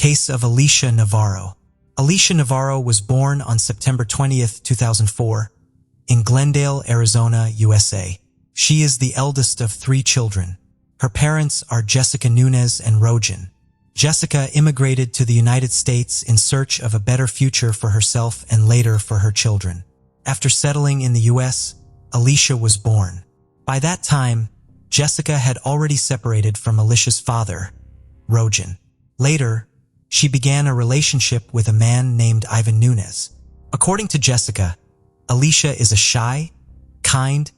case of Alicia Navaro. Alicia Navaro was born on September 20th, 2004, in Glendale, Arizona, USA. She is the eldest of 3 children. Her parents are Jessica Nunez and Rojan. Jessica immigrated to the United States in search of a better future for herself and later for her children. After settling in the US, Alicia was born. By that time, Jessica had already separated from Alicia's father, Rojan. Later, she began a relationship with a man named Ivan Nunez. According to Jessica, Alicia is a shy, kind,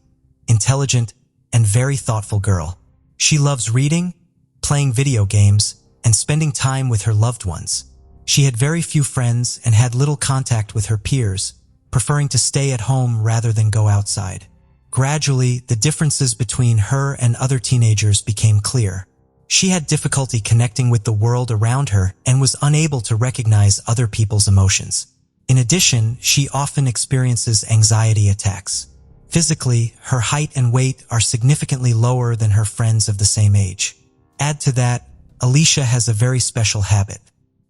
intelligent, and very thoughtful girl. She loves reading, playing video games, and spending time with her loved ones. She had very few friends and had little contact with her peers, preferring to stay at home rather than go outside. Gradually, the differences between her and other teenagers became clear. She had difficulty connecting with the world around her and was unable to recognize other people's emotions. In addition, she often experiences anxiety attacks. Physically, her height and weight are significantly lower than her friends of the same age. Add to that, Alicia has a very special habit.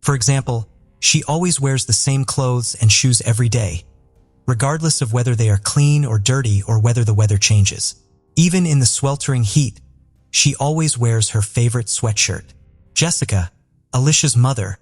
For example, she always wears the same clothes and shoes every day, regardless of whether they are clean or dirty or whether the weather changes. Even in the sweltering heat, she always wears her favorite sweatshirt. Jessica, Alicia's mother,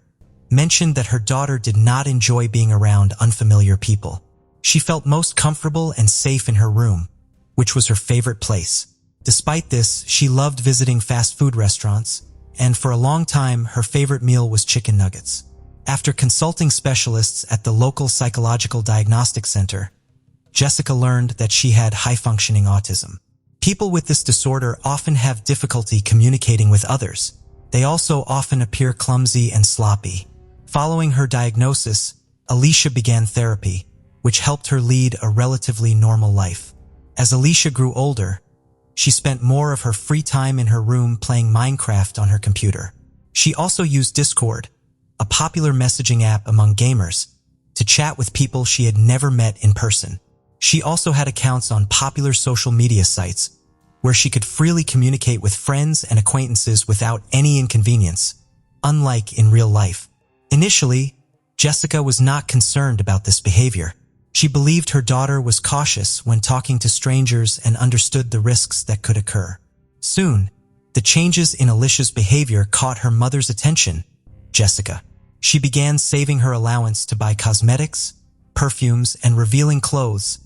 mentioned that her daughter did not enjoy being around unfamiliar people. She felt most comfortable and safe in her room, which was her favorite place. Despite this, she loved visiting fast food restaurants, and for a long time, her favorite meal was chicken nuggets. After consulting specialists at the local psychological diagnostic center, Jessica learned that she had high-functioning autism. People with this disorder often have difficulty communicating with others. They also often appear clumsy and sloppy. Following her diagnosis, Alicia began therapy, which helped her lead a relatively normal life. As Alicia grew older, she spent more of her free time in her room playing Minecraft on her computer. She also used Discord, a popular messaging app among gamers, to chat with people she had never met in person. She also had accounts on popular social media sites, where she could freely communicate with friends and acquaintances without any inconvenience, unlike in real life. Initially, Jessica was not concerned about this behavior. She believed her daughter was cautious when talking to strangers and understood the risks that could occur. Soon, the changes in Alicia's behavior caught her mother's attention, Jessica. She began saving her allowance to buy cosmetics, perfumes, and revealing clothes,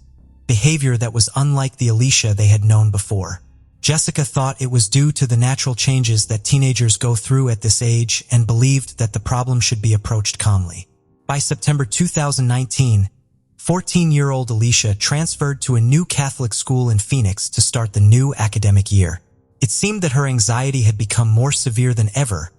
behavior that was unlike the Alicia they had known before. Jessica thought it was due to the natural changes that teenagers go through at this age and believed that the problem should be approached calmly. By September 2019, 14-year-old Alicia transferred to a new Catholic school in Phoenix to start the new academic year. It seemed that her anxiety had become more severe than ever,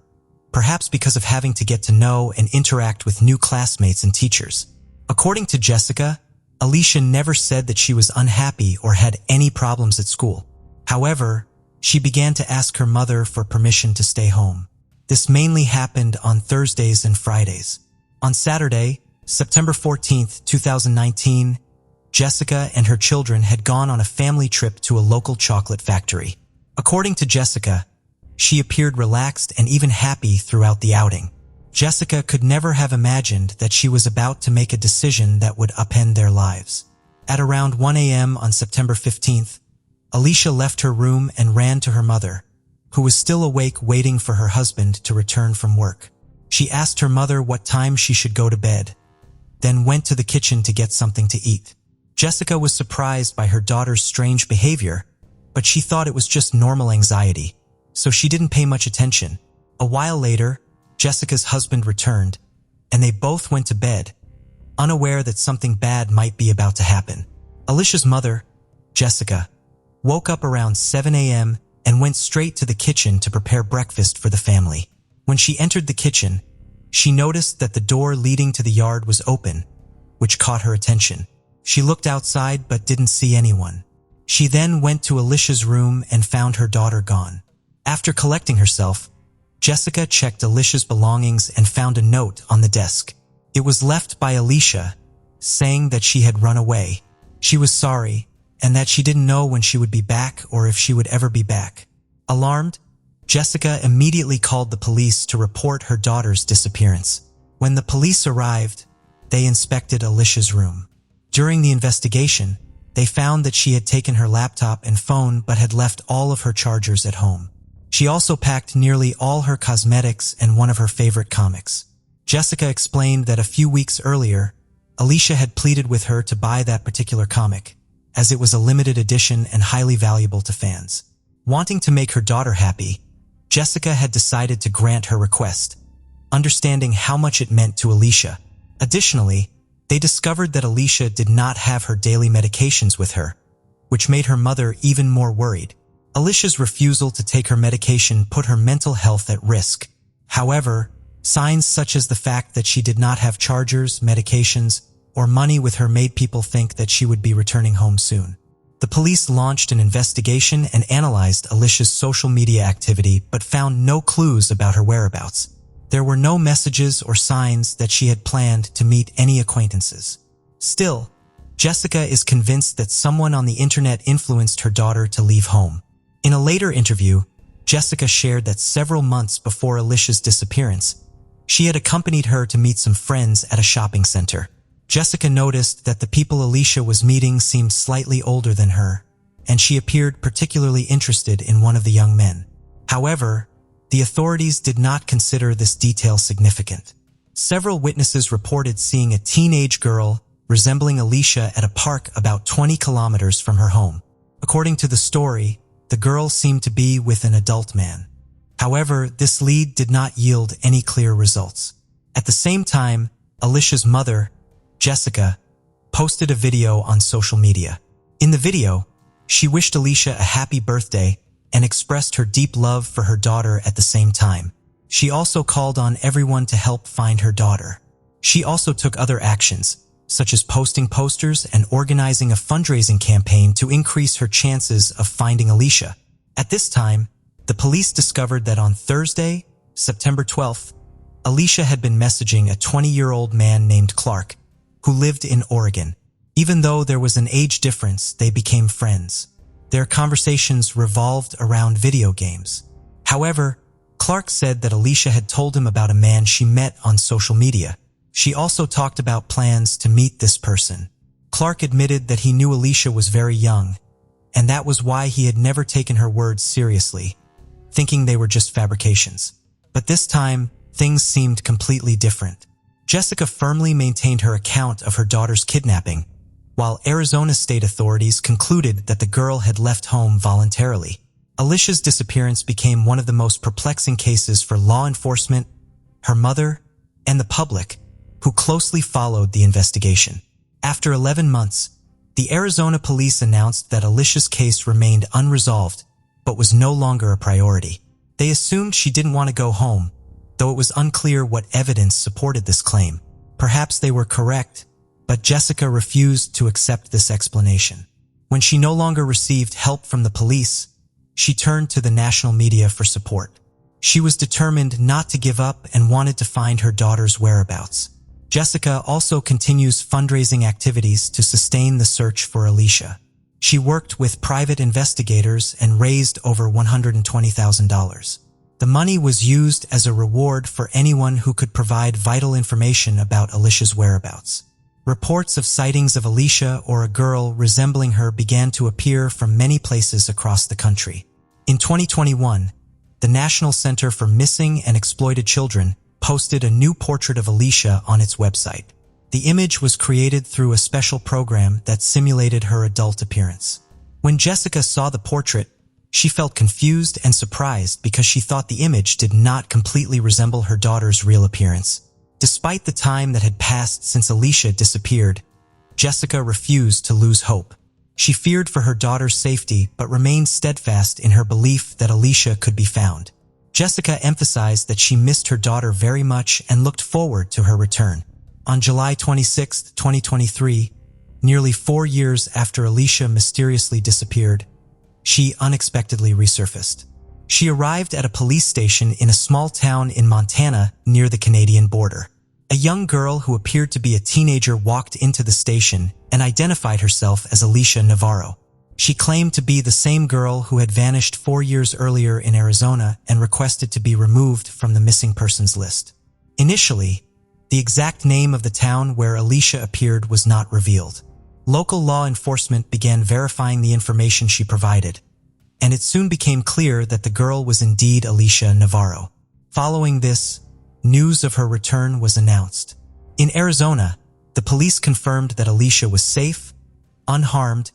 perhaps because of having to get to know and interact with new classmates and teachers. According to Jessica, Alicia never said that she was unhappy or had any problems at school. However, she began to ask her mother for permission to stay home. This mainly happened on Thursdays and Fridays. On Saturday, September 14th, 2019, Jessica and her children had gone on a family trip to a local chocolate factory. According to Jessica, she appeared relaxed and even happy throughout the outing. Jessica could never have imagined that she was about to make a decision that would upend their lives. At around 1 a.m. on September 15th, Alicia left her room and ran to her mother, who was still awake waiting for her husband to return from work. She asked her mother what time she should go to bed, then went to the kitchen to get something to eat. Jessica was surprised by her daughter's strange behavior, but she thought it was just normal anxiety, so she didn't pay much attention. A while later, Jessica's husband returned, and they both went to bed, unaware that something bad might be about to happen. Alicia's mother, Jessica, woke up around 7 a.m. and went straight to the kitchen to prepare breakfast for the family. When she entered the kitchen, she noticed that the door leading to the yard was open, which caught her attention. She looked outside but didn't see anyone. She then went to Alicia's room and found her daughter gone. After collecting herself, Jessica checked Alicia's belongings and found a note on the desk. It was left by Alicia, saying that she had run away. She was sorry, and that she didn't know when she would be back or if she would ever be back. Alarmed, Jessica immediately called the police to report her daughter's disappearance. When the police arrived, they inspected Alicia's room. During the investigation, they found that she had taken her laptop and phone but had left all of her chargers at home. She also packed nearly all her cosmetics and one of her favorite comics. Jessica explained that a few weeks earlier, Alicia had pleaded with her to buy that particular comic, as it was a limited edition and highly valuable to fans. Wanting to make her daughter happy, Jessica had decided to grant her request, understanding how much it meant to Alicia. Additionally, they discovered that Alicia did not have her daily medications with her, which made her mother even more worried. Alicia's refusal to take her medication put her mental health at risk. However, signs such as the fact that she did not have chargers, medications, or money with her made people think that she would be returning home soon. The police launched an investigation and analyzed Alicia's social media activity but found no clues about her whereabouts. There were no messages or signs that she had planned to meet any acquaintances. Still, Jessica is convinced that someone on the internet influenced her daughter to leave home. In a later interview, Jessica shared that several months before Alicia's disappearance, she had accompanied her to meet some friends at a shopping center. Jessica noticed that the people Alicia was meeting seemed slightly older than her, and she appeared particularly interested in one of the young men. However, the authorities did not consider this detail significant. Several witnesses reported seeing a teenage girl resembling Alicia at a park about 20 kilometers from her home. According to the story, the girl seemed to be with an adult man. However, this lead did not yield any clear results. At the same time, Alicia's mother, Jessica, posted a video on social media. In the video, she wished Alicia a happy birthday and expressed her deep love for her daughter at the same time. She also called on everyone to help find her daughter. She also took other actions, such as posting posters and organizing a fundraising campaign to increase her chances of finding Alicia. At this time, the police discovered that on Thursday, September 12th, Alicia had been messaging a 20-year-old man named Clark, who lived in Oregon. Even though there was an age difference, they became friends. Their conversations revolved around video games. However, Clark said that Alicia had told him about a man she met on social media. She also talked about plans to meet this person. Clark admitted that he knew Alicia was very young, and that was why he had never taken her words seriously, thinking they were just fabrications. But this time, things seemed completely different. Jessica firmly maintained her account of her daughter's kidnapping, while Arizona state authorities concluded that the girl had left home voluntarily. Alicia's disappearance became one of the most perplexing cases for law enforcement, her mother, and the public, who closely followed the investigation. After 11 months, the Arizona police announced that Alicia's case remained unresolved, but was no longer a priority. They assumed she didn't want to go home, though it was unclear what evidence supported this claim. Perhaps they were correct, but Jessica refused to accept this explanation. When she no longer received help from the police, she turned to the national media for support. She was determined not to give up and wanted to find her daughter's whereabouts. Jessica also continues fundraising activities to sustain the search for Alicia. She worked with private investigators and raised over $120,000. The money was used as a reward for anyone who could provide vital information about Alicia's whereabouts. Reports of sightings of Alicia or a girl resembling her began to appear from many places across the country. In 2021, the National Center for Missing and Exploited Children posted a new portrait of Alicia on its website. The image was created through a special program that simulated her adult appearance. When Jessica saw the portrait, she felt confused and surprised because she thought the image did not completely resemble her daughter's real appearance. Despite the time that had passed since Alicia disappeared, Jessica refused to lose hope. She feared for her daughter's safety but remained steadfast in her belief that Alicia could be found. Jessica emphasized that she missed her daughter very much and looked forward to her return. On July 26, 2023, nearly 4 years after Alicia mysteriously disappeared, she unexpectedly resurfaced. She arrived at a police station in a small town in Montana near the Canadian border. A young girl who appeared to be a teenager walked into the station and identified herself as Alicia Navaro. She claimed to be the same girl who had vanished 4 years earlier in Arizona and requested to be removed from the missing persons list. Initially, the exact name of the town where Alicia appeared was not revealed. Local law enforcement began verifying the information she provided, and it soon became clear that the girl was indeed Alicia Navaro. Following this, news of her return was announced. In Arizona, the police confirmed that Alicia was safe, unharmed,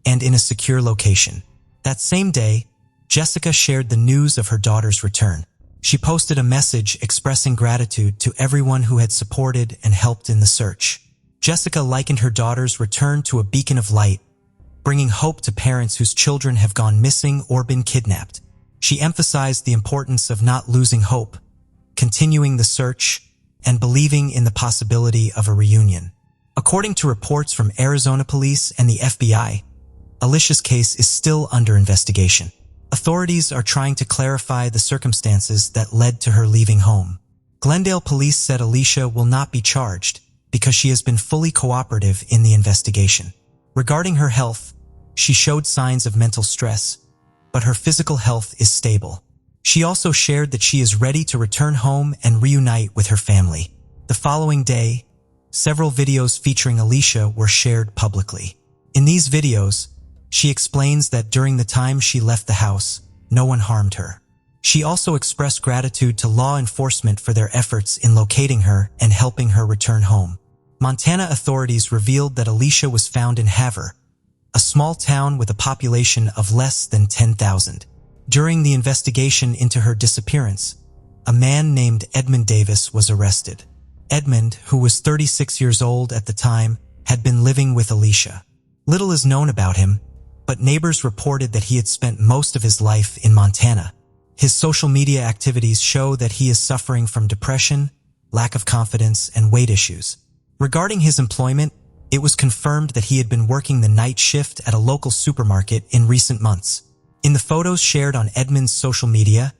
and in a secure location. That same day, Jessica shared the news of her daughter's return. She posted a message expressing gratitude to everyone who had supported and helped in the search. Jessica likened her daughter's return to a beacon of light, bringing hope to parents whose children have gone missing or been kidnapped. She emphasized the importance of not losing hope, continuing the search, and believing in the possibility of a reunion. According to reports from Arizona police and the FBI, Alicia's case is still under investigation. Authorities are trying to clarify the circumstances that led to her leaving home. Glendale police said Alicia will not be charged because she has been fully cooperative in the investigation. Regarding her health, she showed signs of mental stress, but her physical health is stable. She also shared that she is ready to return home and reunite with her family. The following day, several videos featuring Alicia were shared publicly. In these videos, she explains that during the time she left the house, no one harmed her. She also expressed gratitude to law enforcement for their efforts in locating her and helping her return home. Montana authorities revealed that Alicia was found in Havre, a small town with a population of less than 10,000. During the investigation into her disappearance, a man named Edmund Davis was arrested. Edmund, who was 36 years old at the time, had been living with Alicia. Little is known about him, but neighbors reported that he had spent most of his life in Montana. His social media activities show that he is suffering from depression, lack of confidence, and weight issues. Regarding his employment, it was confirmed that he had been working the night shift at a local supermarket in recent months. In the photos shared on Edmund's social media,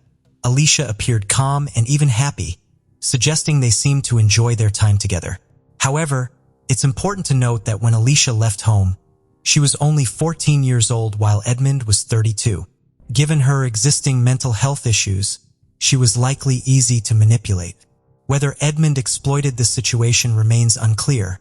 Alicia appeared calm and even happy, suggesting they seemed to enjoy their time together. However, it's important to note that when Alicia left home, she was only 14 years old while Edmund was 32. Given her existing mental health issues, she was likely easy to manipulate. Whether Edmund exploited this situation remains unclear,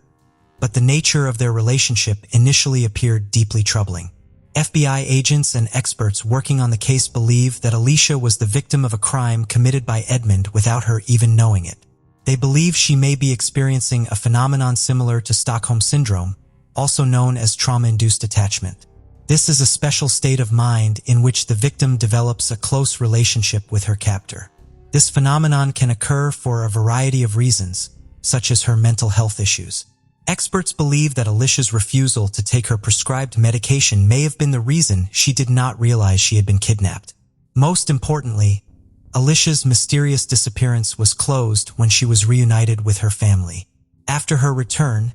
but the nature of their relationship initially appeared deeply troubling. FBI agents and experts working on the case believe that Alicia was the victim of a crime committed by Edmund without her even knowing it. They believe she may be experiencing a phenomenon similar to Stockholm Syndrome, also known as trauma-induced attachment. This is a special state of mind in which the victim develops a close relationship with her captor. This phenomenon can occur for a variety of reasons, such as her mental health issues. Experts believe that Alicia's refusal to take her prescribed medication may have been the reason she did not realize she had been kidnapped. Most importantly, Alicia's mysterious disappearance was closed when she was reunited with her family. After her return,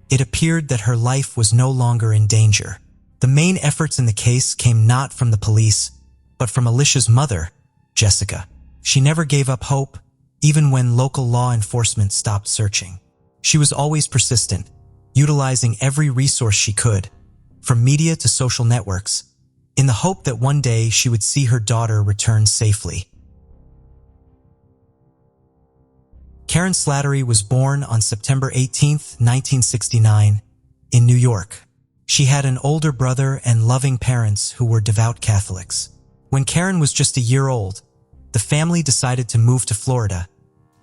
it appeared that her life was no longer in danger. The main efforts in the case came not from the police, but from Alicia's mother, Jessica. She never gave up hope, even when local law enforcement stopped searching. She was always persistent, utilizing every resource she could, from media to social networks, in the hope that one day she would see her daughter return safely. Karen Slattery was born on September 18, 1969, in New York. She had an older brother and loving parents who were devout Catholics. When Karen was just a year old, the family decided to move to Florida,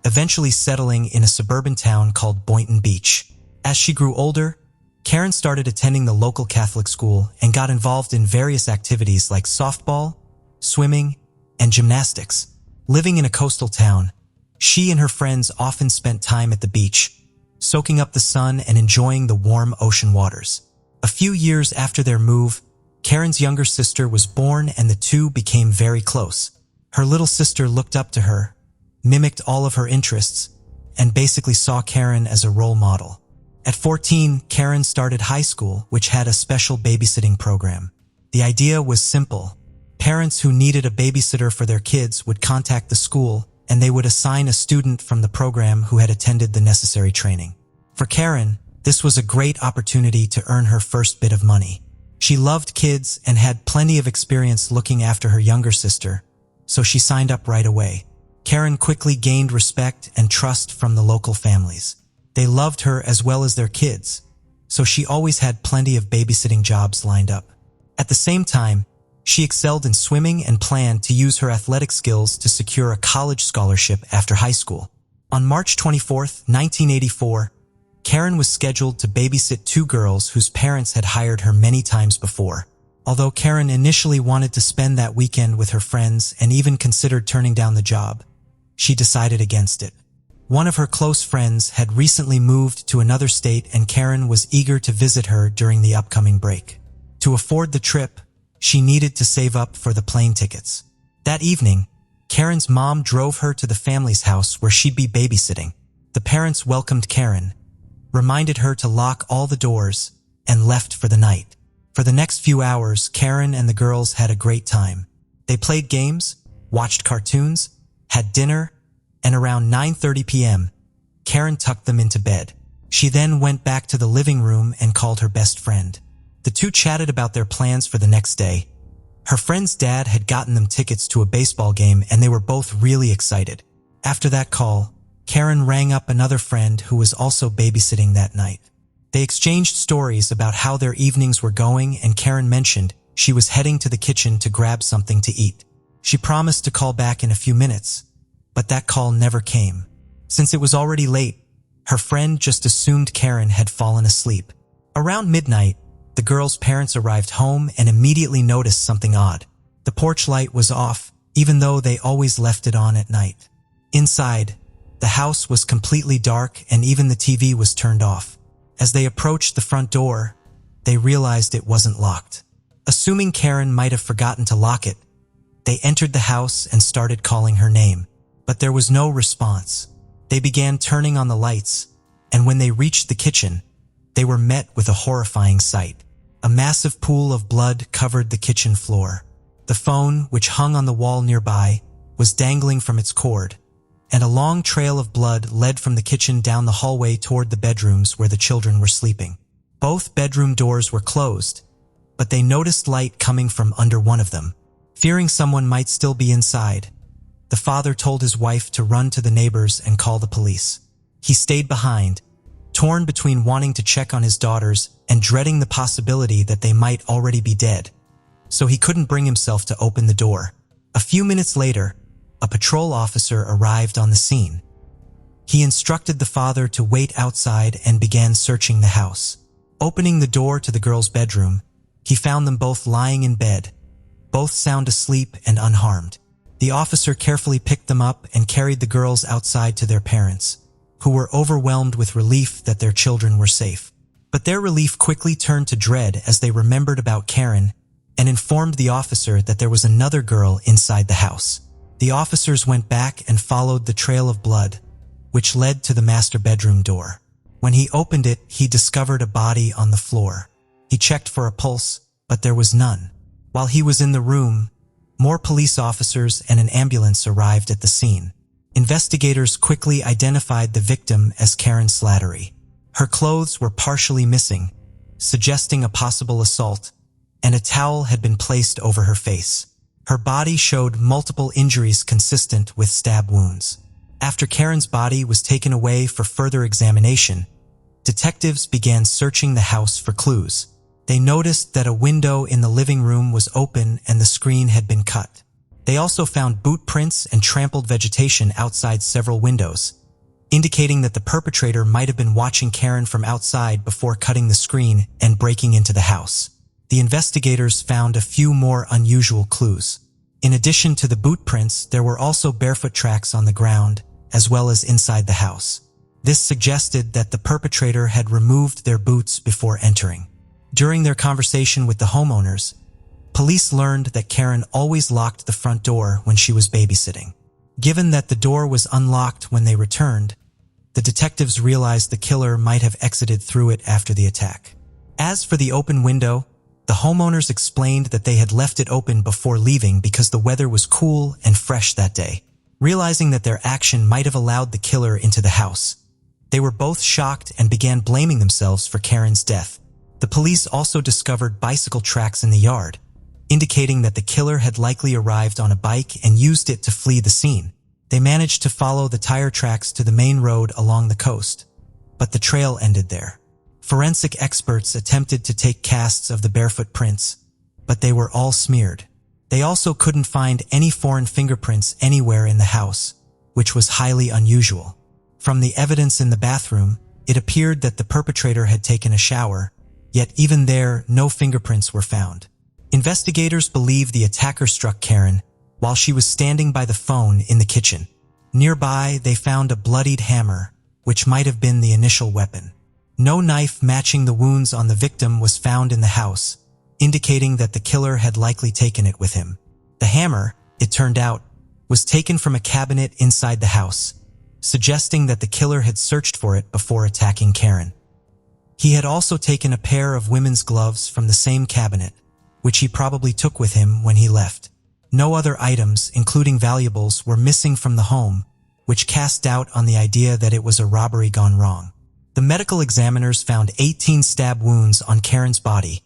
eventually settling in a suburban town called Boynton Beach. As she grew older, Karen started attending the local Catholic school and got involved in various activities like softball, swimming, and gymnastics. Living in a coastal town, she and her friends often spent time at the beach, soaking up the sun and enjoying the warm ocean waters. A few years after their move, Karen's younger sister was born and the two became very close. Her little sister looked up to her, mimicked all of her interests, and basically saw Karen as a role model. At 14, Karen started high school, which had a special babysitting program. The idea was simple. Parents who needed a babysitter for their kids would contact the school, and they would assign a student from the program who had attended the necessary training. For Karen, this was a great opportunity to earn her first bit of money. She loved kids and had plenty of experience looking after her younger sister, so she signed up right away. Karen quickly gained respect and trust from the local families. They loved her as well as their kids, so she always had plenty of babysitting jobs lined up. At the same time, she excelled in swimming and planned to use her athletic skills to secure a college scholarship after high school. On March 24, 1984, Karen was scheduled to babysit two girls whose parents had hired her many times before. Although Karen initially wanted to spend that weekend with her friends and even considered turning down the job, she decided against it. One of her close friends had recently moved to another state and Karen was eager to visit her during the upcoming break. To afford the trip, she needed to save up for the plane tickets. That evening, Karen's mom drove her to the family's house where she'd be babysitting. The parents welcomed Karen, reminded her to lock all the doors, and left for the night. For the next few hours, Karen and the girls had a great time. They played games, watched cartoons, had dinner, and around 9:30 p.m., Karen tucked them into bed. She then went back to the living room and called her best friend. The two chatted about their plans for the next day. Her friend's dad had gotten them tickets to a baseball game and they were both really excited. After that call, Karen rang up another friend who was also babysitting that night. They exchanged stories about how their evenings were going and Karen mentioned she was heading to the kitchen to grab something to eat. She promised to call back in a few minutes, but that call never came. Since it was already late, her friend just assumed Karen had fallen asleep. Around midnight, the girls' parents arrived home and immediately noticed something odd. The porch light was off, even though they always left it on at night. Inside, the house was completely dark and even the TV was turned off. As they approached the front door, they realized it wasn't locked. Assuming Karen might have forgotten to lock it, they entered the house and started calling her name, but there was no response. They began turning on the lights, and when they reached the kitchen, they were met with a horrifying sight. A massive pool of blood covered the kitchen floor. The phone, which hung on the wall nearby, was dangling from its cord, and a long trail of blood led from the kitchen down the hallway toward the bedrooms where the children were sleeping. Both bedroom doors were closed, but they noticed light coming from under one of them. Fearing someone might still be inside, the father told his wife to run to the neighbors and call the police. He stayed behind, torn between wanting to check on his daughters and dreading the possibility that they might already be dead, so he couldn't bring himself to open the door. A few minutes later, a patrol officer arrived on the scene. He instructed the father to wait outside and began searching the house. Opening the door to the girls' bedroom, he found them both lying in bed, both sound asleep and unharmed. The officer carefully picked them up and carried the girls outside to their parents, who were overwhelmed with relief that their children were safe. But their relief quickly turned to dread as they remembered about Karen and informed the officer that there was another girl inside the house. The officers went back and followed the trail of blood, which led to the master bedroom door. When he opened it, he discovered a body on the floor. He checked for a pulse, but there was none. While he was in the room, more police officers and an ambulance arrived at the scene. Investigators quickly identified the victim as Karen Slattery. Her clothes were partially missing, suggesting a possible assault, and a towel had been placed over her face. Her body showed multiple injuries consistent with stab wounds. After Karen's body was taken away for further examination, detectives began searching the house for clues. They noticed that a window in the living room was open and the screen had been cut. They also found boot prints and trampled vegetation outside several windows, indicating that the perpetrator might have been watching Karen from outside before cutting the screen and breaking into the house. The investigators found a few more unusual clues. In addition to the boot prints, there were also barefoot tracks on the ground, as well as inside the house. This suggested that the perpetrator had removed their boots before entering. During their conversation with the homeowners, police learned that Karen always locked the front door when she was babysitting. Given that the door was unlocked when they returned, the detectives realized the killer might have exited through it after the attack. As for the open window, the homeowners explained that they had left it open before leaving because the weather was cool and fresh that day. Realizing that their action might have allowed the killer into the house, they were both shocked and began blaming themselves for Karen's death. The police also discovered bicycle tracks in the yard, indicating that the killer had likely arrived on a bike and used it to flee the scene. They managed to follow the tire tracks to the main road along the coast, but the trail ended there. Forensic experts attempted to take casts of the barefoot prints, but they were all smeared. They also couldn't find any foreign fingerprints anywhere in the house, which was highly unusual. From the evidence in the bathroom, it appeared that the perpetrator had taken a shower, yet even there, no fingerprints were found. Investigators believe the attacker struck Karen while she was standing by the phone in the kitchen. Nearby, they found a bloodied hammer, which might have been the initial weapon. No knife matching the wounds on the victim was found in the house, indicating that the killer had likely taken it with him. The hammer, it turned out, was taken from a cabinet inside the house, suggesting that the killer had searched for it before attacking Karen. He had also taken a pair of women's gloves from the same cabinet, which he probably took with him when he left. No other items, including valuables, were missing from the home, which cast doubt on the idea that it was a robbery gone wrong. The medical examiners found 18 stab wounds on Karen's body,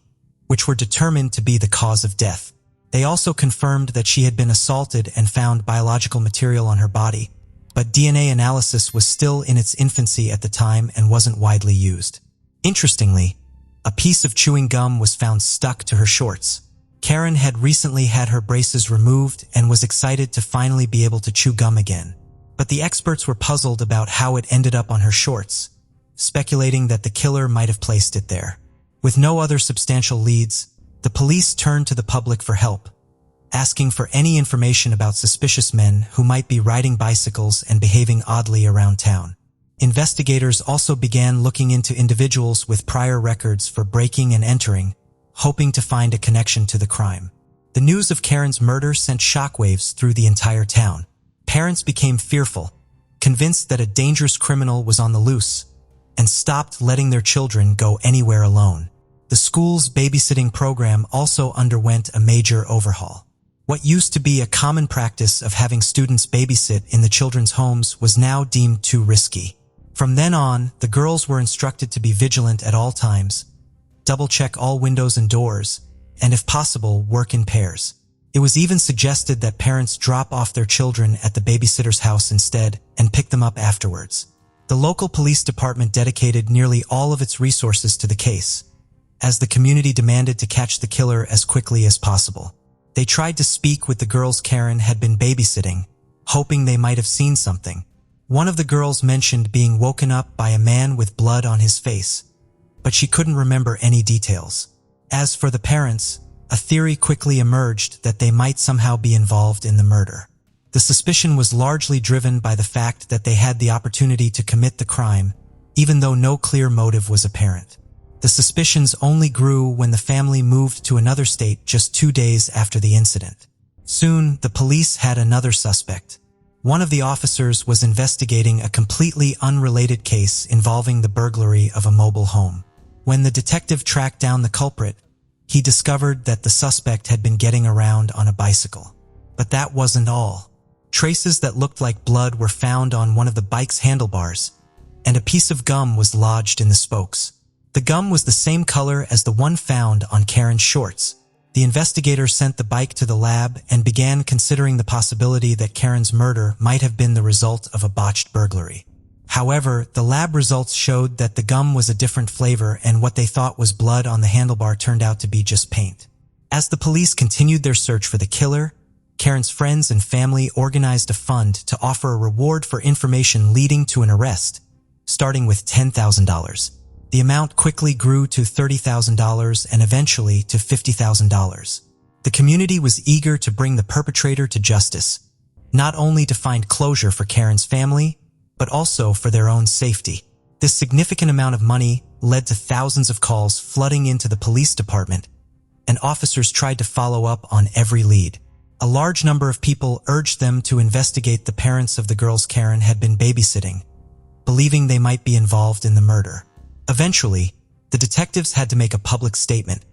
which were determined to be the cause of death. They also confirmed that she had been assaulted and found biological material on her body, but DNA analysis was still in its infancy at the time and wasn't widely used. Interestingly, a piece of chewing gum was found stuck to her shorts. Karen had recently had her braces removed and was excited to finally be able to chew gum again. But the experts were puzzled about how it ended up on her shorts, speculating that the killer might have placed it there. With no other substantial leads, the police turned to the public for help, asking for any information about suspicious men who might be riding bicycles and behaving oddly around town. Investigators also began looking into individuals with prior records for breaking and entering, hoping to find a connection to the crime. The news of Karen's murder sent shockwaves through the entire town. Parents became fearful, convinced that a dangerous criminal was on the loose, and stopped letting their children go anywhere alone. The school's babysitting program also underwent a major overhaul. What used to be a common practice of having students babysit in the children's homes was now deemed too risky. From then on, the girls were instructed to be vigilant at all times, double-check all windows and doors, and if possible, work in pairs. It was even suggested that parents drop off their children at the babysitter's house instead and pick them up afterwards. The local police department dedicated nearly all of its resources to the case, as the community demanded to catch the killer as quickly as possible. They tried to speak with the girls Karen had been babysitting, hoping they might have seen something. One of the girls mentioned being woken up by a man with blood on his face, but she couldn't remember any details. As for the parents, a theory quickly emerged that they might somehow be involved in the murder. The suspicion was largely driven by the fact that they had the opportunity to commit the crime, even though no clear motive was apparent. The suspicions only grew when the family moved to another state just 2 days after the incident. Soon, the police had another suspect. One of the officers was investigating a completely unrelated case involving the burglary of a mobile home. When the detective tracked down the culprit, he discovered that the suspect had been getting around on a bicycle. But that wasn't all. Traces that looked like blood were found on one of the bike's handlebars, and a piece of gum was lodged in the spokes. The gum was the same color as the one found on Karen's shorts. The investigator sent the bike to the lab and began considering the possibility that Karen's murder might have been the result of a botched burglary. However, the lab results showed that the gum was a different flavor, and what they thought was blood on the handlebar turned out to be just paint. As the police continued their search for the killer, Karen's friends and family organized a fund to offer a reward for information leading to an arrest, starting with $10,000. The amount quickly grew to $30,000 and eventually to $50,000. The community was eager to bring the perpetrator to justice, not only to find closure for Karen's family, but also for their own safety. This significant amount of money led to thousands of calls flooding into the police department, and officers tried to follow up on every lead. A large number of people urged them to investigate the parents of the girls Karen had been babysitting, believing they might be involved in the murder. Eventually, the detectives had to make a public statement,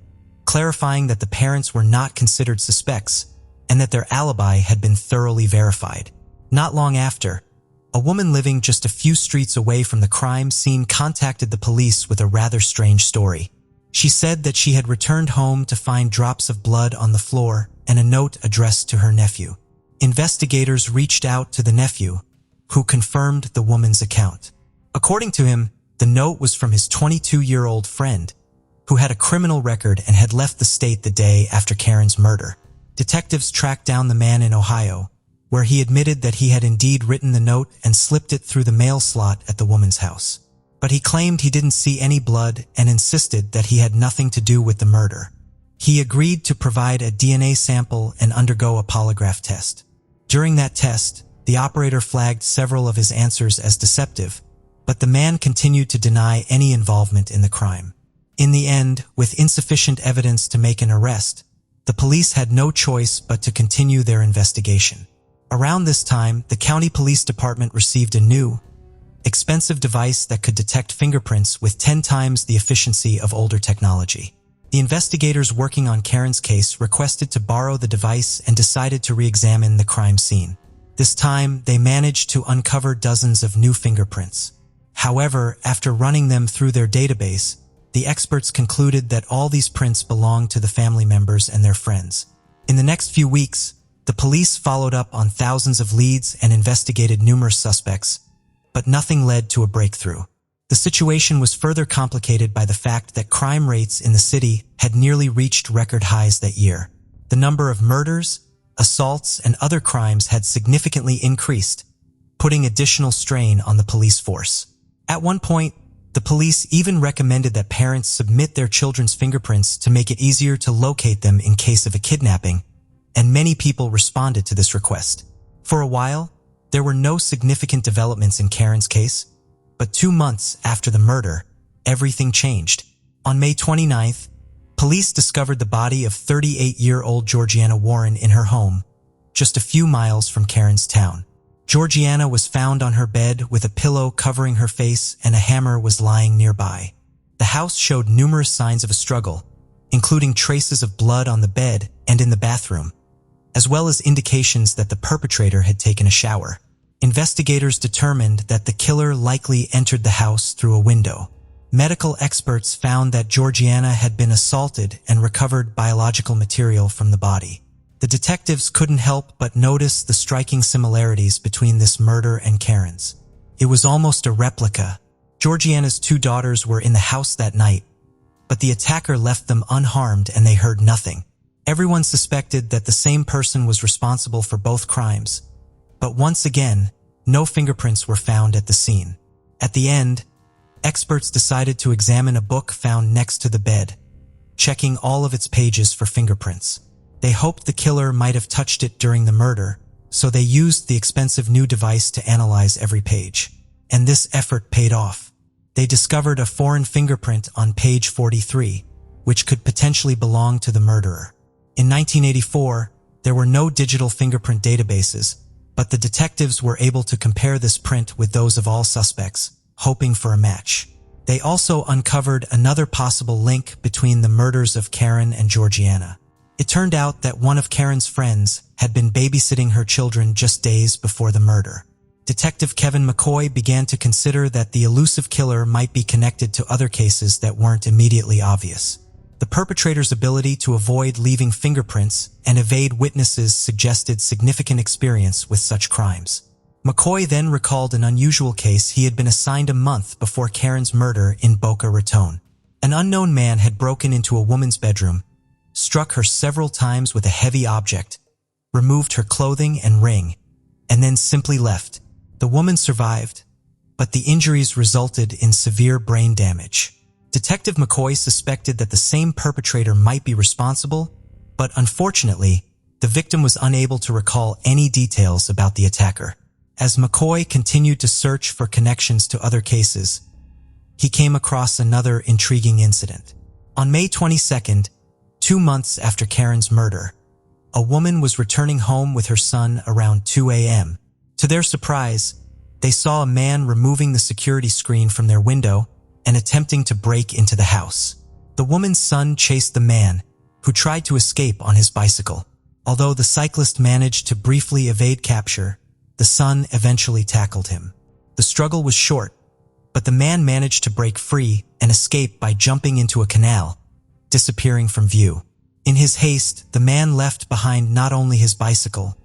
clarifying that the parents were not considered suspects and that their alibi had been thoroughly verified. Not long after, a woman living just a few streets away from the crime scene contacted the police with a rather strange story. She said that she had returned home to find drops of blood on the floor and a note addressed to her nephew. Investigators reached out to the nephew, who confirmed the woman's account. According to him, the note was from his 22-year-old friend, who had a criminal record and had left the state the day after Karen's murder. Detectives tracked down the man in Ohio, where he admitted that he had indeed written the note and slipped it through the mail slot at the woman's house. But he claimed he didn't see any blood and insisted that he had nothing to do with the murder. He agreed to provide a DNA sample and undergo a polygraph test. During that test, the operator flagged several of his answers as deceptive, but the man continued to deny any involvement in the crime. In the end, with insufficient evidence to make an arrest, the police had no choice but to continue their investigation. Around this time, the county police department received a new, expensive device that could detect fingerprints with 10 times the efficiency of older technology. The investigators working on Karen's case requested to borrow the device and decided to re-examine the crime scene. This time, they managed to uncover dozens of new fingerprints. However, after running them through their database, the experts concluded that all these prints belonged to the family members and their friends. In the next few weeks, the police followed up on thousands of leads and investigated numerous suspects, but nothing led to a breakthrough. The situation was further complicated by the fact that crime rates in the city had nearly reached record highs that year. The number of murders, assaults, and other crimes had significantly increased, putting additional strain on the police force. At one point, the police even recommended that parents submit their children's fingerprints to make it easier to locate them in case of a kidnapping, and many people responded to this request. For a while, there were no significant developments in Karen's case, but 2 months after the murder, everything changed. On May 29th, police discovered the body of 38-year-old Georgiana Warren in her home, just a few miles from Karen's town. Georgiana was found on her bed with a pillow covering her face and a hammer was lying nearby. The house showed numerous signs of a struggle, including traces of blood on the bed and in the bathroom, as well as indications that the perpetrator had taken a shower. Investigators determined that the killer likely entered the house through a window. Medical experts found that Georgiana had been assaulted and recovered biological material from the body. The detectives couldn't help but notice the striking similarities between this murder and Karen's. It was almost a replica. Georgiana's 2 daughters were in the house that night, but the attacker left them unharmed and they heard nothing. Everyone suspected that the same person was responsible for both crimes, but once again, no fingerprints were found at the scene. At the end, experts decided to examine a book found next to the bed, checking all of its pages for fingerprints. They hoped the killer might have touched it during the murder, so they used the expensive new device to analyze every page. And this effort paid off. They discovered a foreign fingerprint on page 43, which could potentially belong to the murderer. In 1984, there were no digital fingerprint databases, but the detectives were able to compare this print with those of all suspects, hoping for a match. They also uncovered another possible link between the murders of Karen and Georgiana. It turned out that one of Karen's friends had been babysitting her children just days before the murder. Detective Kevin McCoy began to consider that the elusive killer might be connected to other cases that weren't immediately obvious. The perpetrator's ability to avoid leaving fingerprints and evade witnesses suggested significant experience with such crimes. McCoy then recalled an unusual case he had been assigned a month before Karen's murder in Boca Raton. An unknown man had broken into a woman's bedroom, struck her several times with a heavy object, removed her clothing and ring, and then simply left. The woman survived, but the injuries resulted in severe brain damage. Detective McCoy suspected that the same perpetrator might be responsible, but unfortunately, the victim was unable to recall any details about the attacker. As McCoy continued to search for connections to other cases, he came across another intriguing incident. On May 22nd, 2 months after Karen's murder, a woman was returning home with her son around 2 a.m. To their surprise, they saw a man removing the security screen from their window and attempting to break into the house. The woman's son chased the man, who tried to escape on his bicycle. Although the cyclist managed to briefly evade capture, the son eventually tackled him. The struggle was short, but the man managed to break free and escape by jumping into a canal, disappearing from view. In his haste, the man left behind not only his bicycle,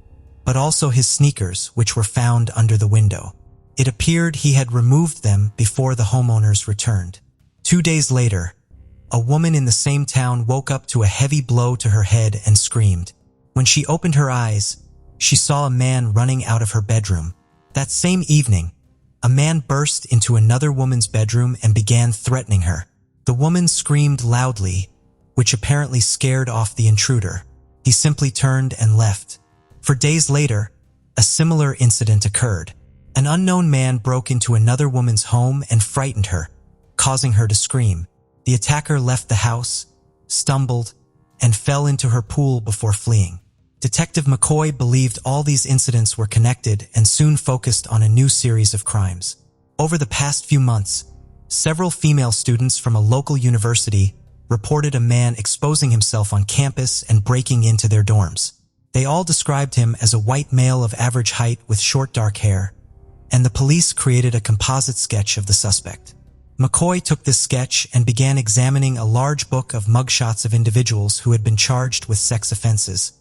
but also his sneakers, which were found under the window. It appeared he had removed them before the homeowners returned. 2 days later, a woman in the same town woke up to a heavy blow to her head and screamed. When she opened her eyes, she saw a man running out of her bedroom. That same evening, a man burst into another woman's bedroom and began threatening her. The woman screamed loudly, which apparently scared off the intruder. He simply turned and left. For days later, a similar incident occurred. An unknown man broke into another woman's home and frightened her, causing her to scream. The attacker left the house, stumbled, and fell into her pool before fleeing. Detective McCoy believed all these incidents were connected and soon focused on a new series of crimes. Over the past few months, several female students from a local university reported a man exposing himself on campus and breaking into their dorms. They all described him as a white male of average height with short dark hair, and the police created a composite sketch of the suspect. McCoy took this sketch and began examining a large book of mugshots of individuals who had been charged with sex offenses.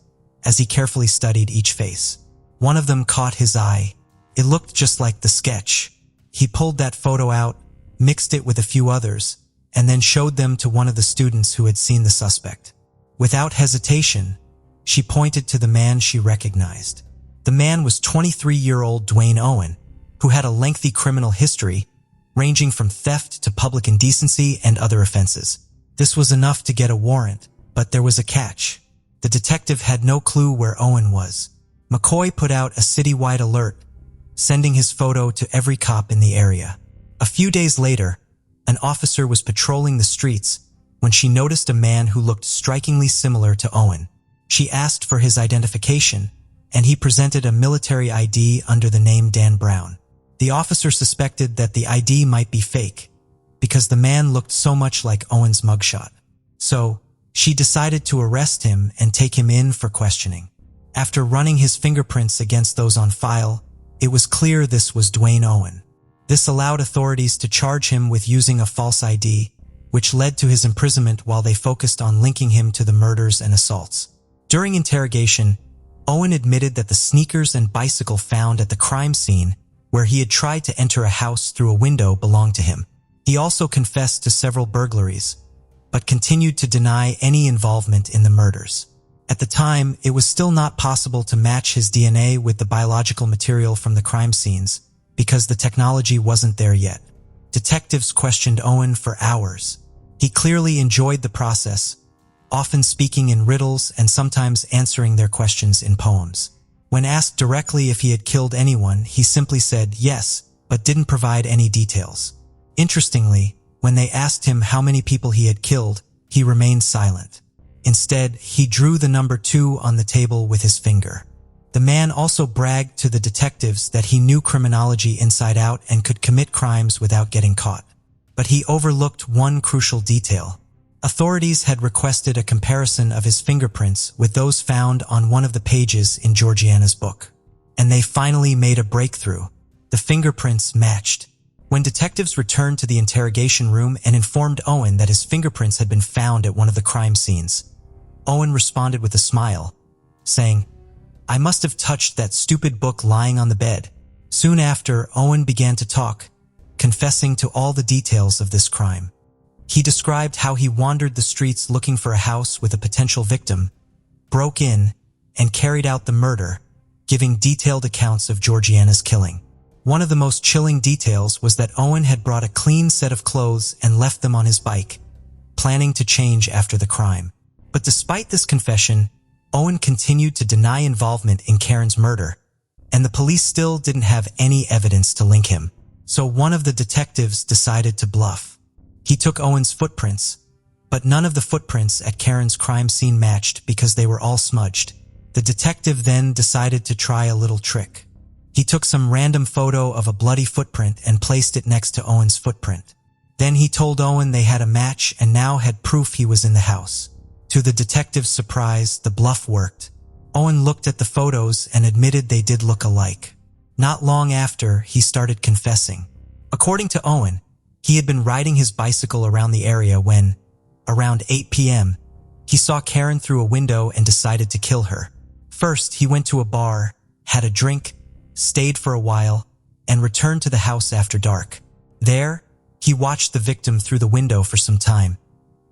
As he carefully studied each face, one of them caught his eye. It looked just like the sketch. He pulled that photo out, mixed it with a few others, and then showed them to one of the students who had seen the suspect. Without hesitation, she pointed to the man she recognized. The man was 23-year-old Dwayne Owen, who had a lengthy criminal history, ranging from theft to public indecency and other offenses. This was enough to get a warrant, but there was a catch. The detective had no clue where Owen was. McCoy put out a citywide alert, sending his photo to every cop in the area. A few days later, an officer was patrolling the streets when she noticed a man who looked strikingly similar to Owen. She asked for his identification, and he presented a military ID under the name Dan Brown. The officer suspected that the ID might be fake, because the man looked so much like Owen's mugshot. So, she decided to arrest him and take him in for questioning. After running his fingerprints against those on file, it was clear this was Dwayne Owen. This allowed authorities to charge him with using a false ID, which led to his imprisonment while they focused on linking him to the murders and assaults. During interrogation, Owen admitted that the sneakers and bicycle found at the crime scene, where he had tried to enter a house through a window, belonged to him. He also confessed to several burglaries, but continued to deny any involvement in the murders. At the time, it was still not possible to match his DNA with the biological material from the crime scenes, because the technology wasn't there yet. Detectives questioned Owen for hours. He clearly enjoyed the process, often speaking in riddles and sometimes answering their questions in poems. When asked directly if he had killed anyone, he simply said yes, but didn't provide any details. Interestingly, when they asked him how many people he had killed, he remained silent. Instead, he drew the number 2 on the table with his finger. The man also bragged to the detectives that he knew criminology inside out and could commit crimes without getting caught. But he overlooked one crucial detail. Authorities had requested a comparison of his fingerprints with those found on one of the pages in Georgiana's book. And they finally made a breakthrough. The fingerprints matched. When detectives returned to the interrogation room and informed Owen that his fingerprints had been found at one of the crime scenes, Owen responded with a smile, saying, "I must have touched that stupid book lying on the bed." Soon after, Owen began to talk, confessing to all the details of this crime. He described how he wandered the streets looking for a house with a potential victim, broke in, and carried out the murder, giving detailed accounts of Georgiana's killing. One of the most chilling details was that Owen had brought a clean set of clothes and left them on his bike, planning to change after the crime. But despite this confession, Owen continued to deny involvement in Karen's murder, and the police still didn't have any evidence to link him. So one of the detectives decided to bluff. He took Owen's footprints, but none of the footprints at Karen's crime scene matched because they were all smudged. The detective then decided to try a little trick. He took some random photo of a bloody footprint and placed it next to Owen's footprint. Then he told Owen they had a match and now had proof he was in the house. To the detective's surprise, the bluff worked. Owen looked at the photos and admitted they did look alike. Not long after, he started confessing. According to Owen, he had been riding his bicycle around the area when, Around 8 p.m., he saw Karen through a window and decided to kill her. First, he went to a bar, had a drink, stayed for a while, and returned to the house after dark. There, he watched the victim through the window for some time,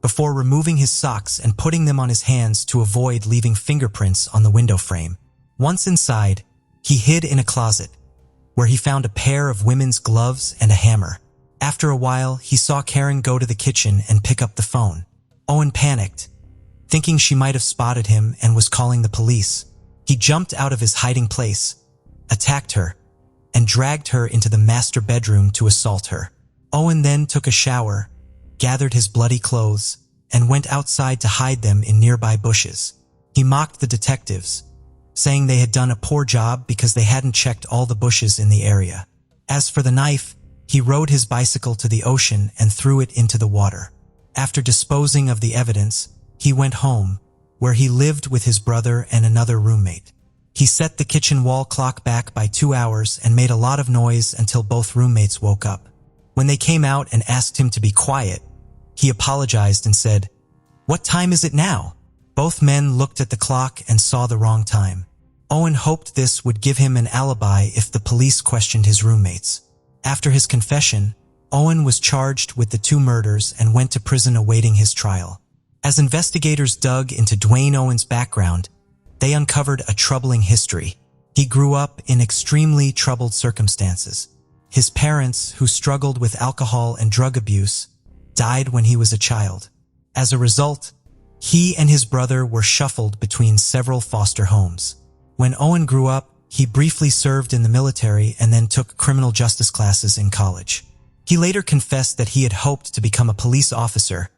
before removing his socks and putting them on his hands to avoid leaving fingerprints on the window frame. Once inside, he hid in a closet, where he found a pair of women's gloves and a hammer. After a while, he saw Karen go to the kitchen and pick up the phone. Owen panicked, thinking she might have spotted him and was calling the police. He jumped out of his hiding place, attacked her, and dragged her into the master bedroom to assault her. Owen then took a shower, gathered his bloody clothes, and went outside to hide them in nearby bushes. He mocked the detectives, saying they had done a poor job because they hadn't checked all the bushes in the area. As for the knife, he rode his bicycle to the ocean and threw it into the water. After disposing of the evidence, he went home, where he lived with his brother and another roommate. He set the kitchen wall clock back by 2 hours and made a lot of noise until both roommates woke up. When they came out and asked him to be quiet, he apologized and said, "What time is it now?" Both men looked at the clock and saw the wrong time. Owen hoped this would give him an alibi if the police questioned his roommates. After his confession, Owen was charged with the 2 murders and went to prison awaiting his trial. As investigators dug into Dwayne Owen's background, they uncovered a troubling history. He grew up in extremely troubled circumstances. His parents, who struggled with alcohol and drug abuse, died when he was a child. As a result, he and his brother were shuffled between several foster homes. When Owen grew up, he briefly served in the military and then took criminal justice classes in college. He later confessed that he had hoped to become a police officer,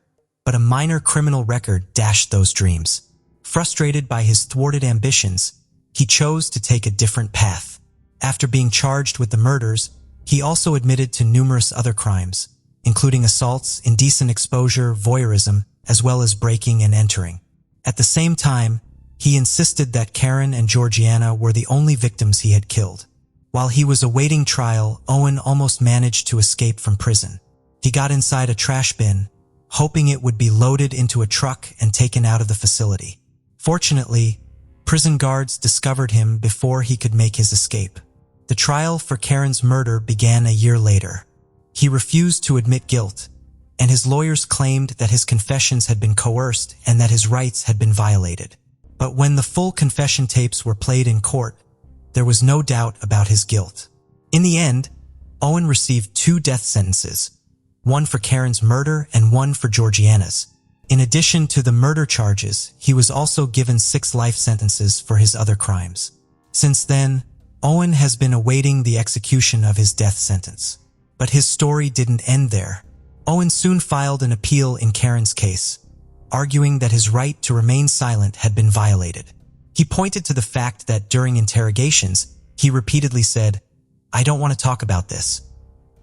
but a minor criminal record dashed those dreams. Frustrated by his thwarted ambitions, he chose to take a different path. After being charged with the murders, he also admitted to numerous other crimes, including assaults, indecent exposure, voyeurism, as well as breaking and entering. At the same time, he insisted that Karen and Georgiana were the only victims he had killed. While he was awaiting trial, Owen almost managed to escape from prison. He got inside a trash bin, hoping it would be loaded into a truck and taken out of the facility. Fortunately, prison guards discovered him before he could make his escape. The trial for Karen's murder began a year later. He refused to admit guilt, and his lawyers claimed that his confessions had been coerced and that his rights had been violated. But when the full confession tapes were played in court, there was no doubt about his guilt. In the end, Owen received 2 death sentences, one for Karen's murder and one for Georgiana's. In addition to the murder charges, he was also given 6 life sentences for his other crimes. Since then, Owen has been awaiting the execution of his death sentence. But his story didn't end there. Owen soon filed an appeal in Karen's case, arguing that his right to remain silent had been violated. He pointed to the fact that during interrogations, he repeatedly said, "I don't want to talk about this."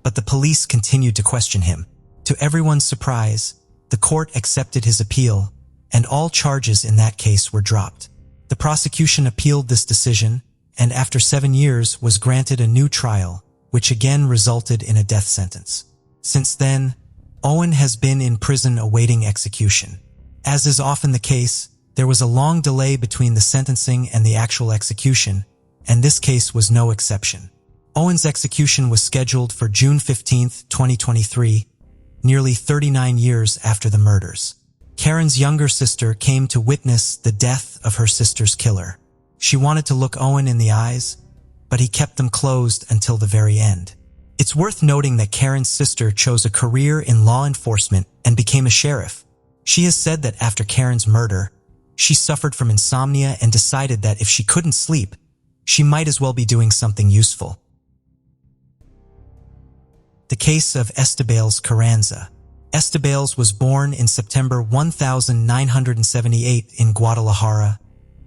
But the police continued to question him. To everyone's surprise, the court accepted his appeal, and all charges in that case were dropped. The prosecution appealed this decision, and after 7 years was granted a new trial, which again resulted in a death sentence. Since then, Owen has been in prison awaiting execution. As is often the case, there was a long delay between the sentencing and the actual execution, and this case was no exception. Owen's execution was scheduled for June 15, 2023, nearly 39 years after the murders. Karen's younger sister came to witness the death of her sister's killer. She wanted to look Owen in the eyes, but he kept them closed until the very end. It's worth noting that Karen's sister chose a career in law enforcement and became a sheriff. She has said that after Karen's murder, she suffered from insomnia and decided that if she couldn't sleep, she might as well be doing something useful. The case of Estibaliz Carranza. Estibaliz was born in September 1978 in Guadalajara,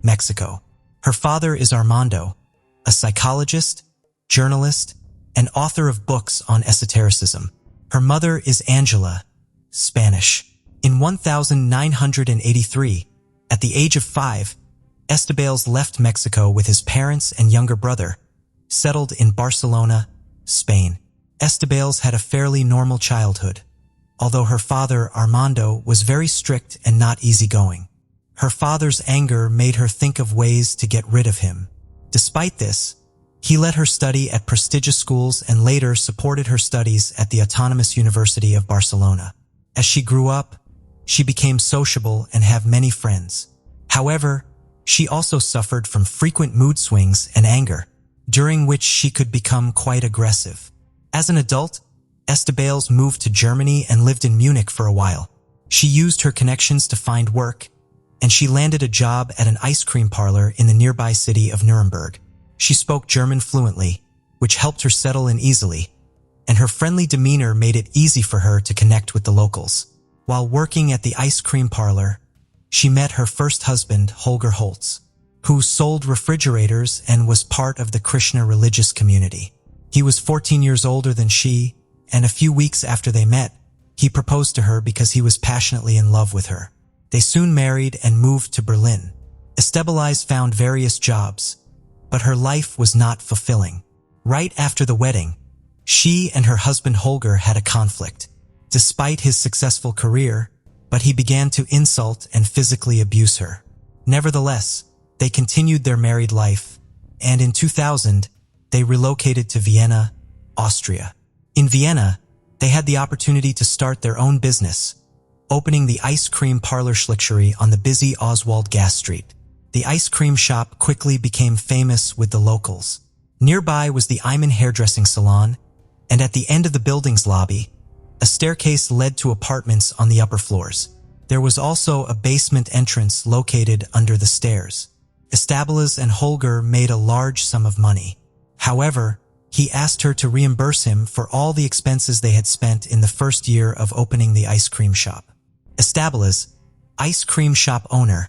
Mexico. Her father is Armando, a psychologist, journalist, and author of books on esotericism. Her mother is Angela, Spanish. In 1983, at the age of 5, Estibaliz left Mexico with his parents and younger brother, settled in Barcelona, Spain. Estibaliz had a fairly normal childhood, although her father, Armando, was very strict and not easygoing. Her father's anger made her think of ways to get rid of him. Despite this, he let her study at prestigious schools and later supported her studies at the Autonomous University of Barcelona. As she grew up, she became sociable and had many friends. However, she also suffered from frequent mood swings and anger, during which she could become quite aggressive. As an adult, Estibaliz moved to Germany and lived in Munich for a while. She used her connections to find work, and she landed a job at an ice cream parlor in the nearby city of Nuremberg. She spoke German fluently, which helped her settle in easily, and her friendly demeanor made it easy for her to connect with the locals. While working at the ice cream parlor, she met her first husband, Holger Holtz, who sold refrigerators and was part of the Krishna religious community. He was 14 years older than she, and a few weeks after they met, he proposed to her because he was passionately in love with her. They soon married and moved to Berlin. Estibaliz found various jobs, but her life was not fulfilling. Right after the wedding, she and her husband Holger had a conflict. Despite his successful career, but he began to insult and physically abuse her. Nevertheless, they continued their married life, and in 2000, they relocated to Vienna, Austria. In Vienna, they had the opportunity to start their own business, opening the ice cream parlor Schlickscherie on the busy Oswald Gas Street. The ice cream shop quickly became famous with the locals. Nearby was the Iman hairdressing salon, and at the end of the building's lobby, a staircase led to apartments on the upper floors. There was also a basement entrance located under the stairs. Estibaliz and Holger made a large sum of money. However, he asked her to reimburse him for all the expenses they had spent in the first year of opening the ice cream shop. Estibaliz, ice cream shop owner,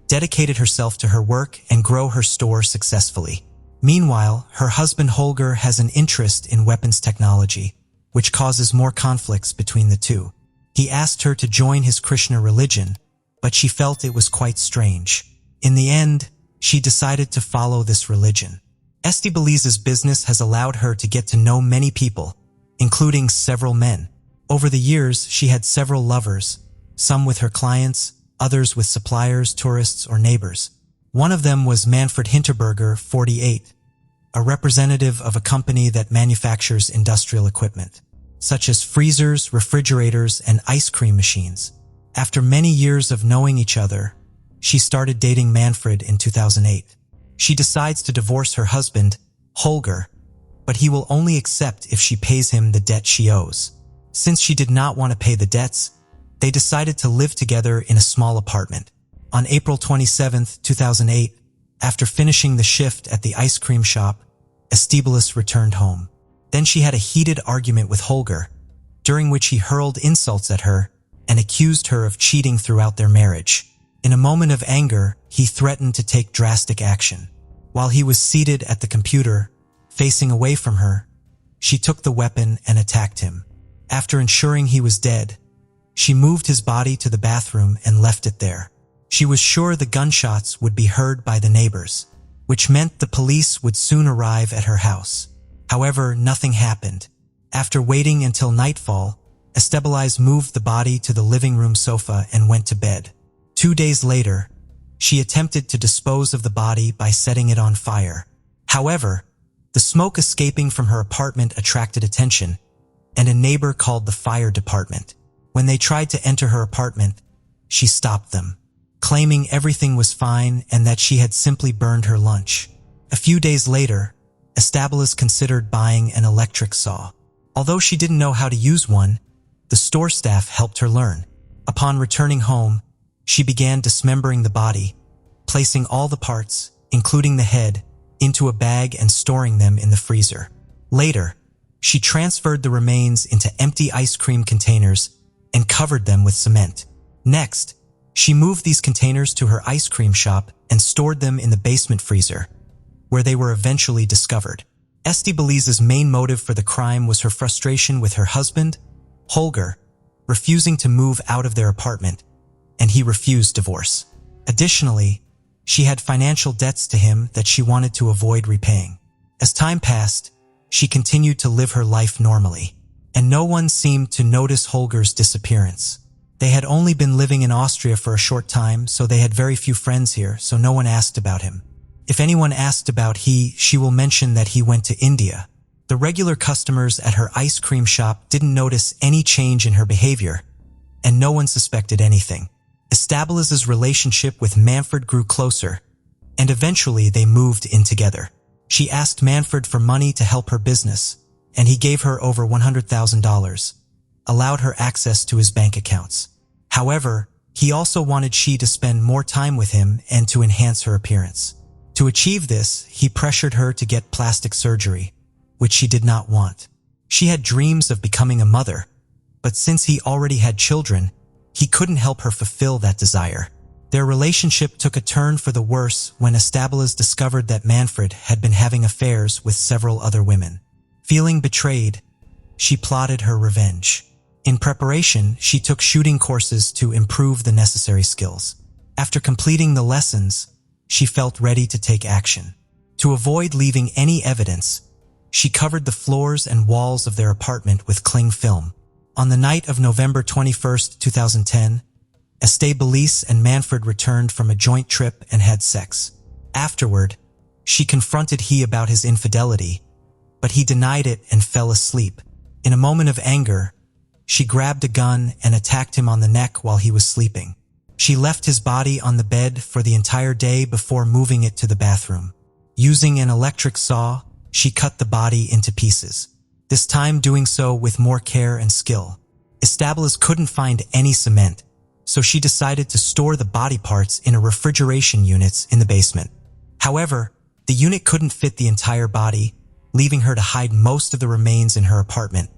dedicated herself to her work and grow her store successfully. Meanwhile, her husband Holger has an interest in weapons technology, which causes more conflicts between the two. He asked her to join his Krishna religion, but she felt it was quite strange. In the end, she decided to follow this religion. Estibaliz's business has allowed her to get to know many people, including several men. Over the years, she had several lovers, some with her clients, others with suppliers, tourists, or neighbors. One of them was Manfred Hinterberger, 48, a representative of a company that manufactures industrial equipment, such as freezers, refrigerators, and ice cream machines. After many years of knowing each other, she started dating Manfred in 2008. She decides to divorce her husband, Holger, but he will only accept if she pays him the debt she owes. Since she did not want to pay the debts, they decided to live together in a small apartment. On April 27, 2008, after finishing the shift at the ice cream shop, Estibaliz returned home. Then she had a heated argument with Holger, during which he hurled insults at her and accused her of cheating throughout their marriage. In a moment of anger, he threatened to take drastic action. While he was seated at the computer, facing away from her, she took the weapon and attacked him. After ensuring he was dead, she moved his body to the bathroom and left it there. She was sure the gunshots would be heard by the neighbors, which meant the police would soon arrive at her house. However, nothing happened. After waiting until nightfall, Estibaliz moved the body to the living room sofa and went to bed. 2 days later, she attempted to dispose of the body by setting it on fire. However, the smoke escaping from her apartment attracted attention, and a neighbor called the fire department. When they tried to enter her apartment, she stopped them, claiming everything was fine and that she had simply burned her lunch. A few days later, Estibaliz considered buying an electric saw. Although she didn't know how to use one, the store staff helped her learn. Upon returning home, she began dismembering the body, placing all the parts, including the head, into a bag and storing them in the freezer. Later, she transferred the remains into empty ice cream containers and covered them with cement. Next, she moved these containers to her ice cream shop and stored them in the basement freezer, where they were eventually discovered. Estibaliz's main motive for the crime was her frustration with her husband, Holger, refusing to move out of their apartment, and he refused divorce. Additionally, she had financial debts to him that she wanted to avoid repaying. As time passed, she continued to live her life normally. and no one seemed to notice Holger's disappearance. They had only been living in Austria for a short time, so they had very few friends here, so no one asked about him. If anyone asked about she will mention that he went to India. The regular customers at her ice cream shop didn't notice any change in her behavior, and no one suspected anything. Estibaliz's relationship with Manfred grew closer, and eventually they moved in together. She asked Manfred for money to help her business, and he gave her over $100,000, allowed her access to his bank accounts. However, he also wanted she to spend more time with him and to enhance her appearance. To achieve this, he pressured her to get plastic surgery, which she did not want. She had dreams of becoming a mother, but since he already had children, he couldn't help her fulfill that desire. Their relationship took a turn for the worse when Estibaliz discovered that Manfred had been having affairs with several other women. Feeling betrayed, she plotted her revenge. In preparation, she took shooting courses to improve the necessary skills. After completing the lessons, she felt ready to take action. To avoid leaving any evidence, she covered the floors and walls of their apartment with cling film. On the night of November 21, 2010, Estibaliz and Manfred returned from a joint trip and had sex. Afterward, she confronted he about his infidelity, but he denied it and fell asleep. In a moment of anger, she grabbed a gun and attacked him on the neck while he was sleeping. She left his body on the bed for the entire day before moving it to the bathroom. Using an electric saw, she cut the body into pieces, this time doing so with more care and skill. Estibaliz couldn't find any cement, so she decided to store the body parts in a refrigeration unit in the basement. However, the unit couldn't fit the entire body, leaving her to hide most of the remains in her apartment,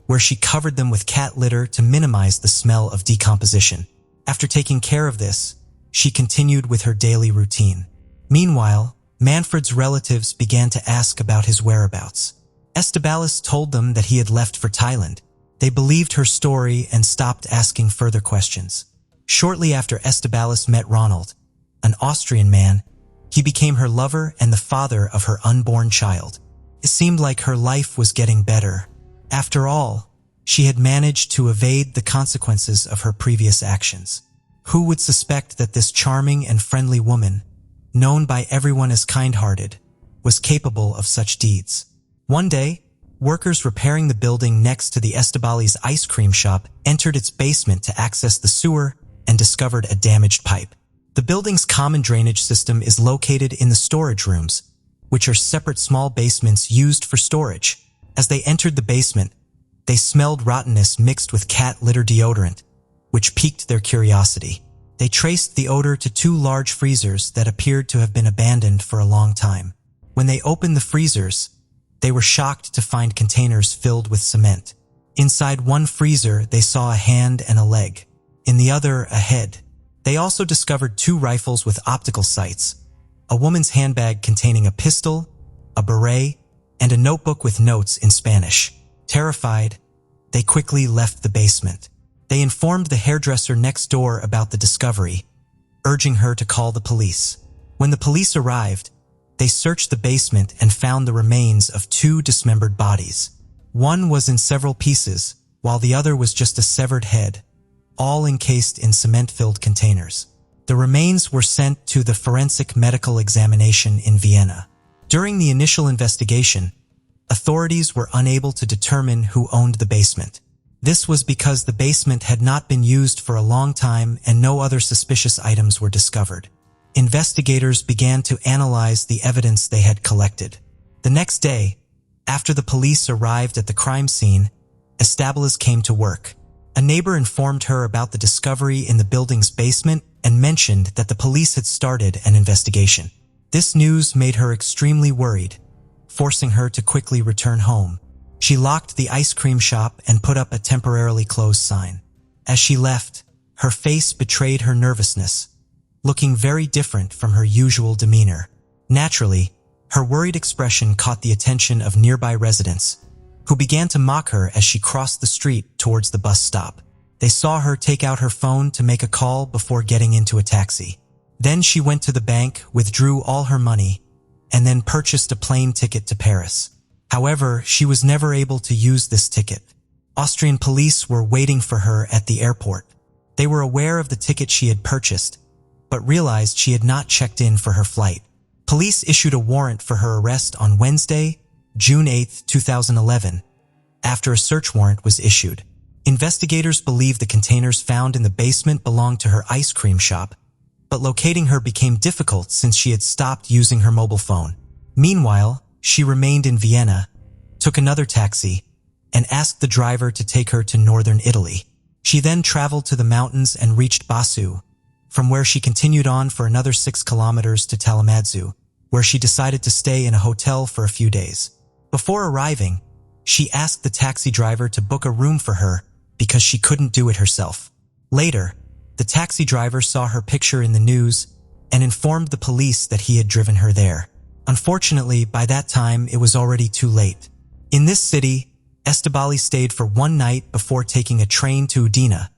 where she covered them with cat litter to minimize the smell of decomposition. After taking care of this, she continued with her daily routine. Meanwhile, Manfred's relatives began to ask about his whereabouts. Estibaliz told them that he had left for Thailand. They believed her story and stopped asking further questions. Shortly after Estibaliz met Ronald, an Austrian man, he became her lover and the father of her unborn child. It seemed like her life was getting better. After all, she had managed to evade the consequences of her previous actions. Who would suspect that this charming and friendly woman, known by everyone as kind-hearted, was capable of such deeds? One day, workers repairing the building next to the Estibaliz ice cream shop entered its basement to access the sewer and discovered a damaged pipe. The building's common drainage system is located in the storage rooms, which are separate small basements used for storage. As they entered the basement, they smelled rottenness mixed with cat litter deodorant, which piqued their curiosity. They traced the odor to two large freezers that appeared to have been abandoned for a long time. When they opened the freezers, they were shocked to find containers filled with cement. Inside one freezer, they saw a hand and a leg. In the other, a head. They also discovered two rifles with optical sights, a woman's handbag containing a pistol, a beret, and a notebook with notes in Spanish. Terrified, they quickly left the basement. They informed the hairdresser next door about the discovery, urging her to call the police. When the police arrived, they searched the basement and found the remains of two dismembered bodies. One was in several pieces, while the other was just a severed head, all encased in cement-filled containers. The remains were sent to the forensic medical examination in Vienna. During the initial investigation, authorities were unable to determine who owned the basement. This was because the basement had not been used for a long time and no other suspicious items were discovered. Investigators began to analyze the evidence they had collected. The next day, after the police arrived at the crime scene, Estibaliz came to work. A neighbor informed her about the discovery in the building's basement and mentioned that the police had started an investigation. This news made her extremely worried, forcing her to quickly return home. She locked the ice cream shop and put up a temporarily closed sign. As she left, her face betrayed her nervousness, looking very different from her usual demeanor. Naturally, her worried expression caught the attention of nearby residents, who began to mock her as she crossed the street towards the bus stop. They saw her take out her phone to make a call before getting into a taxi. Then she went to the bank, withdrew all her money, and then purchased a plane ticket to Paris. However, she was never able to use this ticket. Austrian police were waiting for her at the airport. They were aware of the ticket she had purchased, but realized she had not checked in for her flight. Police issued a warrant for her arrest on Wednesday, June 8, 2011, after a search warrant was issued. Investigators believe the containers found in the basement belonged to her ice cream shop, but locating her became difficult since she had stopped using her mobile phone. Meanwhile, she remained in Vienna, took another taxi, and asked the driver to take her to northern Italy. She then traveled to the mountains and reached Basu, from where she continued on for another 6 kilometers to Talamadzu, where she decided to stay in a hotel for a few days. Before arriving, she asked the taxi driver to book a room for her because she couldn't do it herself. Later, the taxi driver saw her picture in the news and informed the police that he had driven her there. Unfortunately, by that time, it was already too late. In this city, Estibaliz stayed for one night before taking a train to Udine,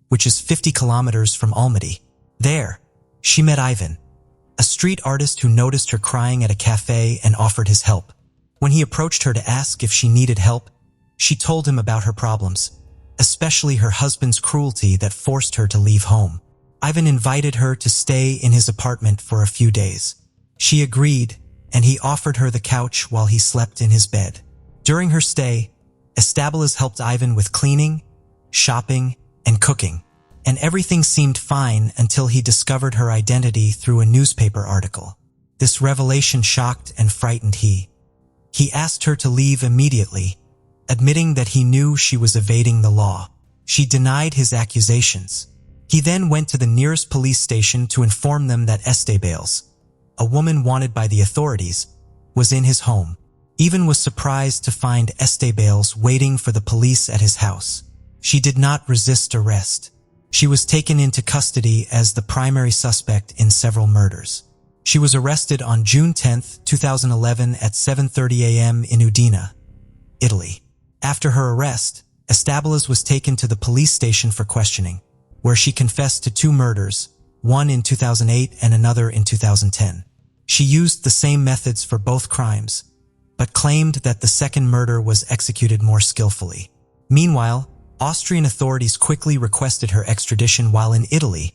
which is 50 kilometers from Almaty. There, she met Ivan, a street artist who noticed her crying at a cafe and offered his help. When he approached her to ask if she needed help, she told him about her problems, especially her husband's cruelty that forced her to leave home. Ivan invited her to stay in his apartment for a few days. She agreed, and he offered her the couch while he slept in his bed. During her stay, Estibaliz helped Ivan with cleaning, shopping, and cooking, and everything seemed fine until he discovered her identity through a newspaper article. This revelation shocked and frightened he. He asked her to leave immediately, admitting that he knew she was evading the law. She denied his accusations. He then went to the nearest police station to inform them that Estibaliz, a woman wanted by the authorities, was in his home. Ivan was surprised to find Estibaliz waiting for the police at his house. She did not resist arrest. She was taken into custody as the primary suspect in several murders. She was arrested on June 10, 2011 at 7:30 a.m. in Udine, Italy. After her arrest, Estibaliz was taken to the police station for questioning, where she confessed to 2 murders, one in 2008 and another in 2010. She used the same methods for both crimes, but claimed that the second murder was executed more skillfully. Meanwhile, Austrian authorities quickly requested her extradition while in Italy.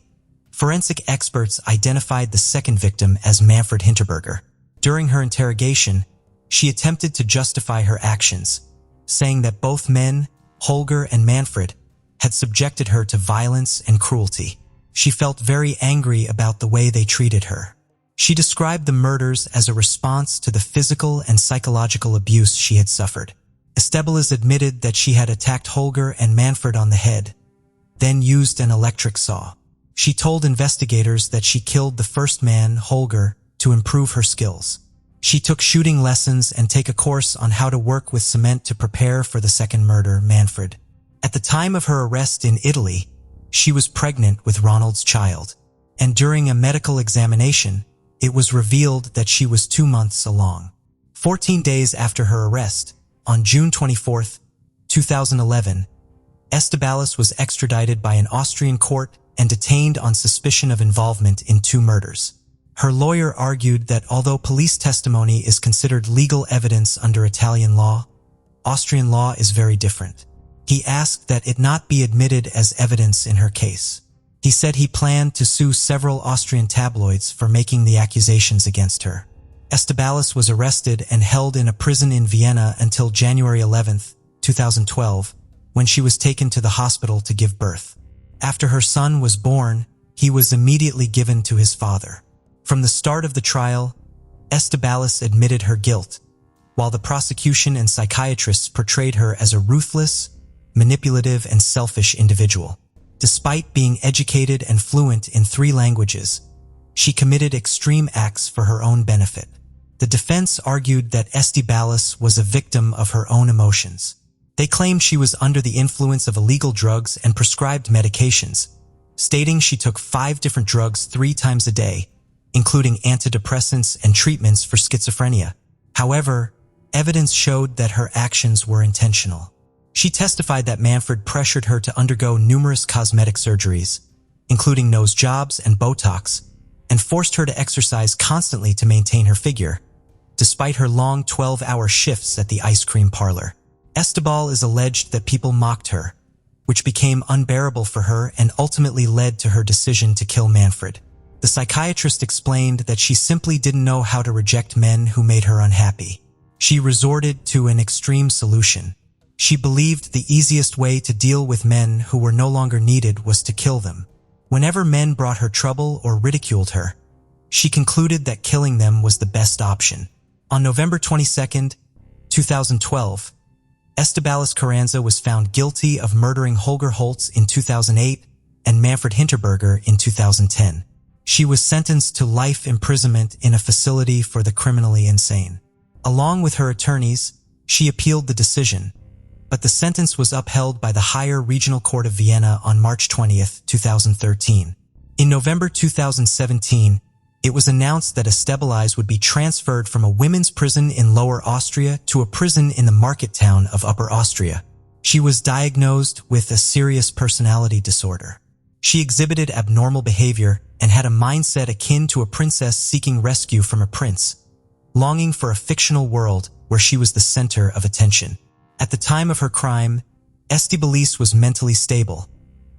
Forensic experts identified the second victim as Manfred Hinterberger. During her interrogation, she attempted to justify her actions, saying that both men, Holger and Manfred, had subjected her to violence and cruelty. She felt very angry about the way they treated her. She described the murders as a response to the physical and psychological abuse she had suffered. Estibaliz admitted that she had attacked Holger and Manfred on the head, then used an electric saw. She told investigators that she killed the first man, Holger, to improve her skills. She took shooting lessons and take a course on how to work with cement to prepare for the second murder, Manfred. At the time of her arrest in Italy, she was pregnant with Ronald's child, and during a medical examination, it was revealed that she was 2 months along. 14 days after her arrest, on June 24, 2011, Estibaliz was extradited by an Austrian court and detained on suspicion of involvement in 2 murders. Her lawyer argued that although police testimony is considered legal evidence under Italian law, Austrian law is very different. He asked that it not be admitted as evidence in her case. He said he planned to sue several Austrian tabloids for making the accusations against her. Estibaliz was arrested and held in a prison in Vienna until January 11, 2012, when she was taken to the hospital to give birth. After her son was born, he was immediately given to his father. From the start of the trial, Estibaliz admitted her guilt, while the prosecution and psychiatrists portrayed her as a ruthless, manipulative, and selfish individual. Despite being educated and fluent in 3 languages, she committed extreme acts for her own benefit. The defense argued that Estibaliz was a victim of her own emotions. They claimed she was under the influence of illegal drugs and prescribed medications, stating she took 5 different drugs 3 times a day, including antidepressants and treatments for schizophrenia. However, evidence showed that her actions were intentional. She testified that Manfred pressured her to undergo numerous cosmetic surgeries, including nose jobs and Botox, and forced her to exercise constantly to maintain her figure, despite her long 12-hour shifts at the ice cream parlor. Estibaliz alleged that people mocked her, which became unbearable for her and ultimately led to her decision to kill Manfred. The psychiatrist explained that she simply didn't know how to reject men who made her unhappy. She resorted to an extreme solution. She believed the easiest way to deal with men who were no longer needed was to kill them. Whenever men brought her trouble or ridiculed her, she concluded that killing them was the best option. On November 22, 2012, Estibaliz Carranza was found guilty of murdering Holger Holtz in 2008 and Manfred Hinterberger in 2010. She was sentenced to life imprisonment in a facility for the criminally insane. Along with her attorneys, she appealed the decision, but the sentence was upheld by the Higher Regional Court of Vienna on March 20, 2013. In November 2017, it was announced that Estibaliz would be transferred from a women's prison in Lower Austria to a prison in the market town of Upper Austria. She was diagnosed with a serious personality disorder. She exhibited abnormal behavior and had a mindset akin to a princess seeking rescue from a prince, longing for a fictional world where she was the center of attention. At the time of her crime, Estibaliz was mentally stable,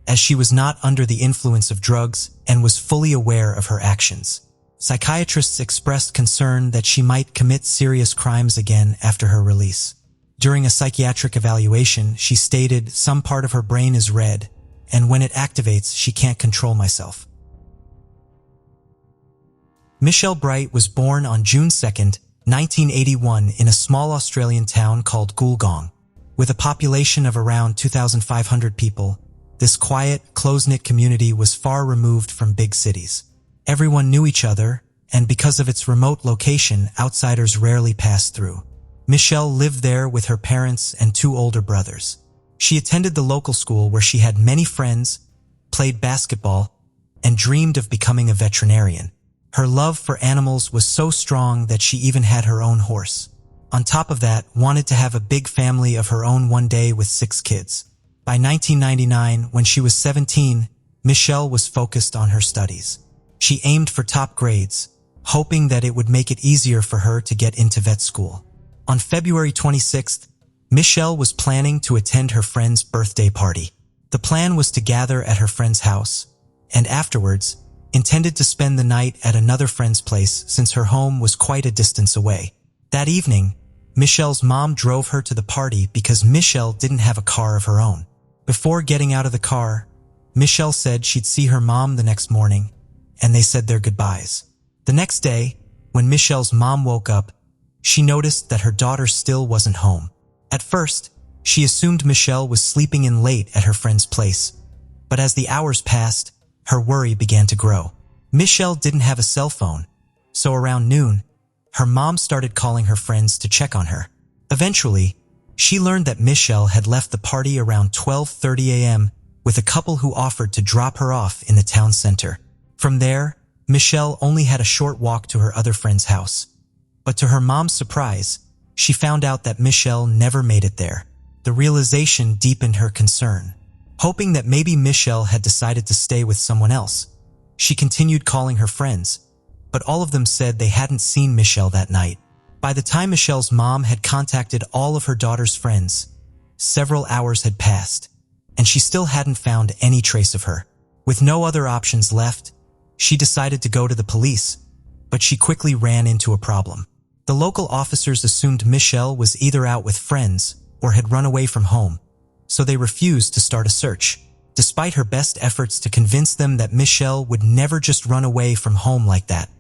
as she was not under the influence of drugs and was fully aware of her actions. Psychiatrists expressed concern that she might commit serious crimes again after her release. During a psychiatric evaluation, she stated, "Some part of her brain is red, and when it activates, she can't control myself." Michelle Bright was born on June 2, 1981 in a small Australian town called Goolgong. With a population of around 2,500 people, this quiet, close-knit community was far removed from big cities. Everyone knew each other, and because of its remote location, outsiders rarely passed through. Michelle lived there with her parents and two older brothers. She attended the local school where she had many friends, played basketball, and dreamed of becoming a veterinarian. Her love for animals was so strong that she even had her own horse. On top of that, wanted to have a big family of her own one day with 6 kids. By 1999, when she was 17, Michelle was focused on her studies. She aimed for top grades, hoping that it would make it easier for her to get into vet school. On February 26th, Michelle was planning to attend her friend's birthday party. The plan was to gather at her friend's house, and afterwards, intended to spend the night at another friend's place since her home was quite a distance away. That evening, Michelle's mom drove her to the party because Michelle didn't have a car of her own. Before getting out of the car, Michelle said she'd see her mom the next morning, and they said their goodbyes. The next day, when Michelle's mom woke up, she noticed that her daughter still wasn't home. At first, she assumed Michelle was sleeping in late at her friend's place, but as the hours passed, her worry began to grow. Michelle didn't have a cell phone, so around noon, her mom started calling her friends to check on her. Eventually, she learned that Michelle had left the party around 12:30 a.m. with a couple who offered to drop her off in the town center. From there, Michelle only had a short walk to her other friend's house. But to her mom's surprise, she found out that Michelle never made it there. The realization deepened her concern. Hoping that maybe Michelle had decided to stay with someone else, she continued calling her friends, but all of them said they hadn't seen Michelle that night. By the time Michelle's mom had contacted all of her daughter's friends, several hours had passed, and she still hadn't found any trace of her. With no other options left, she decided to go to the police, but she quickly ran into a problem. The local officers assumed Michelle was either out with friends or had run away from home, so they refused to start a search, despite her best efforts to convince them that Michelle would never just run away from home like that.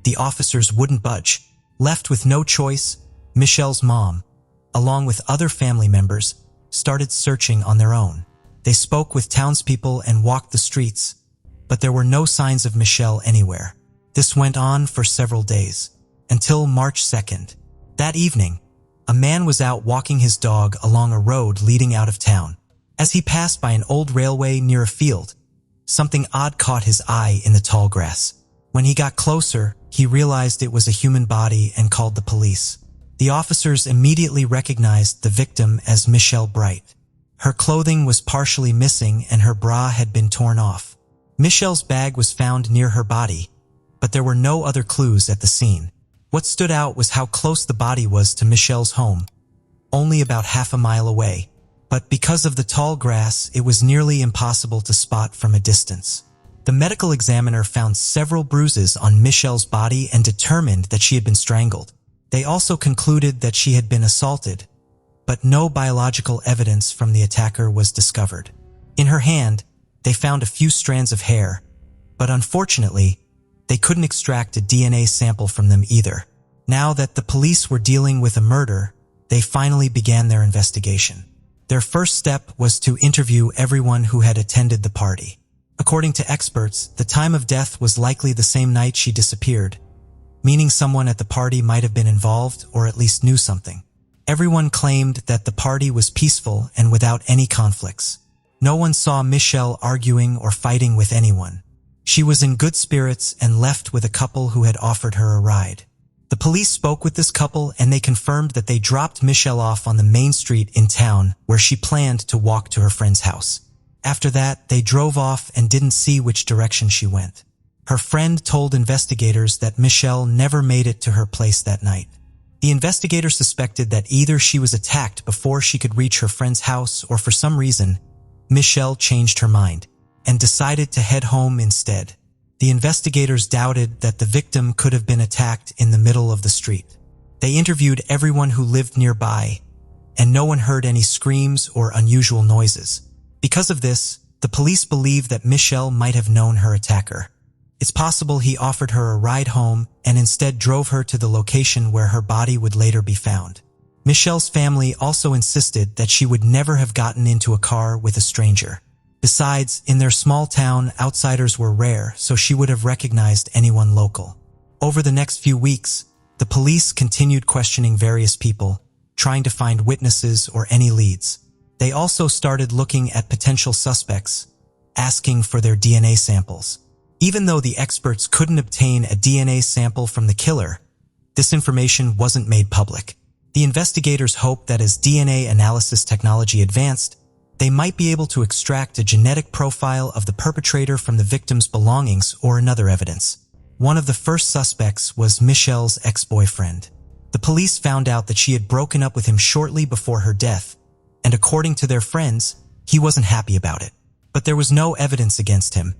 The officers wouldn't budge. Left with no choice, Michelle's mom, along with other family members, started searching on their own. They spoke with townspeople and walked the streets, but there were no signs of Michelle anywhere. This went on for several days, until March 2nd. That evening, a man was out walking his dog along a road leading out of town. As he passed by an old railway near a field, something odd caught his eye in the tall grass. When he got closer, he realized it was a human body and called the police. The officers immediately recognized the victim as Michelle Bright. Her clothing was partially missing and her bra had been torn off. Michelle's bag was found near her body, but there were no other clues at the scene. What stood out was how close the body was to Michelle's home, only about half a mile away. But because of the tall grass, it was nearly impossible to spot from a distance. The medical examiner found several bruises on Michelle's body and determined that she had been strangled. They also concluded that she had been assaulted, but no biological evidence from the attacker was discovered. In her hand, they found a few strands of hair, but unfortunately, they couldn't extract a DNA sample from them either. Now that the police were dealing with a murder, they finally began their investigation. Their first step was to interview everyone who had attended the party. According to experts, the time of death was likely the same night she disappeared, meaning someone at the party might have been involved or at least knew something. Everyone claimed that the party was peaceful and without any conflicts. No one saw Michelle arguing or fighting with anyone. She was in good spirits and left with a couple who had offered her a ride. The police spoke with this couple and they confirmed that they dropped Michelle off on the main street in town where she planned to walk to her friend's house. After that, they drove off and didn't see which direction she went. Her friend told investigators that Michelle never made it to her place that night. The investigators suspected that either she was attacked before she could reach her friend's house or for some reason, Michelle changed her mind and decided to head home instead. The investigators doubted that the victim could have been attacked in the middle of the street. They interviewed everyone who lived nearby, and no one heard any screams or unusual noises. Because of this, the police believe that Michelle might have known her attacker. It's possible he offered her a ride home and instead drove her to the location where her body would later be found. Michelle's family also insisted that she would never have gotten into a car with a stranger. Besides, in their small town, outsiders were rare, so she would have recognized anyone local. Over the next few weeks, the police continued questioning various people, trying to find witnesses or any leads. They also started looking at potential suspects, asking for their DNA samples. Even though the experts couldn't obtain a DNA sample from the killer, this information wasn't made public. The investigators hoped that as DNA analysis technology advanced, they might be able to extract a genetic profile of the perpetrator from the victim's belongings or another evidence. One of the first suspects was Michelle's ex-boyfriend. The police found out that she had broken up with him shortly before her death, and according to their friends, he wasn't happy about it. But there was no evidence against him,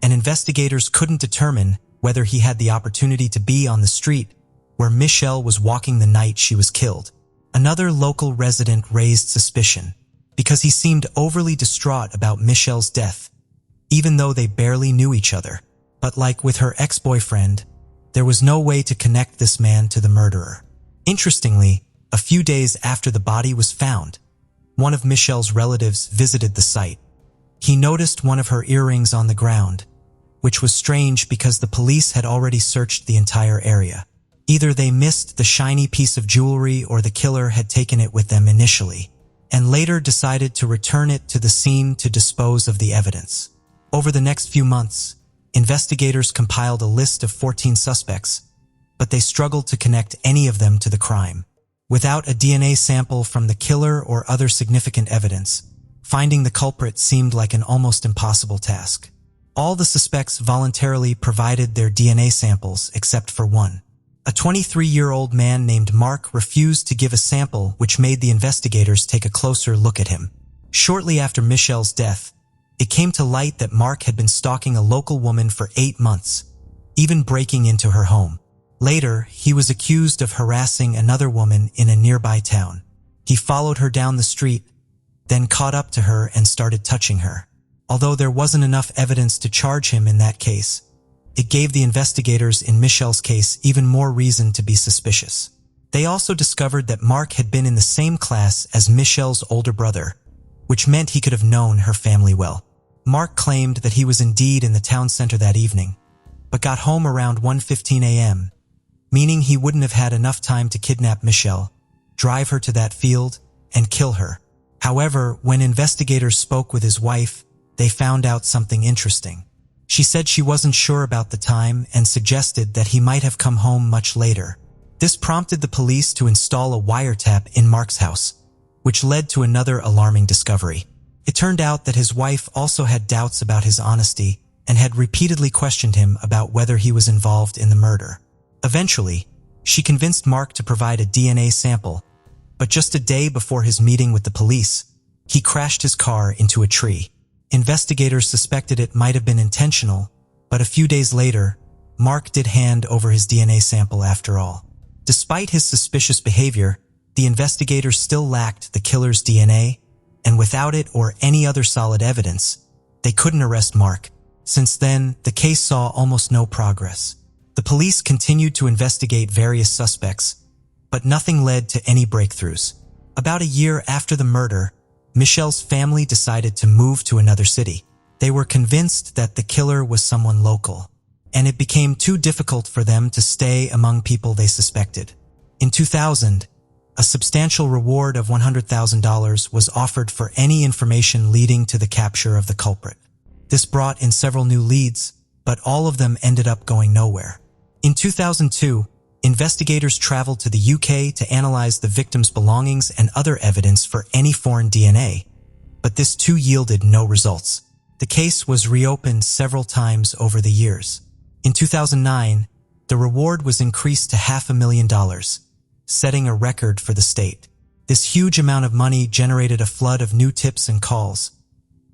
and investigators couldn't determine whether he had the opportunity to be on the street where Michelle was walking the night she was killed. Another local resident raised suspicion, because he seemed overly distraught about Michelle's death, even though they barely knew each other. But like with her ex-boyfriend, there was no way to connect this man to the murderer. Interestingly, a few days after the body was found, one of Michelle's relatives visited the site. He noticed one of her earrings on the ground, which was strange because the police had already searched the entire area. Either they missed the shiny piece of jewelry or the killer had taken it with them initially, and later decided to return it to the scene to dispose of the evidence. Over the next few months, investigators compiled a list of 14 suspects, but they struggled to connect any of them to the crime. Without a DNA sample from the killer or other significant evidence, finding the culprit seemed like an almost impossible task. All the suspects voluntarily provided their DNA samples except for one. A 23-year-old man named Mark refused to give a sample, which made the investigators take a closer look at him. Shortly after Michelle's death, it came to light that Mark had been stalking a local woman for 8 months, even breaking into her home. Later, he was accused of harassing another woman in a nearby town. He followed her down the street, then caught up to her and started touching her. Although there wasn't enough evidence to charge him in that case, it gave the investigators in Michelle's case even more reason to be suspicious. They also discovered that Mark had been in the same class as Michelle's older brother, which meant he could have known her family well. Mark claimed that he was indeed in the town center that evening, but got home around 1:15 a.m., meaning he wouldn't have had enough time to kidnap Michelle, drive her to that field, and kill her. However, when investigators spoke with his wife, they found out something interesting. She said she wasn't sure about the time and suggested that he might have come home much later. This prompted the police to install a wiretap in Mark's house, which led to another alarming discovery. It turned out that his wife also had doubts about his honesty and had repeatedly questioned him about whether he was involved in the murder. Eventually, she convinced Mark to provide a DNA sample, But just a day before his meeting with the police, he crashed his car into a tree. Investigators suspected it might have been intentional, but a few days later, Mark did hand over his DNA sample after all. Despite his suspicious behavior, the investigators still lacked the killer's DNA, and without it or any other solid evidence, they couldn't arrest Mark. Since then, the case saw almost no progress. The police continued to investigate various suspects, but nothing led to any breakthroughs. About a year after the murder, Michelle's family decided to move to another city. They were convinced that the killer was someone local, and it became too difficult for them to stay among people they suspected. In 2000, a substantial reward of $100,000 was offered for any information leading to the capture of the culprit. This brought in several new leads, but all of them ended up going nowhere. In 2002, investigators traveled to the UK to analyze the victim's belongings and other evidence for any foreign DNA, but this too yielded no results. The case was reopened several times over the years. In 2009, the reward was increased to $500,000, setting a record for the state. This huge amount of money generated a flood of new tips and calls,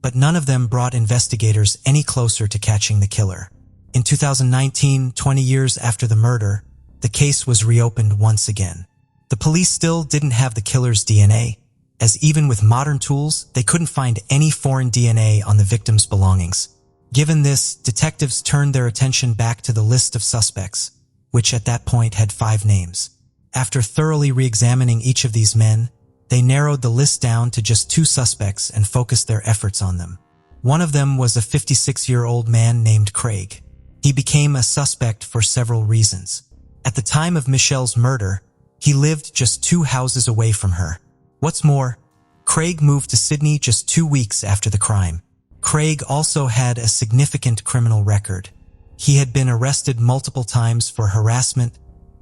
but none of them brought investigators any closer to catching the killer. In 2019, 20 years after the murder, the case was reopened once again. The police still didn't have the killer's DNA, as even with modern tools, they couldn't find any foreign DNA on the victim's belongings. Given this, detectives turned their attention back to the list of suspects, which at that point had 5 names. After thoroughly re-examining each of these men, they narrowed the list down to just 2 suspects and focused their efforts on them. One of them was a 56-year-old man named Craig. He became a suspect for several reasons. At the time of Michelle's murder, he lived just 2 houses away from her. What's more, Craig moved to Sydney just 2 weeks after the crime. Craig also had a significant criminal record. He had been arrested multiple times for harassment,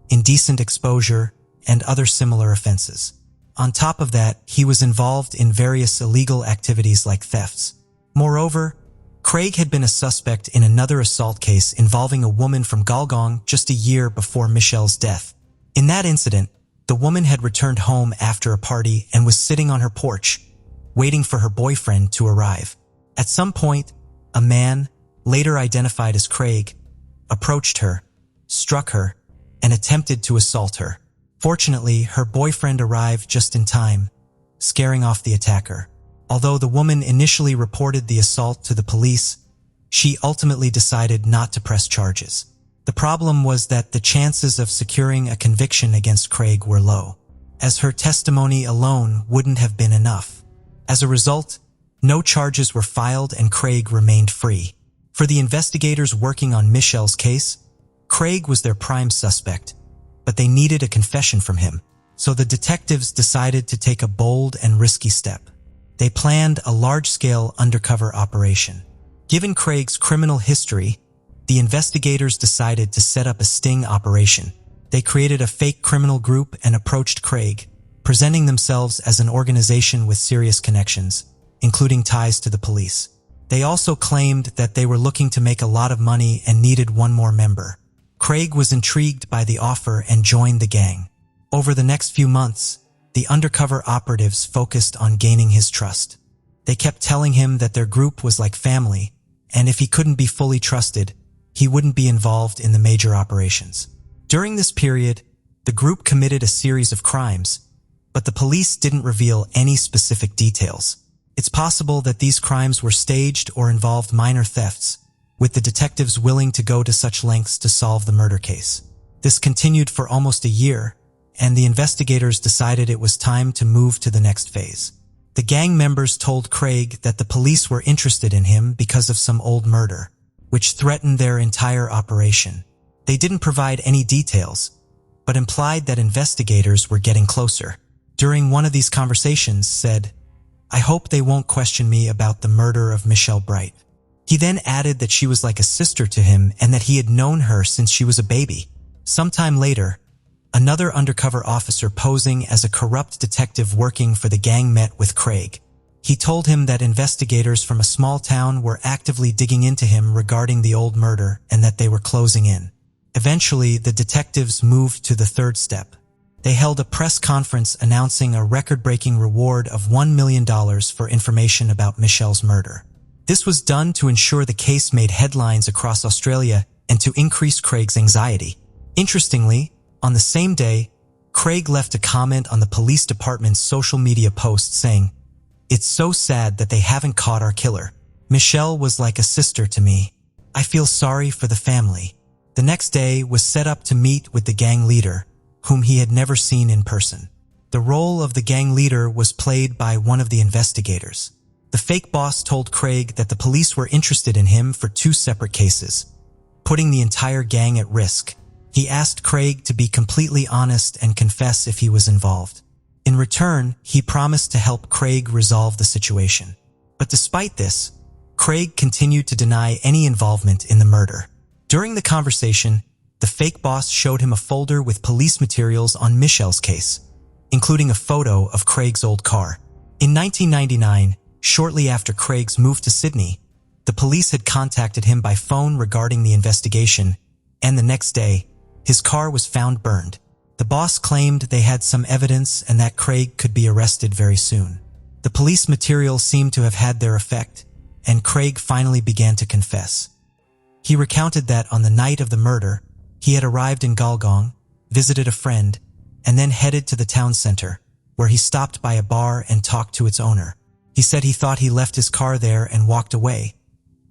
indecent exposure, and other similar offenses. On top of that, he was involved in various illegal activities like thefts. Moreover, Craig had been a suspect in another assault case involving a woman from Galgong just a year before Michelle's death. In that incident, the woman had returned home after a party and was sitting on her porch, waiting for her boyfriend to arrive. At some point, a man, later identified as Craig, approached her, struck her, and attempted to assault her. Fortunately, her boyfriend arrived just in time, scaring off the attacker. Although the woman initially reported the assault to the police, she ultimately decided not to press charges. The problem was that the chances of securing a conviction against Craig were low, as her testimony alone wouldn't have been enough. As a result, no charges were filed and Craig remained free. For the investigators working on Michelle's case, Craig was their prime suspect, but they needed a confession from him. So the detectives decided to take a bold and risky step. They planned a large-scale undercover operation. Given Craig's criminal history, the investigators decided to set up a sting operation. They created a fake criminal group and approached Craig, presenting themselves as an organization with serious connections, including ties to the police. They also claimed that they were looking to make a lot of money and needed one more member. Craig was intrigued by the offer and joined the gang. Over the next few months, the undercover operatives focused on gaining his trust. They kept telling him that their group was like family, and if he couldn't be fully trusted, he wouldn't be involved in the major operations. During this period, the group committed a series of crimes, but the police didn't reveal any specific details. It's possible that these crimes were staged or involved minor thefts, with the detectives willing to go to such lengths to solve the murder case. This continued for almost a year, and the investigators decided it was time to move to the next phase. The gang members told Craig that the police were interested in him because of some old murder, which threatened their entire operation. They didn't provide any details, but implied that investigators were getting closer. During one of these conversations, said, "I hope they won't question me about the murder of Michelle Bright." He then added that she was like a sister to him and that he had known her since she was a baby. Sometime later, another undercover officer posing as a corrupt detective working for the gang met with Craig. He told him that investigators from a small town were actively digging into him regarding the old murder and that they were closing in. Eventually, the detectives moved to the third step. They held a press conference announcing a record-breaking reward of $1 million for information about Michelle's murder. This was done to ensure the case made headlines across Australia and to increase Craig's anxiety. Interestingly, on the same day, Craig left a comment on the police department's social media post saying, "It's so sad that they haven't caught our killer. Michelle was like a sister to me. I feel sorry for the family." The next day was set up to meet with the gang leader, whom he had never seen in person. The role of the gang leader was played by one of the investigators. The fake boss told Craig that the police were interested in him for 2 separate cases, putting the entire gang at risk. He asked Craig to be completely honest and confess if he was involved. In return, he promised to help Craig resolve the situation. But despite this, Craig continued to deny any involvement in the murder. During the conversation, the fake boss showed him a folder with police materials on Michelle's case, including a photo of Craig's old car. In 1999, shortly after Craig's move to Sydney, the police had contacted him by phone regarding the investigation, and the next day, his car was found burned. The boss claimed they had some evidence and that Craig could be arrested very soon. The police materials seemed to have had their effect, and Craig finally began to confess. He recounted that on the night of the murder, he had arrived in Galgong, visited a friend, and then headed to the town center, where he stopped by a bar and talked to its owner. He said he thought he left his car there and walked away,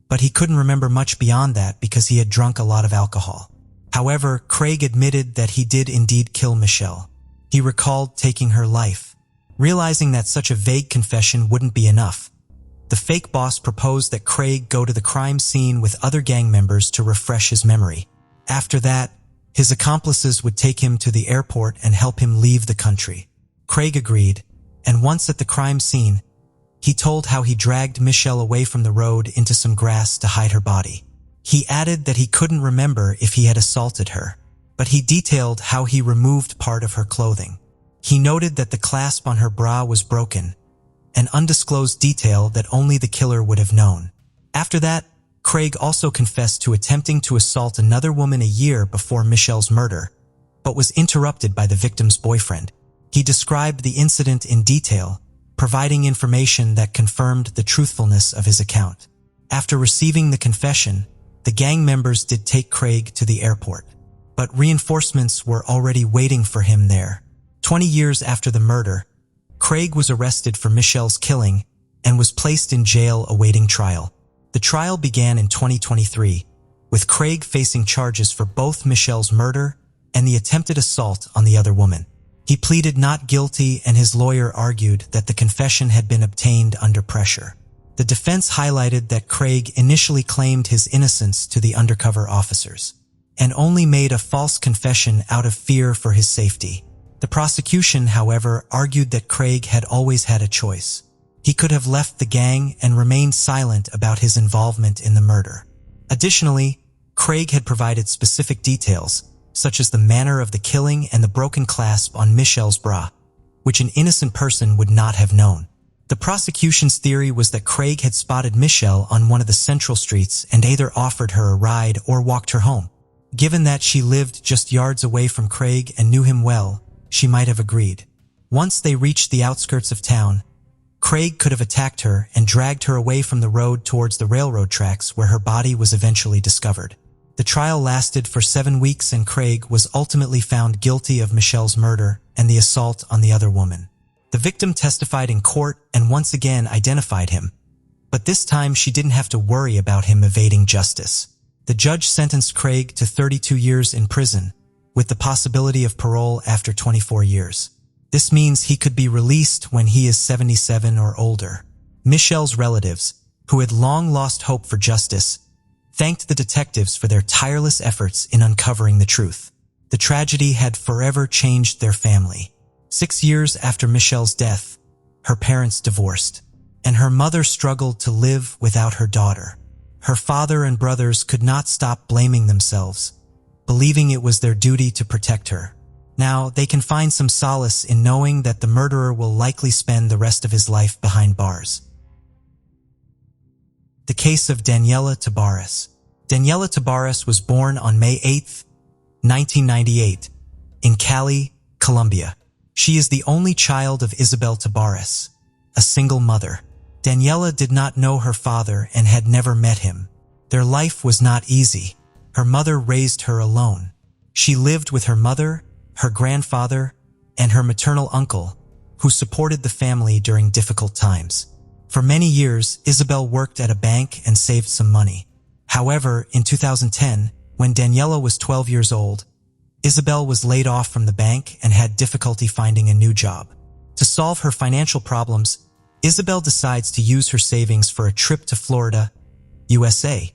but he couldn't remember much beyond that because he had drunk a lot of alcohol. However, Craig admitted that he did indeed kill Michelle. He recalled taking her life. Realizing that such a vague confession wouldn't be enough, the fake boss proposed that Craig go to the crime scene with other gang members to refresh his memory. After that, his accomplices would take him to the airport and help him leave the country. Craig agreed, and once at the crime scene, he told how he dragged Michelle away from the road into some grass to hide her body. He added that he couldn't remember if he had assaulted her, but he detailed how he removed part of her clothing. He noted that the clasp on her bra was broken, an undisclosed detail that only the killer would have known. After that, Craig also confessed to attempting to assault another woman a year before Michelle's murder, but was interrupted by the victim's boyfriend. He described the incident in detail, providing information that confirmed the truthfulness of his account. After receiving the confession, the gang members did take Craig to the airport, but reinforcements were already waiting for him there. 20 years after the murder, Craig was arrested for Michelle's killing and was placed in jail awaiting trial. The trial began in 2023, with Craig facing charges for both Michelle's murder and the attempted assault on the other woman. He pleaded not guilty, and his lawyer argued that the confession had been obtained under pressure. The defense highlighted that Craig initially claimed his innocence to the undercover officers, and only made a false confession out of fear for his safety. The prosecution, however, argued that Craig had always had a choice. He could have left the gang and remained silent about his involvement in the murder. Additionally, Craig had provided specific details, such as the manner of the killing and the broken clasp on Michelle's bra, which an innocent person would not have known. The prosecution's theory was that Craig had spotted Michelle on one of the central streets and either offered her a ride or walked her home. Given that she lived just yards away from Craig and knew him well, she might have agreed. Once they reached the outskirts of town, Craig could have attacked her and dragged her away from the road towards the railroad tracks where her body was eventually discovered. The trial lasted for 7 weeks, and Craig was ultimately found guilty of Michelle's murder and the assault on the other woman. The victim testified in court and once again identified him, but this time she didn't have to worry about him evading justice. The judge sentenced Craig to 32 years in prison, with the possibility of parole after 24 years. This means he could be released when he is 77 or older. Michelle's relatives, who had long lost hope for justice, thanked the detectives for their tireless efforts in uncovering the truth. The tragedy had forever changed their family. 6 years after Michelle's death, her parents divorced, and her mother struggled to live without her daughter. Her father and brothers could not stop blaming themselves, believing it was their duty to protect her. Now, they can find some solace in knowing that the murderer will likely spend the rest of his life behind bars. The case of Daniela Tabares. Daniela Tabares was born on May 8, 1998, in Cali, Colombia. She is the only child of Alicia Tabares, a single mother. Daniela did not know her father and had never met him. Their life was not easy. Her mother raised her alone. She lived with her mother, her grandfather, and her maternal uncle, who supported the family during difficult times. For many years, Isabel worked at a bank and saved some money. However, in 2010, when Daniela was 12 years old, Isabel was laid off from the bank and had difficulty finding a new job. To solve her financial problems, Isabel decides to use her savings for a trip to Florida, USA,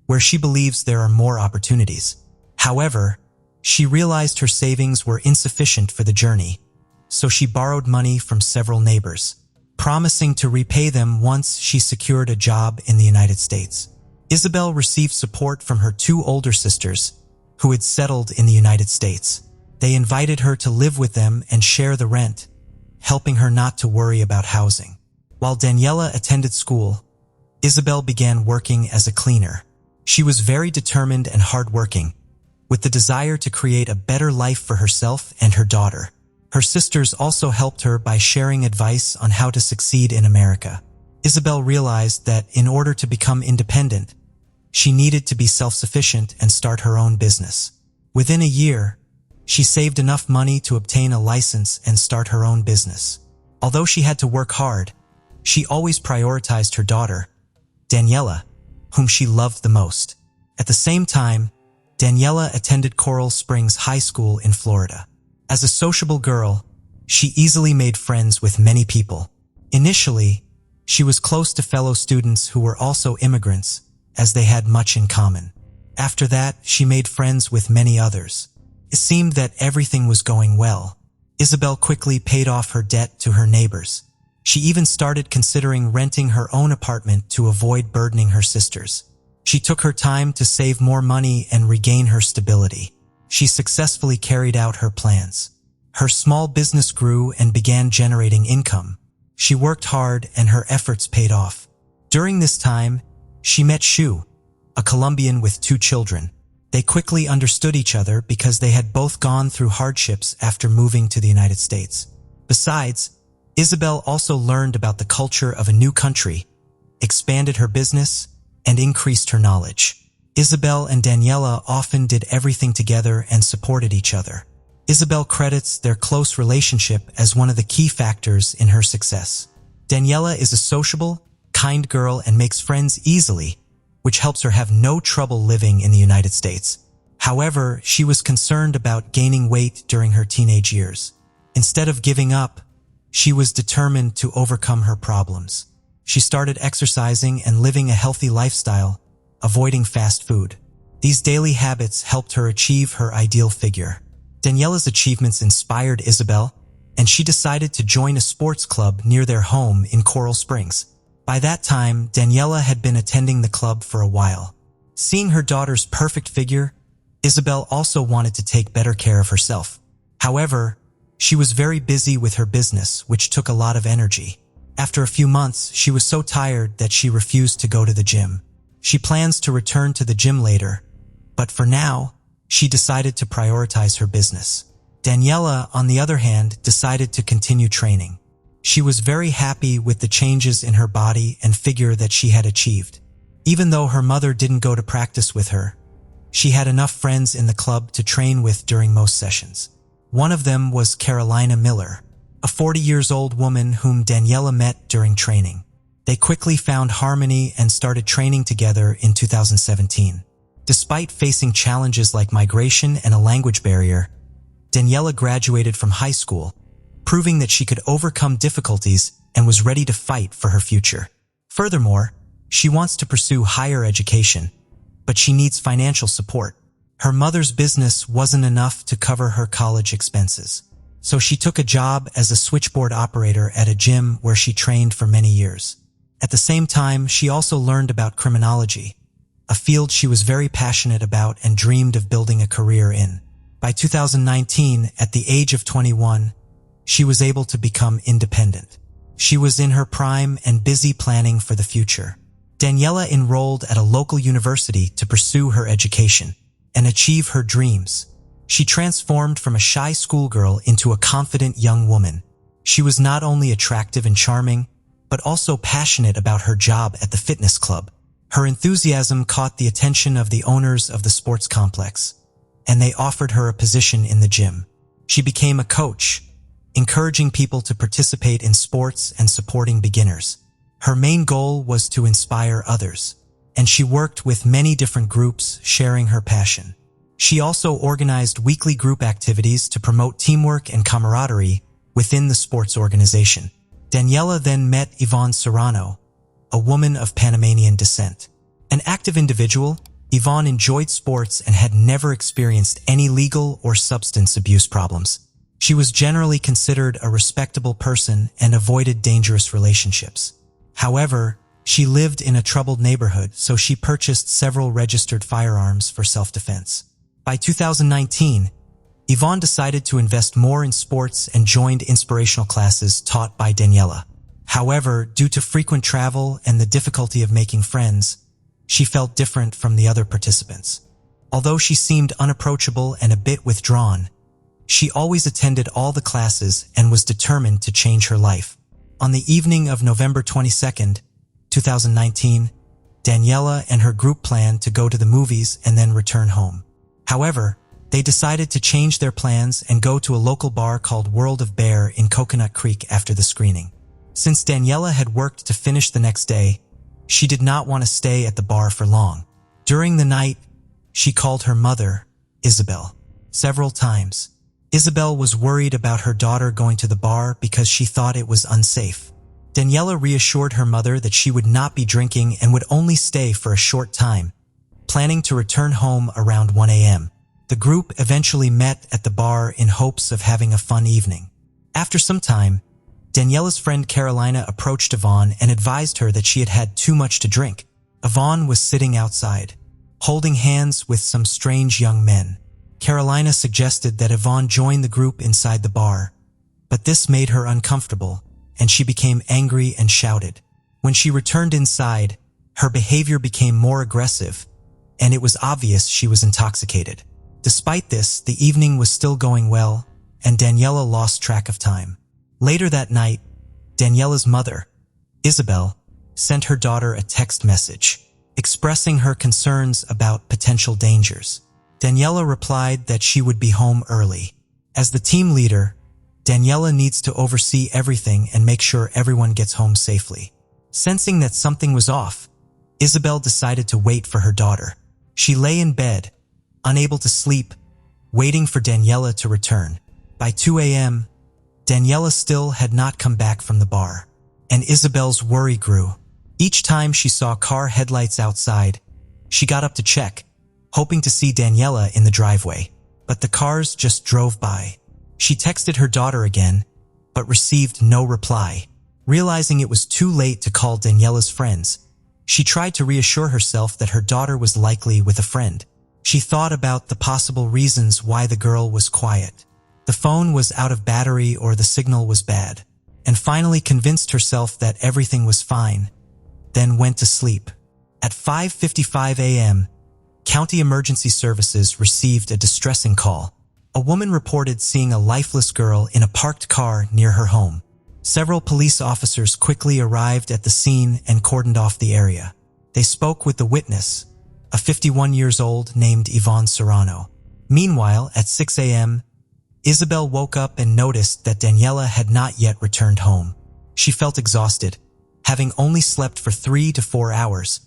where she believes there are more opportunities. However, she realized her savings were insufficient for the journey, so she borrowed money from several neighbors, promising to repay them once she secured a job in the United States. Isabel received support from her two older sisters, who had settled in the United States. They invited her to live with them and share the rent, helping her not to worry about housing. While Daniela attended school, Isabel began working as a cleaner. She was very determined and hardworking, with the desire to create a better life for herself and her daughter. Her sisters also helped her by sharing advice on how to succeed in America. Isabel realized that in order to become independent, she needed to be self-sufficient and start her own business. Within a year, she saved enough money to obtain a license and start her own business. Although she had to work hard, she always prioritized her daughter, Daniela, whom she loved the most. At the same time, Daniela attended Coral Springs High School in Florida. As a sociable girl, she easily made friends with many people. Initially, she was close to fellow students who were also immigrants, as they had much in common. After that, she made friends with many others. It seemed that everything was going well. Isabel quickly paid off her debt to her neighbors. She even started considering renting her own apartment to avoid burdening her sisters. She took her time to save more money and regain her stability. She successfully carried out her plans. Her small business grew and began generating income. She worked hard and her efforts paid off. During this time, she met Shu, a Colombian with 2 children. They quickly understood each other because they had both gone through hardships after moving to the United States. Besides, Isabel also learned about the culture of a new country, expanded her business, and increased her knowledge. Isabel and Daniela often did everything together and supported each other. Isabel credits their close relationship as one of the key factors in her success. Daniela is a sociable, kind girl and makes friends easily, which helps her have no trouble living in the United States. However, she was concerned about gaining weight during her teenage years. Instead of giving up, she was determined to overcome her problems. She started exercising and living a healthy lifestyle, avoiding fast food. These daily habits helped her achieve her ideal figure. Daniela's achievements inspired Isabel, and she decided to join a sports club near their home in Coral Springs. By that time, Daniela had been attending the club for a while. Seeing her daughter's perfect figure, Isabel also wanted to take better care of herself. However, she was very busy with her business, which took a lot of energy. After a few months, she was so tired that she refused to go to the gym. She plans to return to the gym later, but for now, she decided to prioritize her business. Daniela, on the other hand, decided to continue training. She was very happy with the changes in her body and figure that she had achieved. Even though her mother didn't go to practice with her, she had enough friends in the club to train with during most sessions. One of them was Carolina Miller, a 40-years-old woman whom Daniela met during training. They quickly found harmony and started training together in 2017. Despite facing challenges like migration and a language barrier, Daniela graduated from high school, proving that she could overcome difficulties and was ready to fight for her future. Furthermore, she wants to pursue higher education, but she needs financial support. Her mother's business wasn't enough to cover her college expenses, so she took a job as a switchboard operator at a gym where she trained for many years. At the same time, she also learned about criminology, a field she was very passionate about and dreamed of building a career in. By 2019, at the age of 21, she was able to become independent. She was in her prime and busy planning for the future. Daniela enrolled at a local university to pursue her education and achieve her dreams. She transformed from a shy schoolgirl into a confident young woman. She was not only attractive and charming, but also passionate about her job at the fitness club. Her enthusiasm caught the attention of the owners of the sports complex, and they offered her a position in the gym. She became a coach, encouraging people to participate in sports and supporting beginners. Her main goal was to inspire others, and she worked with many different groups, sharing her passion. She also organized weekly group activities to promote teamwork and camaraderie within the sports organization. Daniela then met Yvonne Serrano, a woman of Panamanian descent. An active individual, Yvonne enjoyed sports and had never experienced any legal or substance abuse problems. She was generally considered a respectable person and avoided dangerous relationships. However, she lived in a troubled neighborhood, so she purchased several registered firearms for self-defense. By 2019, Yvonne decided to invest more in sports and joined inspirational classes taught by Daniela. However, due to frequent travel and the difficulty of making friends, she felt different from the other participants. Although she seemed unapproachable and a bit withdrawn, she always attended all the classes and was determined to change her life. On the evening of November 22, 2019, Daniela and her group planned to go to the movies and then return home. However, they decided to change their plans and go to a local bar called World of Bear in Coconut Creek after the screening. Since Daniela had worked to finish the next day, she did not want to stay at the bar for long. During the night, she called her mother, Isabel, several times. Isabel was worried about her daughter going to the bar because she thought it was unsafe. Daniela reassured her mother that she would not be drinking and would only stay for a short time, planning to return home around 1 a.m. The group eventually met at the bar in hopes of having a fun evening. After some time, Daniela's friend Carolina approached Yvonne and advised her that she had had too much to drink. Yvonne was sitting outside, holding hands with some strange young men. Carolina suggested that Yvonne join the group inside the bar, but this made her uncomfortable, and she became angry and shouted. When she returned inside, her behavior became more aggressive, and it was obvious she was intoxicated. Despite this, the evening was still going well, and Daniela lost track of time. Later that night, Daniela's mother, Isabel, sent her daughter a text message, expressing her concerns about potential dangers. Daniela replied that she would be home early. As the team leader, Daniela needs to oversee everything and make sure everyone gets home safely. Sensing that something was off, Isabel decided to wait for her daughter. She lay in bed, unable to sleep, waiting for Daniela to return. By 2 a.m., Daniela still had not come back from the bar, and Isabel's worry grew. Each time she saw car headlights outside, she got up to check, hoping to see Daniela in the driveway, but the cars just drove by. She texted her daughter again, but received no reply. Realizing it was too late to call Daniela's friends, she tried to reassure herself that her daughter was likely with a friend. She thought about the possible reasons why the girl was quiet. The phone was out of battery or the signal was bad, and finally convinced herself that everything was fine, then went to sleep. At 5:55 a.m., County Emergency Services received a distressing call. A woman reported seeing a lifeless girl in a parked car near her home. Several police officers quickly arrived at the scene and cordoned off the area. They spoke with the witness, a 51-year-old named Yvonne Serrano. Meanwhile, at 6 a.m., Isabel woke up and noticed that Daniela had not yet returned home. She felt exhausted, having only slept for 3 to 4 hours,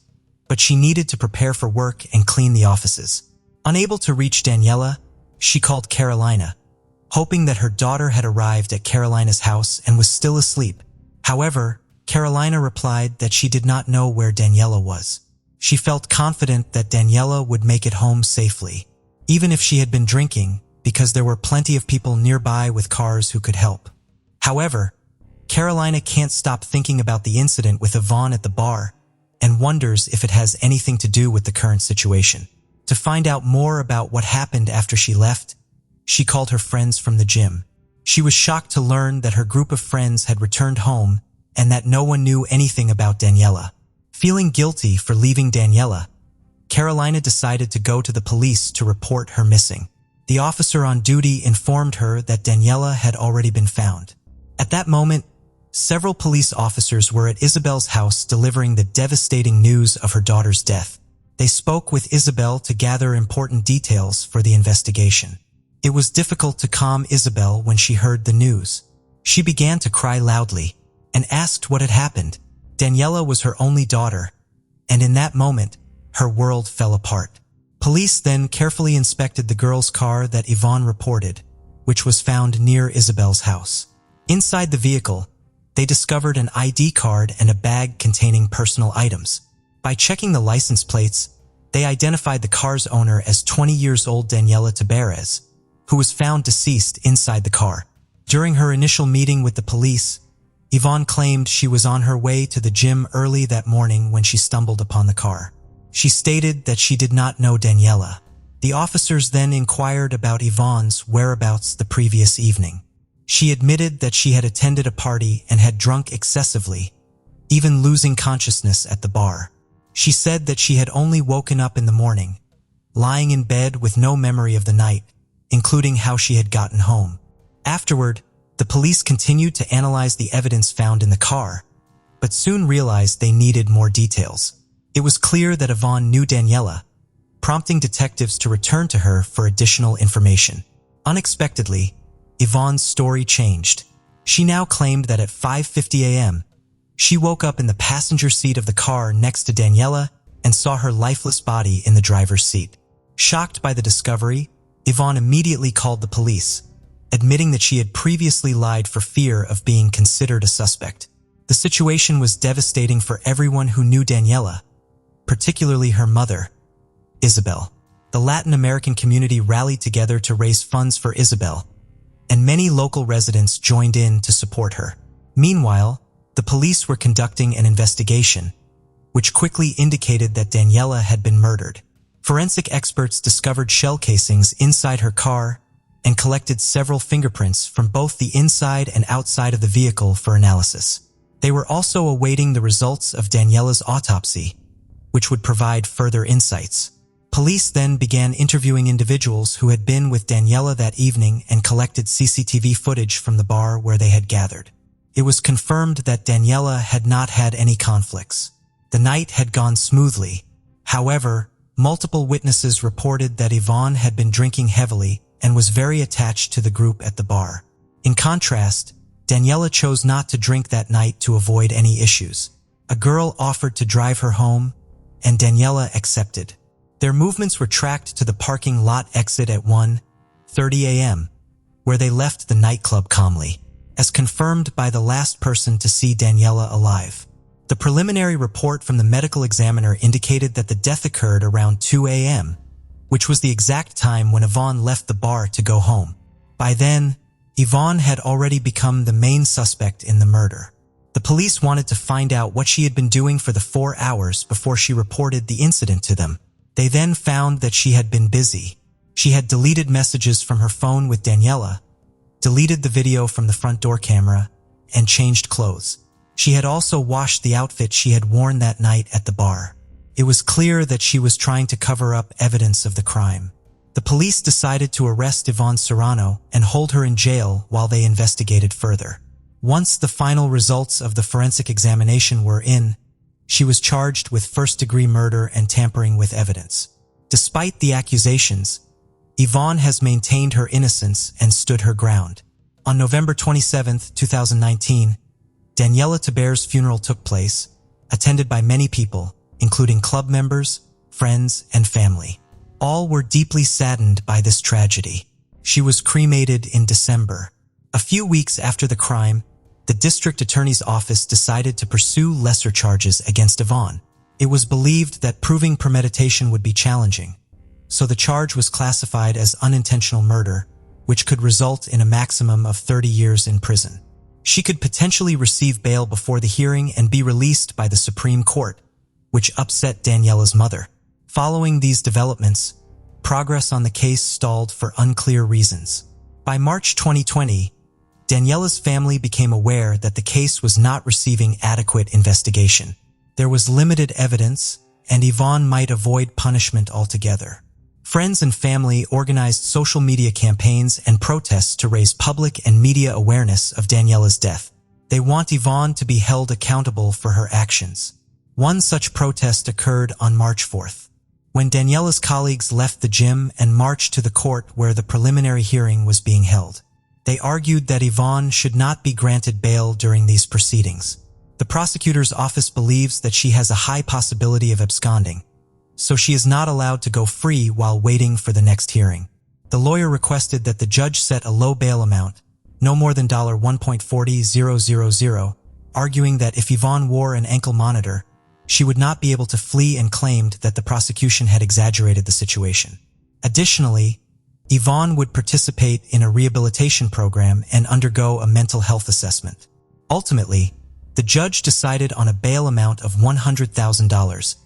but she needed to prepare for work and clean the offices. Unable to reach Daniela, she called Carolina, hoping that her daughter had arrived at Carolina's house and was still asleep. However, Carolina replied that she did not know where Daniela was. She felt confident that Daniela would make it home safely, even if she had been drinking, because there were plenty of people nearby with cars who could help. However, Carolina can't stop thinking about the incident with Yvonne at the bar and wonders if it has anything to do with the current situation. To find out more about what happened after she left, she called her friends from the gym. She was shocked to learn that her group of friends had returned home and that no one knew anything about Daniela. Feeling guilty for leaving Daniela, Carolina decided to go to the police to report her missing. The officer on duty informed her that Daniela had already been found. At that moment, several police officers were at Isabel's house delivering the devastating news of her daughter's death. They spoke with Isabel to gather important details for the investigation. It was difficult to calm Isabel when she heard the news. She began to cry loudly and asked what had happened. Daniela was her only daughter, and in that moment, her world fell apart. Police then carefully inspected the girl's car that Yvonne reported, which was found near Isabel's house. Inside the vehicle, they discovered an ID card and a bag containing personal items. By checking the license plates, they identified the car's owner as 20-year-old Daniela Tabares, who was found deceased inside the car. During her initial meeting with the police, Yvonne claimed she was on her way to the gym early that morning when she stumbled upon the car. She stated that she did not know Daniela. The officers then inquired about Yvonne's whereabouts the previous evening. She admitted that she had attended a party and had drunk excessively, even losing consciousness at the bar. She said that she had only woken up in the morning, lying in bed with no memory of the night, including how she had gotten home. Afterward, the police continued to analyze the evidence found in the car, but soon realized they needed more details. It was clear that Yvonne knew Daniela, prompting detectives to return to her for additional information. Unexpectedly, Yvonne's story changed. She now claimed that at 5:50 a.m., she woke up in the passenger seat of the car next to Daniela and saw her lifeless body in the driver's seat. Shocked by the discovery, Yvonne immediately called the police, admitting that she had previously lied for fear of being considered a suspect. The situation was devastating for everyone who knew Daniela, particularly her mother, Isabel. The Latin American community rallied together to raise funds for Isabel, and many local residents joined in to support her. Meanwhile, the police were conducting an investigation, which quickly indicated that Daniela had been murdered. Forensic experts discovered shell casings inside her car and collected several fingerprints from both the inside and outside of the vehicle for analysis. They were also awaiting the results of Daniela's autopsy, which would provide further insights. Police then began interviewing individuals who had been with Daniela that evening and collected CCTV footage from the bar where they had gathered. It was confirmed that Daniela had not had any conflicts. The night had gone smoothly. However, multiple witnesses reported that Yvonne had been drinking heavily and was very attached to the group at the bar. In contrast, Daniela chose not to drink that night to avoid any issues. A girl offered to drive her home, and Daniela accepted. Their movements were tracked to the parking lot exit at 1:30 a.m., where they left the nightclub calmly, as confirmed by the last person to see Daniela alive. The preliminary report from the medical examiner indicated that the death occurred around 2 a.m., which was the exact time when Yvonne left the bar to go home. By then, Yvonne had already become the main suspect in the murder. The police wanted to find out what she had been doing for the 4 hours before she reported the incident to them. They then found that she had been busy. She had deleted messages from her phone with Daniela, deleted the video from the front door camera, and changed clothes. She had also washed the outfit she had worn that night at the bar. It was clear that she was trying to cover up evidence of the crime. The police decided to arrest Yvonne Serrano and hold her in jail while they investigated further. Once the final results of the forensic examination were in, she was charged with first-degree murder and tampering with evidence. Despite the accusations, Yvonne has maintained her innocence and stood her ground. On November 27, 2019, Daniela Tabares' funeral took place, attended by many people, including club members, friends, and family. All were deeply saddened by this tragedy. She was cremated in December. A few weeks after the crime, the district attorney's office decided to pursue lesser charges against Yvonne. It was believed that proving premeditation would be challenging, so the charge was classified as unintentional murder, which could result in a maximum of 30 years in prison. She could potentially receive bail before the hearing and be released by the Supreme Court, which upset Daniela's mother. Following these developments, progress on the case stalled for unclear reasons. By March 2020, Daniela's family became aware that the case was not receiving adequate investigation. There was limited evidence, and Yvonne might avoid punishment altogether. Friends and family organized social media campaigns and protests to raise public and media awareness of Daniela's death. They want Yvonne to be held accountable for her actions. One such protest occurred on March 4th, when Daniela's colleagues left the gym and marched to the court where the preliminary hearing was being held. They argued that Yvonne should not be granted bail during these proceedings. The prosecutor's office believes that she has a high possibility of absconding, so she is not allowed to go free while waiting for the next hearing. The lawyer requested that the judge set a low bail amount, no more than $1.40000, arguing that if Yvonne wore an ankle monitor, she would not be able to flee, and claimed that the prosecution had exaggerated the situation. Additionally, Yvonne would participate in a rehabilitation program and undergo a mental health assessment. Ultimately, the judge decided on a bail amount of $100,000,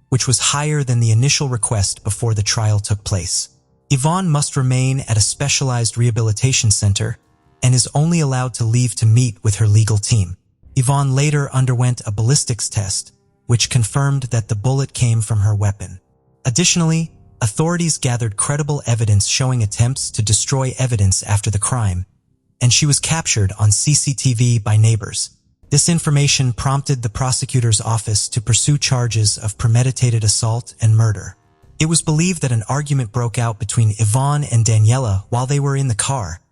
which was higher than the initial request before the trial took place. Yvonne must remain at a specialized rehabilitation center and is only allowed to leave to meet with her legal team. Yvonne later underwent a ballistics test, which confirmed that the bullet came from her weapon. Additionally, authorities gathered credible evidence showing attempts to destroy evidence after the crime, and she was captured on CCTV by neighbors. This information prompted the prosecutor's office to pursue charges of premeditated assault and murder. It was believed that an argument broke out between Yvonne and Daniela while they were in the car,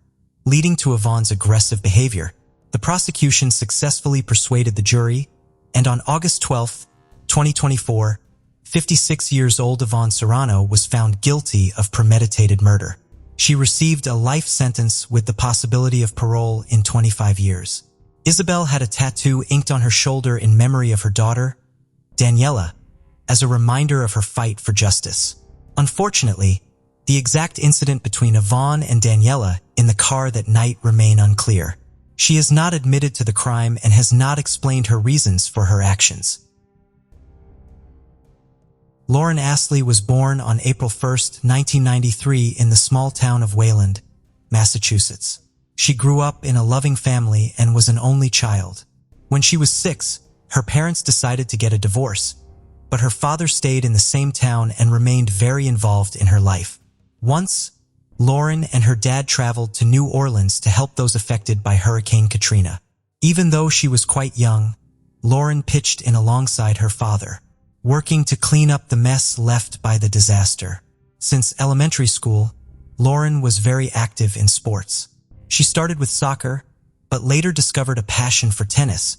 leading to Yvonne's aggressive behavior. The prosecution successfully persuaded the jury, and on August 12, 2024, 56-year-old Yvonne Serrano was found guilty of premeditated murder. She received a life sentence with the possibility of parole in 25 years. Isabel had a tattoo inked on her shoulder in memory of her daughter, Daniela, as a reminder of her fight for justice. Unfortunately, the exact incident between Yvonne and Daniela in the car that night remain unclear. She has not admitted to the crime and has not explained her reasons for her actions. Lauren Astley was born on April 1, 1993 in the small town of Wayland, Massachusetts. She grew up in a loving family and was an only child. When she was 6, her parents decided to get a divorce, but her father stayed in the same town and remained very involved in her life. Once, Lauren and her dad traveled to New Orleans to help those affected by Hurricane Katrina. Even though she was quite young, Lauren pitched in alongside her father, working to clean up the mess left by the disaster. Since elementary school, Lauren was very active in sports. She started with soccer, but later discovered a passion for tennis,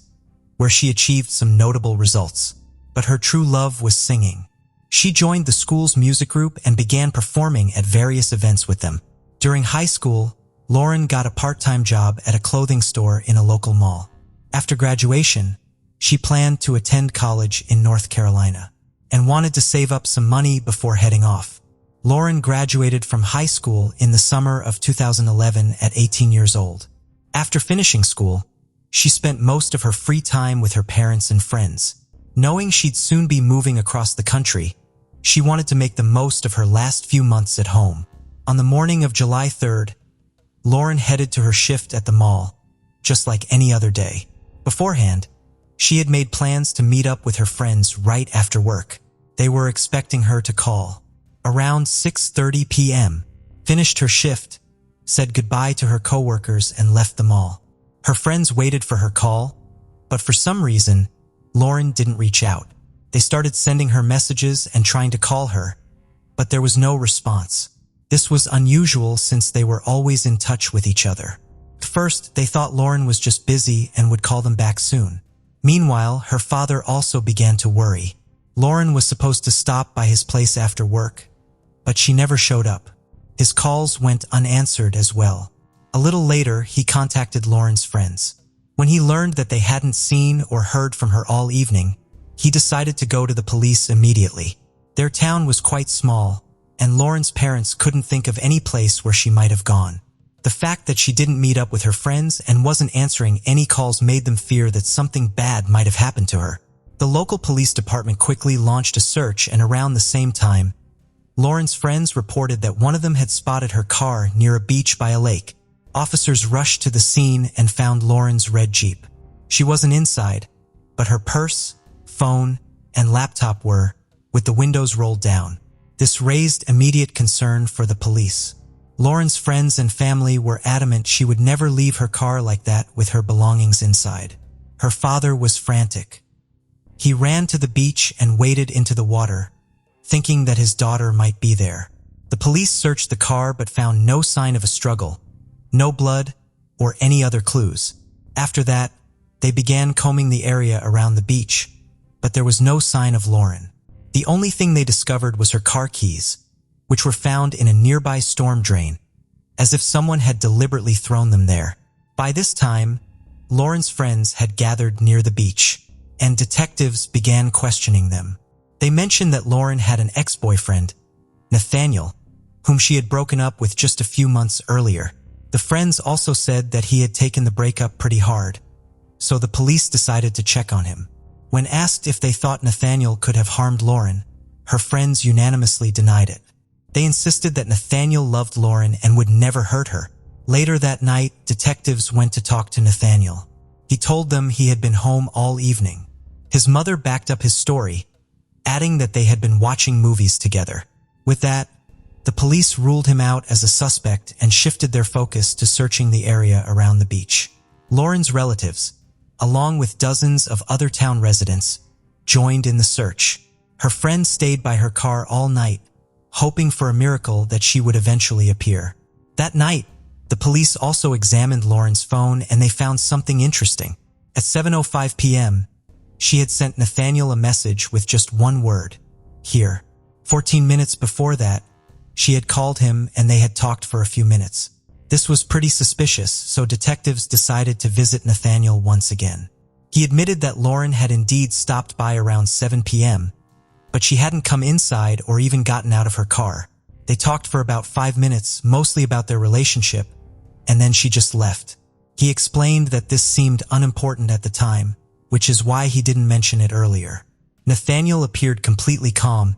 where she achieved some notable results. But her true love was singing. She joined the school's music group and began performing at various events with them. During high school, Lauren got a part-time job at a clothing store in a local mall. After graduation, she planned to attend college in North Carolina and wanted to save up some money before heading off. Lauren graduated from high school in the summer of 2011 at 18 years old. After finishing school, she spent most of her free time with her parents and friends. Knowing she'd soon be moving across the country, she wanted to make the most of her last few months at home. On the morning of July 3rd, Lauren headed to her shift at the mall, just like any other day. Beforehand, she had made plans to meet up with her friends right after work. They were expecting her to call. Around 6:30 p.m., finished her shift, said goodbye to her coworkers and left the mall. Her friends waited for her call, but for some reason, Lauren didn't reach out. They started sending her messages and trying to call her, but there was no response. This was unusual since they were always in touch with each other. At first, they thought Lauren was just busy and would call them back soon. Meanwhile, her father also began to worry. Lauren was supposed to stop by his place after work, but she never showed up. His calls went unanswered as well. A little later, he contacted Lauren's friends. When he learned that they hadn't seen or heard from her all evening, he decided to go to the police immediately. Their town was quite small, and Lauren's parents couldn't think of any place where she might have gone. The fact that she didn't meet up with her friends and wasn't answering any calls made them fear that something bad might have happened to her. The local police department quickly launched a search, and around the same time, Lauren's friends reported that one of them had spotted her car near a beach by a lake. Officers rushed to the scene and found Lauren's red Jeep. She wasn't inside, but her purse, phone, and laptop were, with the windows rolled down. This raised immediate concern for the police. Lauren's friends and family were adamant she would never leave her car like that with her belongings inside. Her father was frantic. He ran to the beach and waded into the water, thinking that his daughter might be there. The police searched the car but found no sign of a struggle, no blood, or any other clues. After that, they began combing the area around the beach, but there was no sign of Lauren. The only thing they discovered was her car keys, which were found in a nearby storm drain, as if someone had deliberately thrown them there. By this time, Lauren's friends had gathered near the beach, and detectives began questioning them. They mentioned that Lauren had an ex-boyfriend, Nathaniel, whom she had broken up with just a few months earlier. The friends also said that he had taken the breakup pretty hard, so the police decided to check on him. When asked if they thought Nathaniel could have harmed Lauren, her friends unanimously denied it. They insisted that Nathaniel loved Lauren and would never hurt her. Later that night, detectives went to talk to Nathaniel. He told them he had been home all evening. His mother backed up his story, adding that they had been watching movies together. With that, the police ruled him out as a suspect and shifted their focus to searching the area around the beach. Lauren's relatives, along with dozens of other town residents, joined in the search. Her friends stayed by her car all night, hoping for a miracle that she would eventually appear. That night, the police also examined Lauren's phone and they found something interesting. At 7:05 p.m., she had sent Nathaniel a message with just one word, "Here." 14 minutes before that, she had called him and they had talked for a few minutes. This was pretty suspicious, so detectives decided to visit Nathaniel once again. He admitted that Lauren had indeed stopped by around 7 p.m., but she hadn't come inside or even gotten out of her car. They talked for about 5 minutes, mostly about their relationship, and then she just left. He explained that this seemed unimportant at the time, which is why he didn't mention it earlier. Nathaniel appeared completely calm,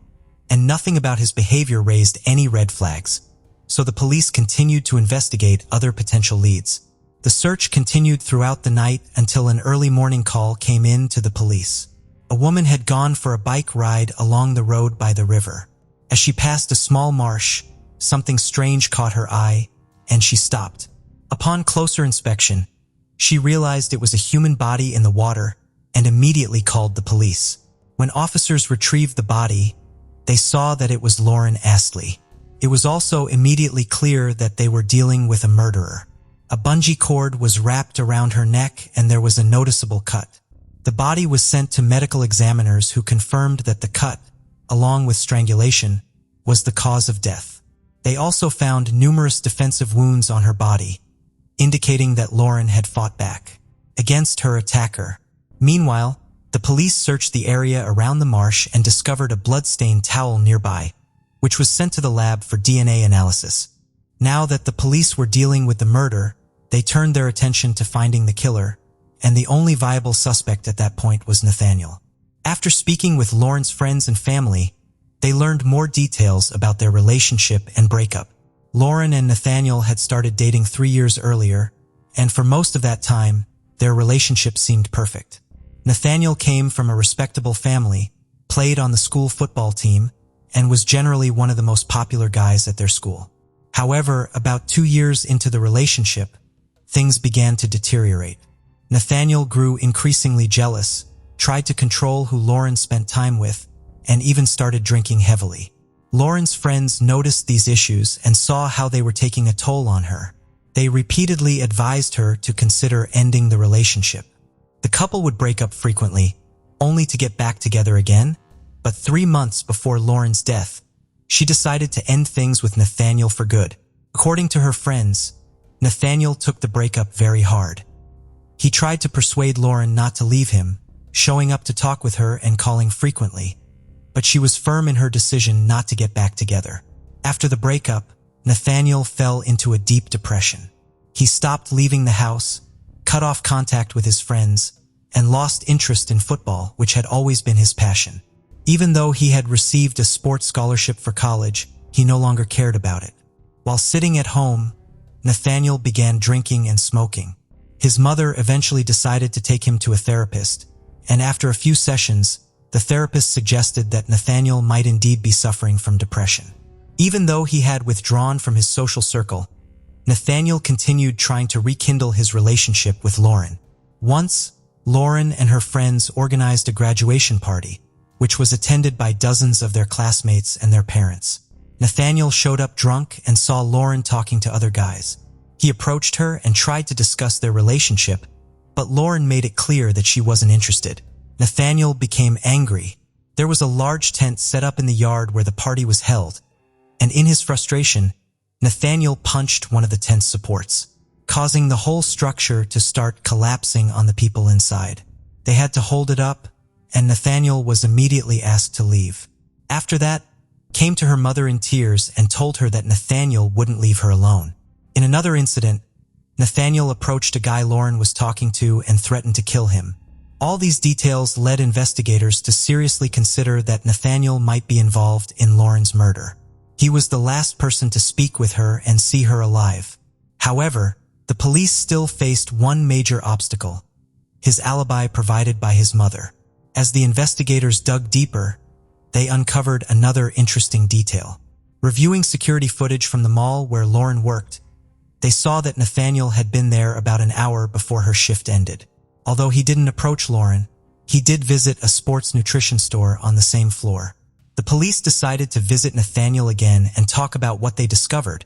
and nothing about his behavior raised any red flags, so the police continued to investigate other potential leads. The search continued throughout the night until an early morning call came in to the police. A woman had gone for a bike ride along the road by the river. As she passed a small marsh, something strange caught her eye, and she stopped. Upon closer inspection, she realized it was a human body in the water and immediately called the police. When officers retrieved the body, they saw that it was Lauren Astley. It was also immediately clear that they were dealing with a murderer. A bungee cord was wrapped around her neck and there was a noticeable cut. The body was sent to medical examiners who confirmed that the cut, along with strangulation, was the cause of death. They also found numerous defensive wounds on her body, indicating that Lauren had fought back against her attacker. Meanwhile, the police searched the area around the marsh and discovered a blood-stained towel nearby, which was sent to the lab for DNA analysis. Now that the police were dealing with the murder, they turned their attention to finding the killer, and the only viable suspect at that point was Nathaniel. After speaking with Lauren's friends and family, they learned more details about their relationship and breakup. Lauren and Nathaniel had started dating 3 years earlier, and for most of that time, their relationship seemed perfect. Nathaniel came from a respectable family, played on the school football team, and was generally one of the most popular guys at their school. However, about 2 years into the relationship, things began to deteriorate. Nathaniel grew increasingly jealous, tried to control who Lauren spent time with, and even started drinking heavily. Lauren's friends noticed these issues and saw how they were taking a toll on her. They repeatedly advised her to consider ending the relationship. The couple would break up frequently, only to get back together again, but 3 months before Lauren's death, she decided to end things with Nathaniel for good. According to her friends, Nathaniel took the breakup very hard. He tried to persuade Lauren not to leave him, showing up to talk with her and calling frequently, but she was firm in her decision not to get back together. After the breakup, Nathaniel fell into a deep depression. He stopped leaving the house, cut off contact with his friends, and lost interest in football, which had always been his passion. Even though he had received a sports scholarship for college, he no longer cared about it. While sitting at home, Nathaniel began drinking and smoking. His mother eventually decided to take him to a therapist, and after a few sessions, the therapist suggested that Nathaniel might indeed be suffering from depression. Even though he had withdrawn from his social circle, Nathaniel continued trying to rekindle his relationship with Lauren. Once, Lauren and her friends organized a graduation party, which was attended by dozens of their classmates and their parents. Nathaniel showed up drunk and saw Lauren talking to other guys. He approached her and tried to discuss their relationship, but Lauren made it clear that she wasn't interested. Nathaniel became angry. There was a large tent set up in the yard where the party was held, and in his frustration, Nathaniel punched one of the tent's supports, causing the whole structure to start collapsing on the people inside. They had to hold it up, and Nathaniel was immediately asked to leave. After that, came to her mother in tears and told her that Nathaniel wouldn't leave her alone. In another incident, Nathaniel approached a guy Lauren was talking to and threatened to kill him. All these details led investigators to seriously consider that Nathaniel might be involved in Lauren's murder. He was the last person to speak with her and see her alive. However, the police still faced one major obstacle: his alibi provided by his mother. As the investigators dug deeper, they uncovered another interesting detail. Reviewing security footage from the mall where Lauren worked, they saw that Nathaniel had been there about an hour before her shift ended. Although he didn't approach Lauren, he did visit a sports nutrition store on the same floor. The police decided to visit Nathaniel again and talk about what they discovered,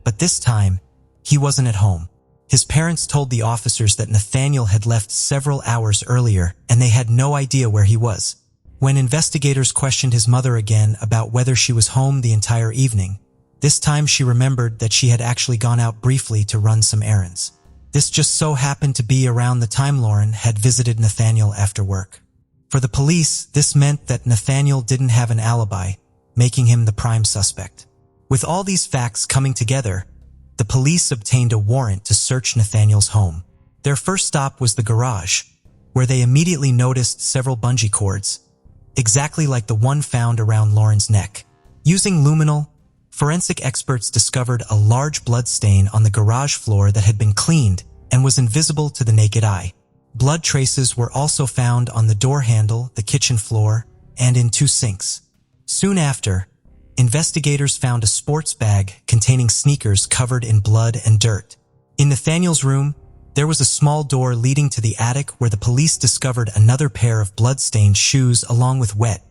but this time, he wasn't at home. His parents told the officers that Nathaniel had left several hours earlier and they had no idea where he was. When investigators questioned his mother again about whether she was home the entire evening, this time she remembered that she had actually gone out briefly to run some errands. This just so happened to be around the time Lauren had visited Nathaniel after work. For the police, this meant that Nathaniel didn't have an alibi, making him the prime suspect. With all these facts coming together, the police obtained a warrant to search Nathaniel's home. Their first stop was the garage, where they immediately noticed several bungee cords, exactly like the one found around Lauren's neck. Using luminol, forensic experts discovered a large blood stain on the garage floor that had been cleaned and was invisible to the naked eye. Blood traces were also found on the door handle, the kitchen floor, and in 2 sinks. Soon after, investigators found a sports bag containing sneakers covered in blood and dirt. In Nathaniel's room, there was a small door leading to the attic where the police discovered another pair of blood-stained shoes along with wet,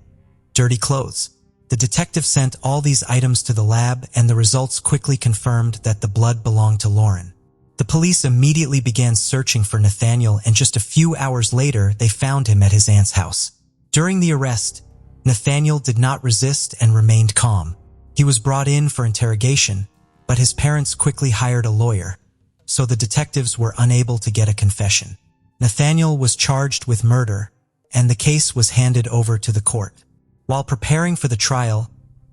dirty clothes. The detective sent all these items to the lab, and the results quickly confirmed that the blood belonged to Lauren. The police immediately began searching for Nathaniel, and just a few hours later, they found him at his aunt's house. During the arrest, Nathaniel did not resist and remained calm. He was brought in for interrogation, but his parents quickly hired a lawyer, so the detectives were unable to get a confession. Nathaniel was charged with murder, and the case was handed over to the court. While preparing for the trial,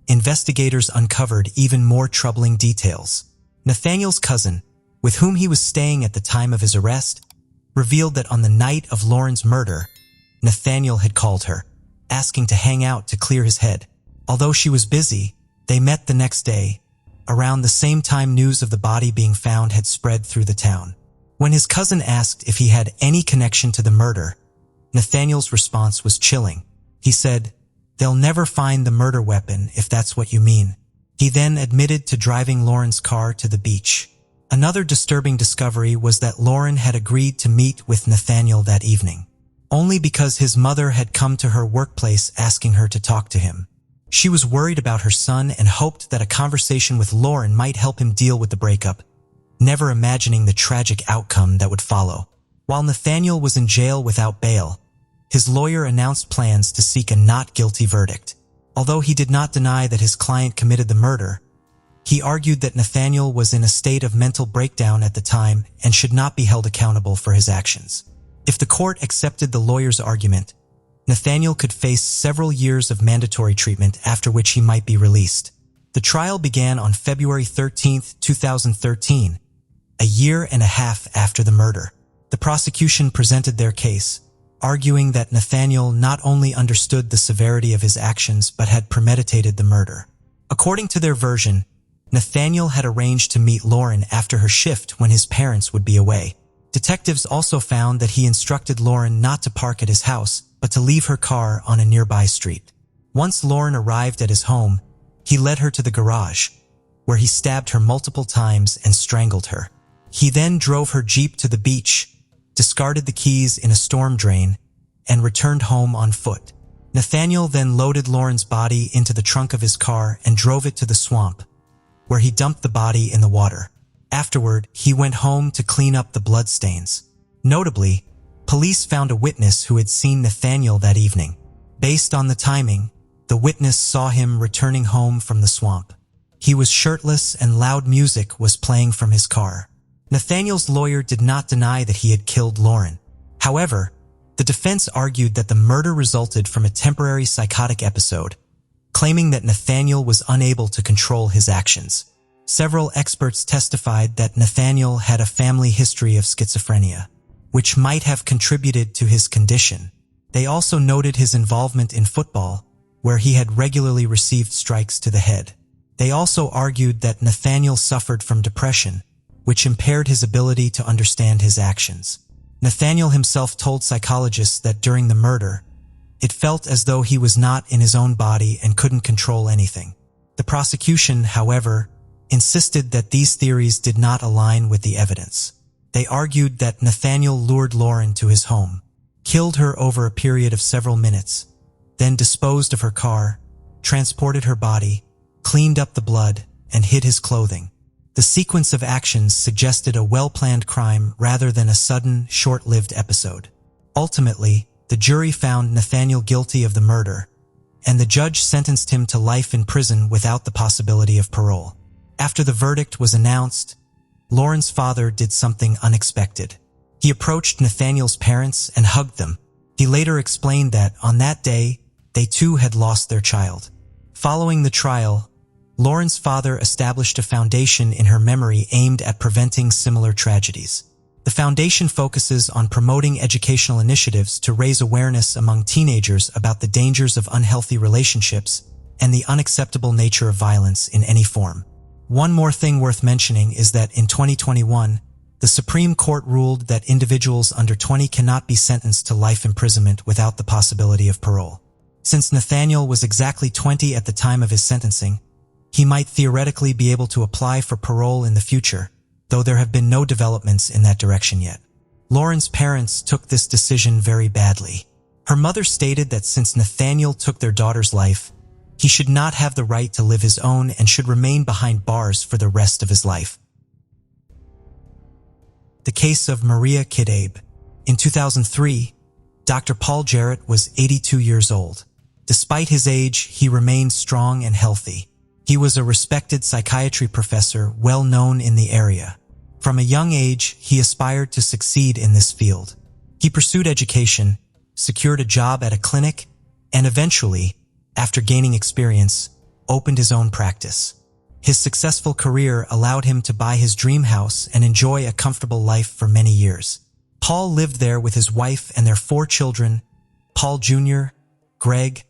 investigators uncovered even more troubling details. Nathaniel's cousin, with whom he was staying at the time of his arrest, revealed that on the night of Lauren's murder, Nathaniel had called her, asking to hang out to clear his head. Although she was busy, they met the next day, around the same time news of the body being found had spread through the town. When his cousin asked if he had any connection to the murder, Nathaniel's response was chilling. He said, "They'll never find the murder weapon if that's what you mean." He then admitted to driving Lauren's car to the beach. Another disturbing discovery was that Lauren had agreed to meet with Nathaniel that evening, only because his mother had come to her workplace asking her to talk to him. She was worried about her son and hoped that a conversation with Lauren might help him deal with the breakup, never imagining the tragic outcome that would follow. While Nathaniel was in jail without bail, his lawyer announced plans to seek a not guilty verdict. Although he did not deny that his client committed the murder, he argued that Nathaniel was in a state of mental breakdown at the time and should not be held accountable for his actions. If the court accepted the lawyer's argument, Nathaniel could face several years of mandatory treatment, after which he might be released. The trial began on February 13, 2013, a year and a half after the murder. The prosecution presented their case, arguing that Nathaniel not only understood the severity of his actions but had premeditated the murder. According to their version, Nathaniel had arranged to meet Lauren after her shift when his parents would be away. Detectives also found that he instructed Lauren not to park at his house, but to leave her car on a nearby street. Once Lauren arrived at his home, he led her to the garage, where he stabbed her multiple times and strangled her. He then drove her Jeep to the beach, discarded the keys in a storm drain, and returned home on foot. Nathaniel then loaded Lauren's body into the trunk of his car and drove it to the swamp, where he dumped the body in the water. Afterward, he went home to clean up the bloodstains. Notably, police found a witness who had seen Nathaniel that evening. Based on the timing, the witness saw him returning home from the swamp. He was shirtless and loud music was playing from his car. Nathaniel's lawyer did not deny that he had killed Lauren. However, the defense argued that the murder resulted from a temporary psychotic episode, claiming that Nathaniel was unable to control his actions. Several experts testified that Nathaniel had a family history of schizophrenia, which might have contributed to his condition. They also noted his involvement in football, where he had regularly received strikes to the head. They also argued that Nathaniel suffered from depression, which impaired his ability to understand his actions. Nathaniel himself told psychologists that during the murder, it felt as though he was not in his own body and couldn't control anything. The prosecution, however, insisted that these theories did not align with the evidence. They argued that Nathaniel lured Lauren to his home, killed her over a period of several minutes, then disposed of her car, transported her body, cleaned up the blood, and hid his clothing. The sequence of actions suggested a well-planned crime rather than a sudden, short-lived episode. Ultimately, the jury found Nathaniel guilty of the murder, and the judge sentenced him to life in prison without the possibility of parole. After the verdict was announced, Lauren's father did something unexpected. He approached Nathaniel's parents and hugged them. He later explained that, on that day, they too had lost their child. Following the trial, Lauren's father established a foundation in her memory aimed at preventing similar tragedies. The foundation focuses on promoting educational initiatives to raise awareness among teenagers about the dangers of unhealthy relationships and the unacceptable nature of violence in any form. One more thing worth mentioning is that in 2021, the Supreme Court ruled that individuals under 20 cannot be sentenced to life imprisonment without the possibility of parole. Since Nathaniel was exactly 20 at the time of his sentencing, he might theoretically be able to apply for parole in the future, though there have been no developments in that direction yet. Lauren's parents took this decision very badly. Her mother stated that since Nathaniel took their daughter's life, he should not have the right to live his own and should remain behind bars for the rest of his life. The case of Maria Kaddab. In 2003, Dr. Paul Jarrett was 82 years old. Despite his age, he remained strong and healthy. He was a respected psychiatry professor well known in the area. From a young age, he aspired to succeed in this field. He pursued education, secured a job at a clinic, and eventually, after gaining experience, opened his own practice. His successful career allowed him to buy his dream house and enjoy a comfortable life for many years. Paul lived there with his wife and their 4 children, Paul Jr., Greg,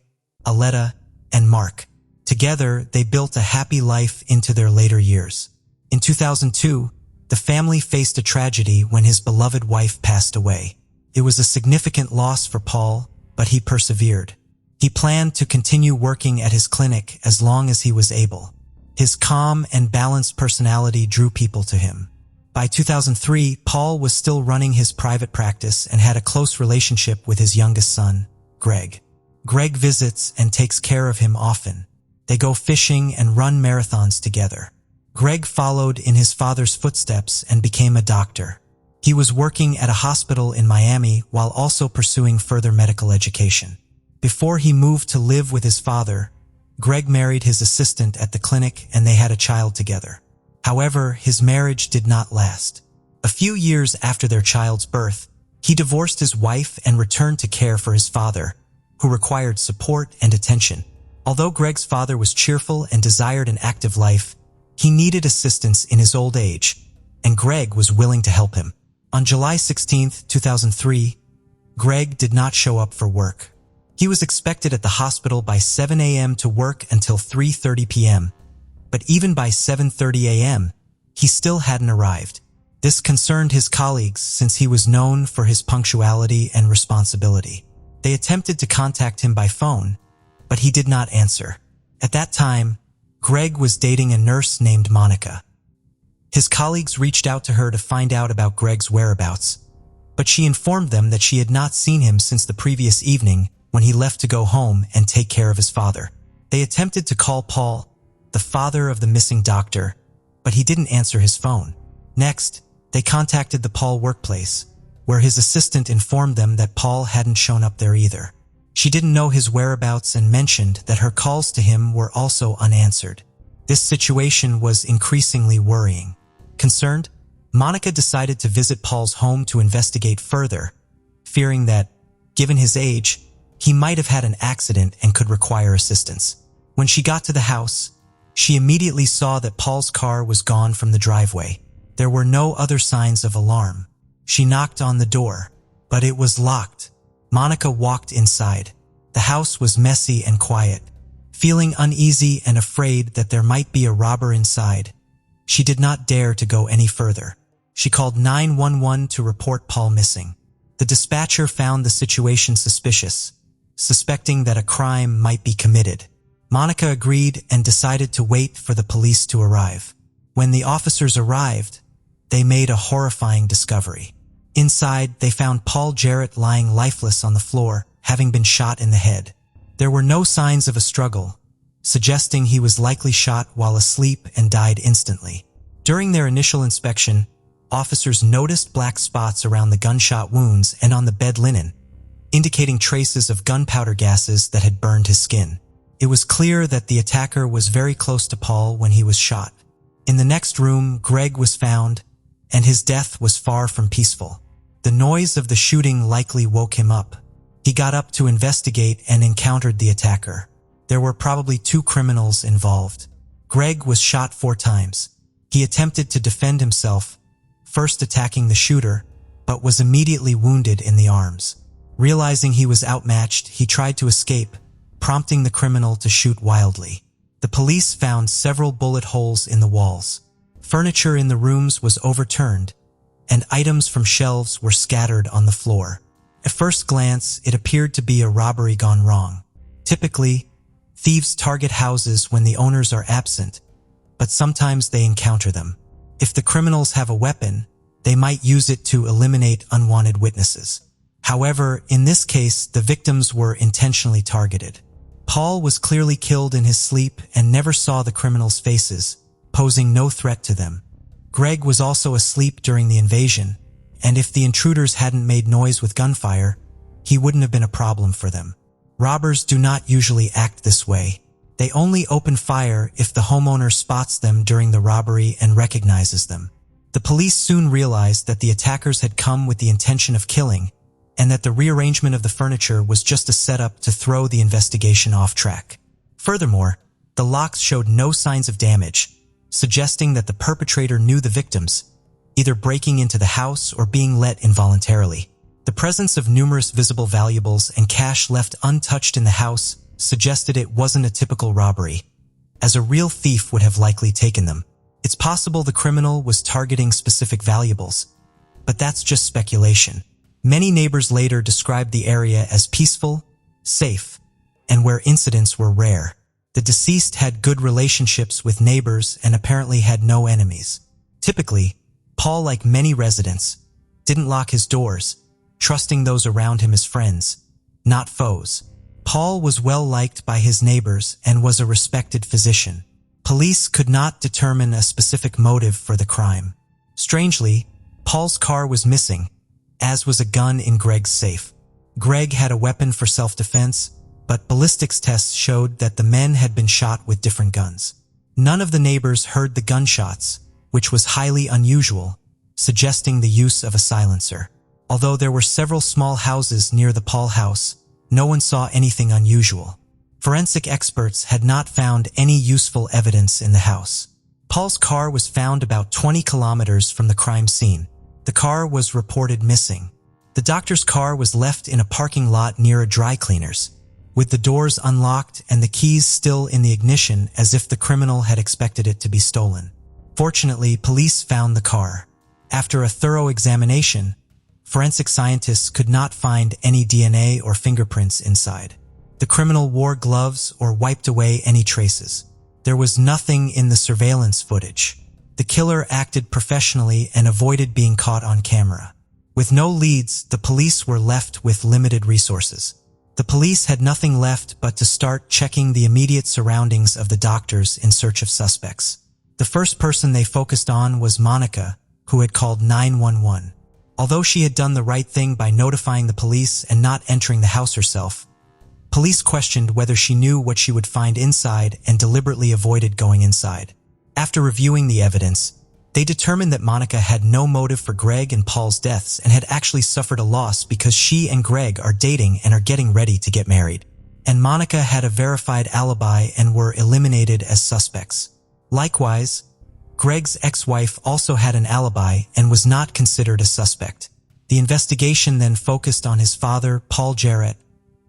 Aletta, and Mark. Together, they built a happy life into their later years. In 2002, the family faced a tragedy when his beloved wife passed away. It was a significant loss for Paul, but he persevered. He planned to continue working at his clinic as long as he was able. His calm and balanced personality drew people to him. By 2003, Paul was still running his private practice and had a close relationship with his youngest son, Greg. Greg visits and takes care of him often. They go fishing and run marathons together. Greg followed in his father's footsteps and became a doctor. He was working at a hospital in Miami while also pursuing further medical education. Before he moved to live with his father, Greg married his assistant at the clinic and they had a child together. However, his marriage did not last. A few years after their child's birth, he divorced his wife and returned to care for his father, who required support and attention. Although Greg's father was cheerful and desired an active life, he needed assistance in his old age, and Greg was willing to help him. On July 16, 2003, Greg did not show up for work. He was expected at the hospital by 7 a.m. to work until 3:30 p.m., but even by 7:30 a.m., he still hadn't arrived. This concerned his colleagues since he was known for his punctuality and responsibility. They attempted to contact him by phone, but he did not answer. At that time, Greg was dating a nurse named Monica. His colleagues reached out to her to find out about Greg's whereabouts, but she informed them that she had not seen him since the previous evening when he left to go home and take care of his father. They attempted to call Paul, the father of the missing doctor, but he didn't answer his phone. Next, they contacted the Paul workplace, where his assistant informed them that Paul hadn't shown up there either. She didn't know his whereabouts and mentioned that her calls to him were also unanswered. This situation was increasingly worrying. Concerned, Monica decided to visit Paul's home to investigate further, fearing that, given his age, he might have had an accident and could require assistance. When she got to the house, she immediately saw that Paul's car was gone from the driveway. There were no other signs of alarm. She knocked on the door, but it was locked. Monica walked inside. The house was messy and quiet. Feeling uneasy and afraid that there might be a robber inside, she did not dare to go any further. She called 911 to report Paul missing. The dispatcher found the situation suspicious, suspecting that a crime might be committed. Monica agreed and decided to wait for the police to arrive. When the officers arrived, they made a horrifying discovery. Inside, they found Paul Jarrett lying lifeless on the floor, having been shot in the head. There were no signs of a struggle, suggesting he was likely shot while asleep and died instantly. During their initial inspection, officers noticed black spots around the gunshot wounds and on the bed linen, indicating traces of gunpowder gases that had burned his skin. It was clear that the attacker was very close to Paul when he was shot. In the next room, Greg was found, and his death was far from peaceful. The noise of the shooting likely woke him up. He got up to investigate and encountered the attacker. There were probably 2 criminals involved. Greg was shot 4 times. He attempted to defend himself, first attacking the shooter, but was immediately wounded in the arms. Realizing he was outmatched, he tried to escape, prompting the criminal to shoot wildly. The police found several bullet holes in the walls. Furniture in the rooms was overturned, and items from shelves were scattered on the floor. At first glance, it appeared to be a robbery gone wrong. Typically, thieves target houses when the owners are absent, but sometimes they encounter them. If the criminals have a weapon, they might use it to eliminate unwanted witnesses. However, in this case, the victims were intentionally targeted. Paul was clearly killed in his sleep and never saw the criminals' faces, posing no threat to them. Greg was also asleep during the invasion, and if the intruders hadn't made noise with gunfire, he wouldn't have been a problem for them. Robbers do not usually act this way. They only open fire if the homeowner spots them during the robbery and recognizes them. The police soon realized that the attackers had come with the intention of killing, and that the rearrangement of the furniture was just a setup to throw the investigation off track. Furthermore, the locks showed no signs of damage, suggesting that the perpetrator knew the victims, either breaking into the house or being let involuntarily. The presence of numerous visible valuables and cash left untouched in the house suggested it wasn't a typical robbery, as a real thief would have likely taken them. It's possible the criminal was targeting specific valuables, but that's just speculation. Many neighbors later described the area as peaceful, safe, and where incidents were rare. The deceased had good relationships with neighbors and apparently had no enemies. Typically, Paul, like many residents, didn't lock his doors, trusting those around him as friends, not foes. Paul was well liked by his neighbors and was a respected physician. Police could not determine a specific motive for the crime. Strangely, Paul's car was missing, as was a gun in Greg's safe. Greg had a weapon for self-defense, but ballistics tests showed that the men had been shot with different guns. None of the neighbors heard the gunshots, which was highly unusual, suggesting the use of a silencer. Although there were several small houses near the Paul house, no one saw anything unusual. Forensic experts had not found any useful evidence in the house. Paul's car was found about 20 kilometers from the crime scene. The car was reported missing. The doctor's car was left in a parking lot near a dry cleaner's, with the doors unlocked and the keys still in the ignition as if the criminal had expected it to be stolen. Fortunately, police found the car. After a thorough examination, Forensic scientists could not find any DNA or fingerprints inside. The criminal wore gloves or wiped away any traces. There was nothing in the surveillance footage. The killer acted professionally and avoided being caught on camera. With no leads, the police were left with limited resources. The police had nothing left but to start checking the immediate surroundings of the doctors in search of suspects. The first person they focused on was Monica, who had called 911. Although she had done the right thing by notifying the police and not entering the house herself, police questioned whether she knew what she would find inside and deliberately avoided going inside. After reviewing the evidence, they determined that Monica had no motive for Greg and Paul's deaths and had actually suffered a loss because she and Greg are dating and are getting ready to get married. And Monica had a verified alibi and were eliminated as suspects. Likewise, Greg's ex-wife also had an alibi and was not considered a suspect. The investigation then focused on his father, Paul Jarrett,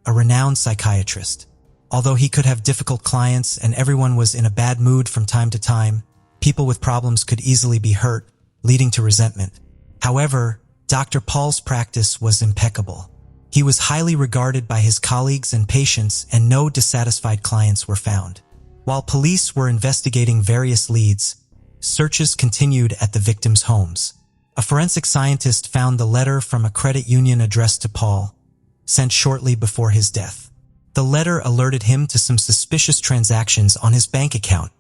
a renowned psychiatrist. Although he could have difficult clients and everyone was in a bad mood from time to time, people with problems could easily be hurt, leading to resentment. However, Dr. Paul's practice was impeccable. He was highly regarded by his colleagues and patients, and no dissatisfied clients were found. While police were investigating various leads, searches continued at the victims' homes. A forensic scientist found the letter from a credit union addressed to Paul, sent shortly before his death. The letter alerted him to some suspicious transactions on his bank account,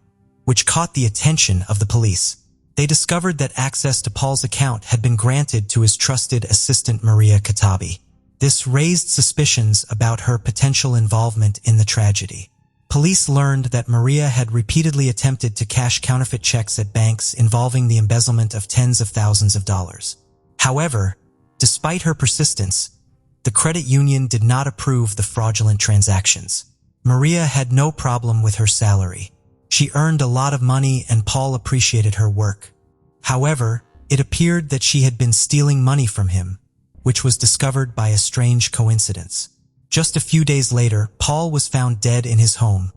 which caught the attention of the police. They discovered that access to Paul's account had been granted to his trusted assistant Maria Kaddab. This raised suspicions about her potential involvement in the tragedy. Police learned that Maria had repeatedly attempted to cash counterfeit checks at banks involving the embezzlement of tens of thousands of dollars. However, despite her persistence, the credit union did not approve the fraudulent transactions. Maria had no problem with her salary. She earned a lot of money and Paul appreciated her work. However, it appeared that she had been stealing money from him, which was discovered by a strange coincidence. Just a few days later, Paul was found dead in his home,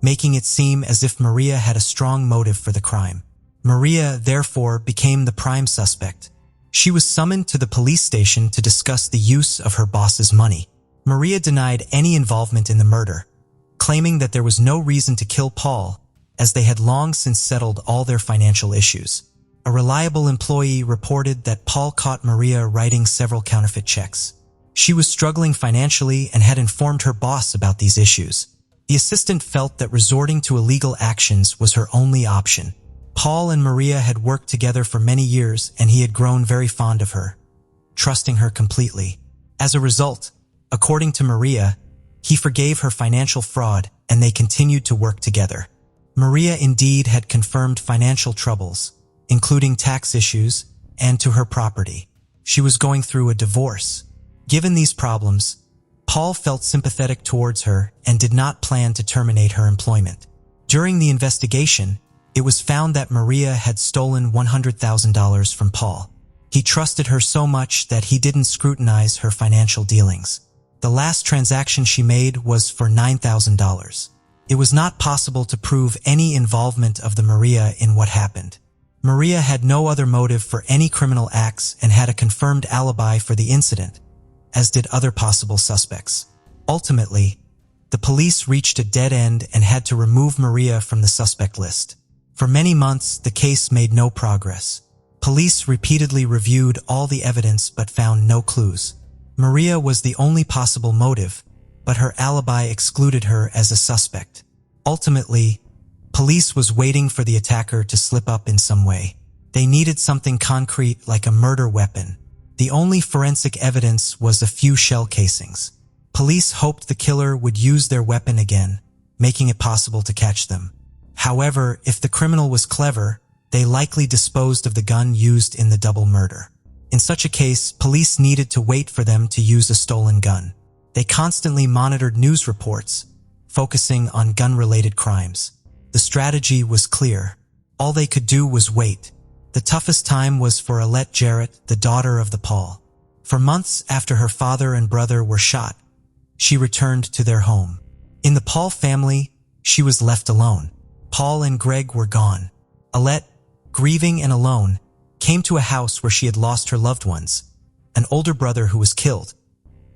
making it seem as if Maria had a strong motive for the crime. Maria, therefore, became the prime suspect. She was summoned to the police station to discuss the use of her boss's money. Maria denied any involvement in the murder, claiming that there was no reason to kill Paul, as they had long since settled all their financial issues. A reliable employee reported that Paul caught Maria writing several counterfeit checks. She was struggling financially and had informed her boss about these issues. The assistant felt that resorting to illegal actions was her only option. Paul and Maria had worked together for many years and he had grown very fond of her, trusting her completely. As a result, according to Maria, he forgave her financial fraud and they continued to work together. Maria indeed had confirmed financial troubles, including tax issues, and to her property. She was going through a divorce. Given these problems, Paul felt sympathetic towards her and did not plan to terminate her employment. During the investigation, it was found that Maria had stolen $100,000 from Paul. He trusted her so much that he didn't scrutinize her financial dealings. The last transaction she made was for $9,000. It was not possible to prove any involvement of the Maria in what happened. Maria had no other motive for any criminal acts and had a confirmed alibi for the incident, as did other possible suspects. Ultimately, the police reached a dead end and had to remove Maria from the suspect list. For many months, the case made no progress. Police repeatedly reviewed all the evidence but found no clues. Maria was the only possible motive, but her alibi excluded her as a suspect. Ultimately, police was waiting for the attacker to slip up in some way. They needed something concrete like a murder weapon. The only forensic evidence was a few shell casings. Police hoped the killer would use their weapon again, making it possible to catch them. However, if the criminal was clever, they likely disposed of the gun used in the double murder. In such a case, police needed to wait for them to use a stolen gun. They constantly monitored news reports, focusing on gun-related crimes. The strategy was clear. All they could do was wait. The toughest time was for Alette Jarrett, the daughter of the Paul. For months after her father and brother were shot, she returned to their home. In the Paul family, she was left alone. Paul and Greg were gone. Alette, grieving and alone, came to a house where she had lost her loved ones, an older brother who was killed,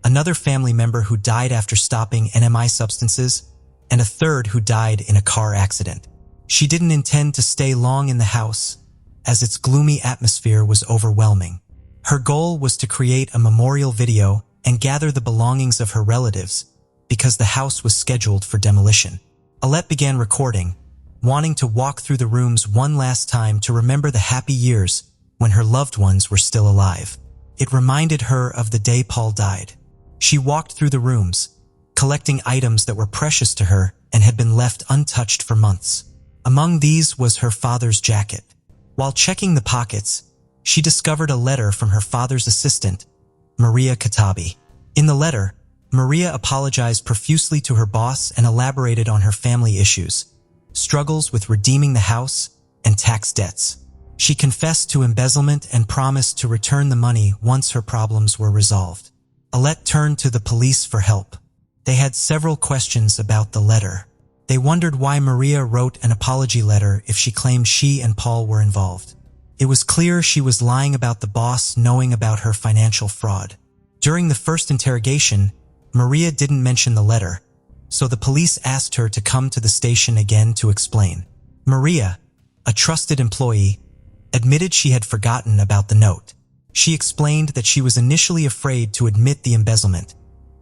another family member who died after stopping NMI substances, and a third who died in a car accident. She didn't intend to stay long in the house, as its gloomy atmosphere was overwhelming. Her goal was to create a memorial video and gather the belongings of her relatives, because the house was scheduled for demolition. Alette began recording, wanting to walk through the rooms one last time to remember the happy years when her loved ones were still alive. It reminded her of the day Paul died. She walked through the rooms, collecting items that were precious to her and had been left untouched for months. Among these was her father's jacket. While checking the pockets, she discovered a letter from her father's assistant, Maria Kaddab. In the letter, Maria apologized profusely to her boss and elaborated on her family issues, struggles with redeeming the house, and tax debts. She confessed to embezzlement and promised to return the money once her problems were resolved. Alette turned to the police for help. They had several questions about the letter. They wondered why Maria wrote an apology letter if she claimed she and Paul were involved. It was clear she was lying about the boss knowing about her financial fraud. During the first interrogation, Maria didn't mention the letter, so the police asked her to come to the station again to explain. Maria, a trusted employee, admitted she had forgotten about the note. She explained that she was initially afraid to admit the embezzlement,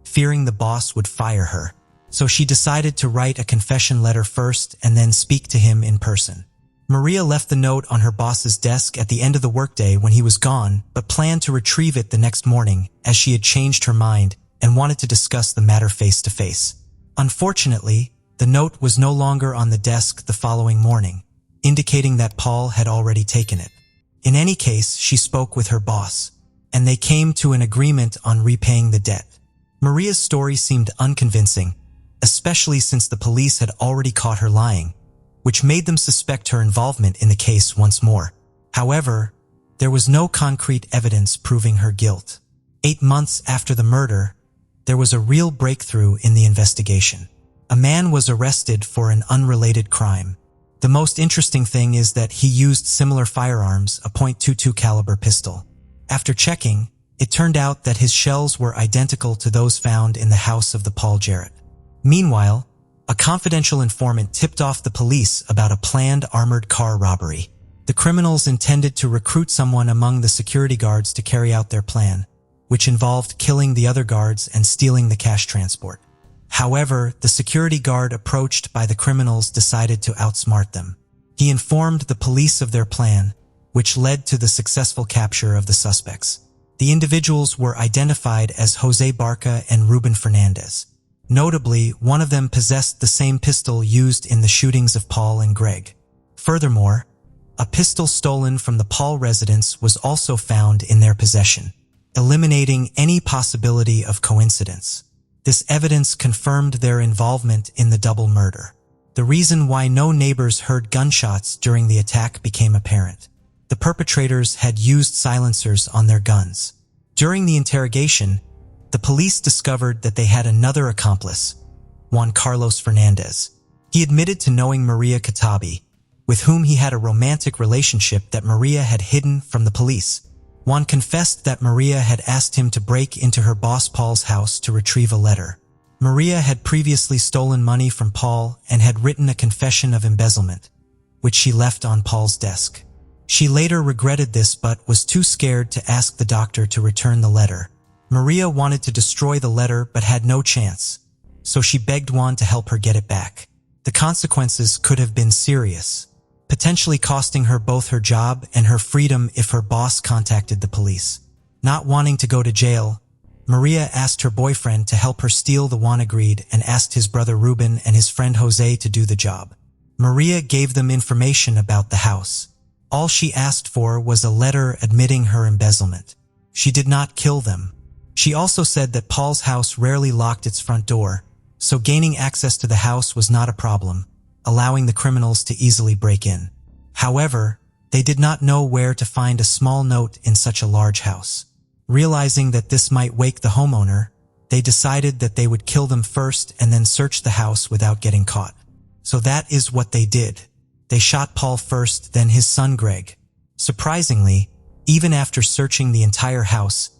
fearing the boss would fire her, so she decided to write a confession letter first and then speak to him in person. Maria left the note on her boss's desk at the end of the workday when he was gone, but planned to retrieve it the next morning as she had changed her mind and wanted to discuss the matter face-to-face. Unfortunately, the note was no longer on the desk the following morning, indicating that Paul had already taken it. In any case, she spoke with her boss, and they came to an agreement on repaying the debt. Maria's story seemed unconvincing, especially since the police had already caught her lying, which made them suspect her involvement in the case once more. However, there was no concrete evidence proving her guilt. 8 months after the murder, there was a real breakthrough in the investigation. A man was arrested for an unrelated crime. The most interesting thing is that he used similar firearms, a .22 caliber pistol. After checking, it turned out that his shells were identical to those found in the house of the Paul Jarrett. Meanwhile, a confidential informant tipped off the police about a planned armored car robbery. The criminals intended to recruit someone among the security guards to carry out their plan, which involved killing the other guards and stealing the cash transport. However, the security guard approached by the criminals decided to outsmart them. He informed the police of their plan, which led to the successful capture of the suspects. The individuals were identified as Jose Barca and Ruben Fernandez. Notably, one of them possessed the same pistol used in the shootings of Paul and Greg. Furthermore, a pistol stolen from the Paul residence was also found in their possession, eliminating any possibility of coincidence. This evidence confirmed their involvement in the double murder. The reason why no neighbors heard gunshots during the attack became apparent. The perpetrators had used silencers on their guns. During the interrogation, the police discovered that they had another accomplice, Juan Carlos Fernandez. He admitted to knowing Maria Kaddab, with whom he had a romantic relationship that Maria had hidden from the police. Juan confessed that Maria had asked him to break into her boss Paul's house to retrieve a letter. Maria had previously stolen money from Paul and had written a confession of embezzlement, which she left on Paul's desk. She later regretted this but was too scared to ask the doctor to return the letter. Maria wanted to destroy the letter but had no chance, so she begged Juan to help her get it back. The consequences could have been serious, potentially costing her both her job and her freedom if her boss contacted the police. Not wanting to go to jail, Maria asked her boyfriend to help her steal the Juan agreed and asked his brother Ruben and his friend Jose to do the job. Maria gave them information about the house. All she asked for was a letter admitting her embezzlement. She did not kill them. She also said that Paul's house rarely locked its front door, so gaining access to the house was not a problem, allowing the criminals to easily break in. However, they did not know where to find a small note in such a large house. Realizing that this might wake the homeowner, they decided that they would kill them first and then search the house without getting caught. So that is what they did. They shot Paul first, then his son Greg. Surprisingly, even after searching the entire house,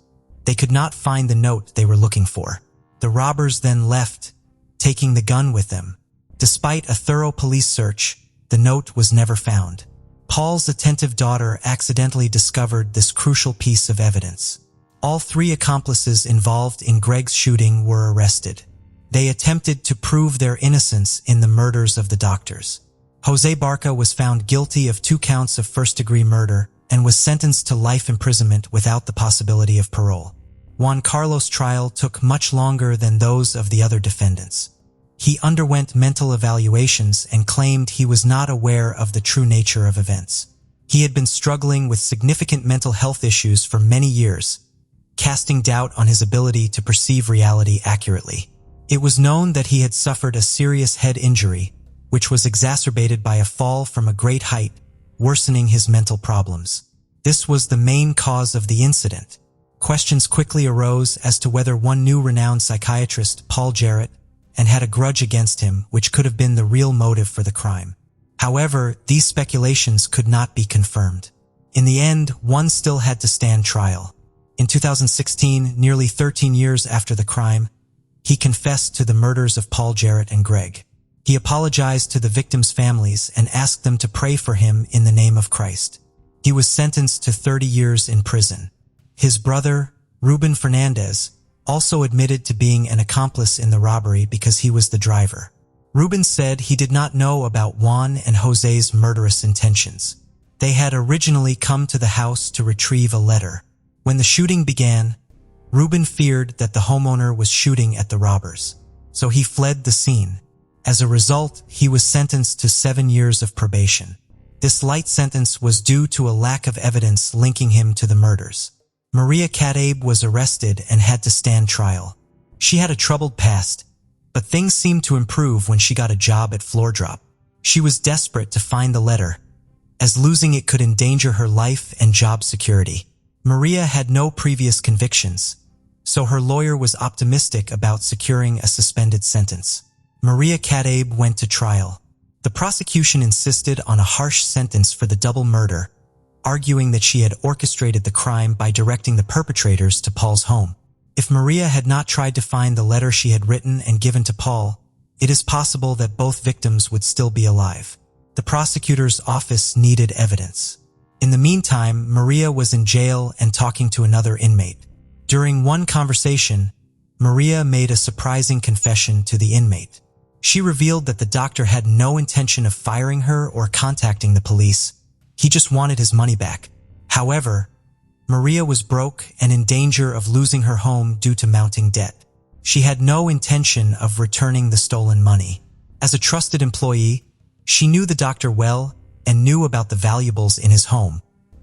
They could not find the note they were looking for. The robbers then left, taking the gun with them. Despite a thorough police search, the note was never found. Paul's attentive daughter accidentally discovered this crucial piece of evidence. All 3 accomplices involved in Greg's shooting were arrested. They attempted to prove their innocence in the murders of the doctors. Jose Barca was found guilty of 2 counts of first-degree murder and was sentenced to life imprisonment without the possibility of parole. Juan Carlos' trial took much longer than those of the other defendants. He underwent mental evaluations and claimed he was not aware of the true nature of events. He had been struggling with significant mental health issues for many years, casting doubt on his ability to perceive reality accurately. It was known that he had suffered a serious head injury, which was exacerbated by a fall from a great height, worsening his mental problems. This was the main cause of the incident. Questions quickly arose as to whether one knew renowned psychiatrist Paul Jarrett and had a grudge against him, which could have been the real motive for the crime. However, these speculations could not be confirmed. In the end, one still had to stand trial. In 2016, nearly 13 years after the crime, he confessed to the murders of Paul Jarrett and Greg. He apologized to the victims' families and asked them to pray for him in the name of Christ. He was sentenced to 30 years in prison. His brother, Ruben Fernandez, also admitted to being an accomplice in the robbery because he was the driver. Ruben said he did not know about Juan and Jose's murderous intentions. They had originally come to the house to retrieve a letter. When the shooting began, Ruben feared that the homeowner was shooting at the robbers, so he fled the scene. As a result, he was sentenced to 7 years of probation. This light sentence was due to a lack of evidence linking him to the murders. Maria Kaddab was arrested and had to stand trial. She had a troubled past, but things seemed to improve when she got a job at Floor Drop. She was desperate to find the letter, as losing it could endanger her life and job security. Maria had no previous convictions, so her lawyer was optimistic about securing a suspended sentence. Maria Kaddab went to trial. The prosecution insisted on a harsh sentence for the double murder, arguing that she had orchestrated the crime by directing the perpetrators to Paul's home. If Maria had not tried to find the letter she had written and given to Paul, it is possible that both victims would still be alive. The prosecutor's office needed evidence. In the meantime, Maria was in jail and talking to another inmate. During one conversation, Maria made a surprising confession to the inmate. She revealed that the doctor had no intention of firing her or contacting the police. He just wanted his money back. However, Maria was broke and in danger of losing her home due to mounting debt. She had no intention of returning the stolen money. As a trusted employee, she knew the doctor well and knew about the valuables in his home,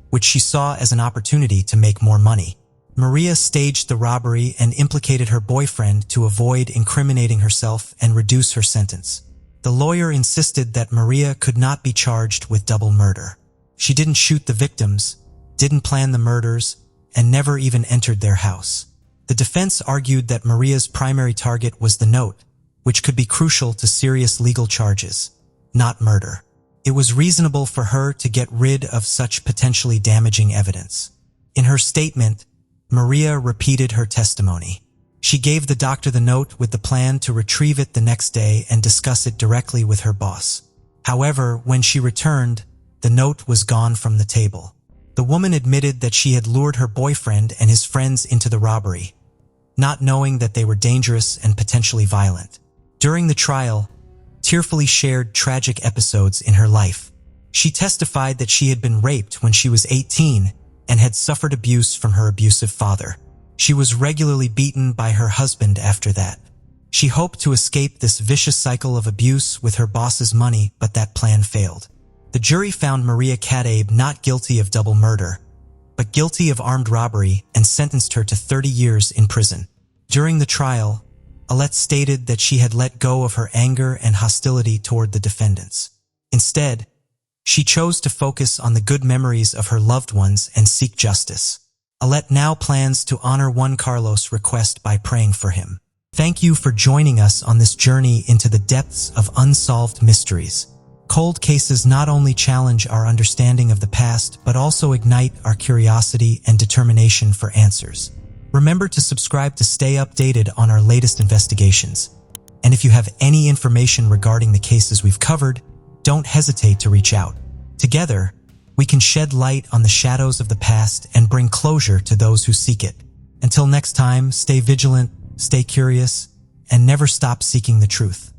which she saw as an opportunity to make more money. Maria staged the robbery and implicated her boyfriend to avoid incriminating herself and reduce her sentence. The lawyer insisted that Maria could not be charged with double murder. She didn't shoot the victims, didn't plan the murders, and never even entered their house. The defense argued that Maria's primary target was the note, which could be crucial to serious legal charges, not murder. It was reasonable for her to get rid of such potentially damaging evidence. In her statement, Maria repeated her testimony. She gave the doctor the note with the plan to retrieve it the next day and discuss it directly with her boss. However, when she returned, the note was gone from the table. The woman admitted that she had lured her boyfriend and his friends into the robbery, not knowing that they were dangerous and potentially violent. During the trial, tearfully shared tragic episodes in her life. She testified that she had been raped when she was 18 and had suffered abuse from her abusive father. She was regularly beaten by her husband after that. She hoped to escape this vicious cycle of abuse with her boss's money, but that plan failed. The jury found Maria Kaddab not guilty of double murder, but guilty of armed robbery and sentenced her to 30 years in prison. During the trial, Alette stated that she had let go of her anger and hostility toward the defendants. Instead, she chose to focus on the good memories of her loved ones and seek justice. Alette now plans to honor Juan Carlos' request by praying for him. Thank you for joining us on this journey into the depths of unsolved mysteries. Cold cases not only challenge our understanding of the past, but also ignite our curiosity and determination for answers. Remember to subscribe to stay updated on our latest investigations. And if you have any information regarding the cases we've covered, don't hesitate to reach out. Together, we can shed light on the shadows of the past and bring closure to those who seek it. Until next time, stay vigilant, stay curious, and never stop seeking the truth.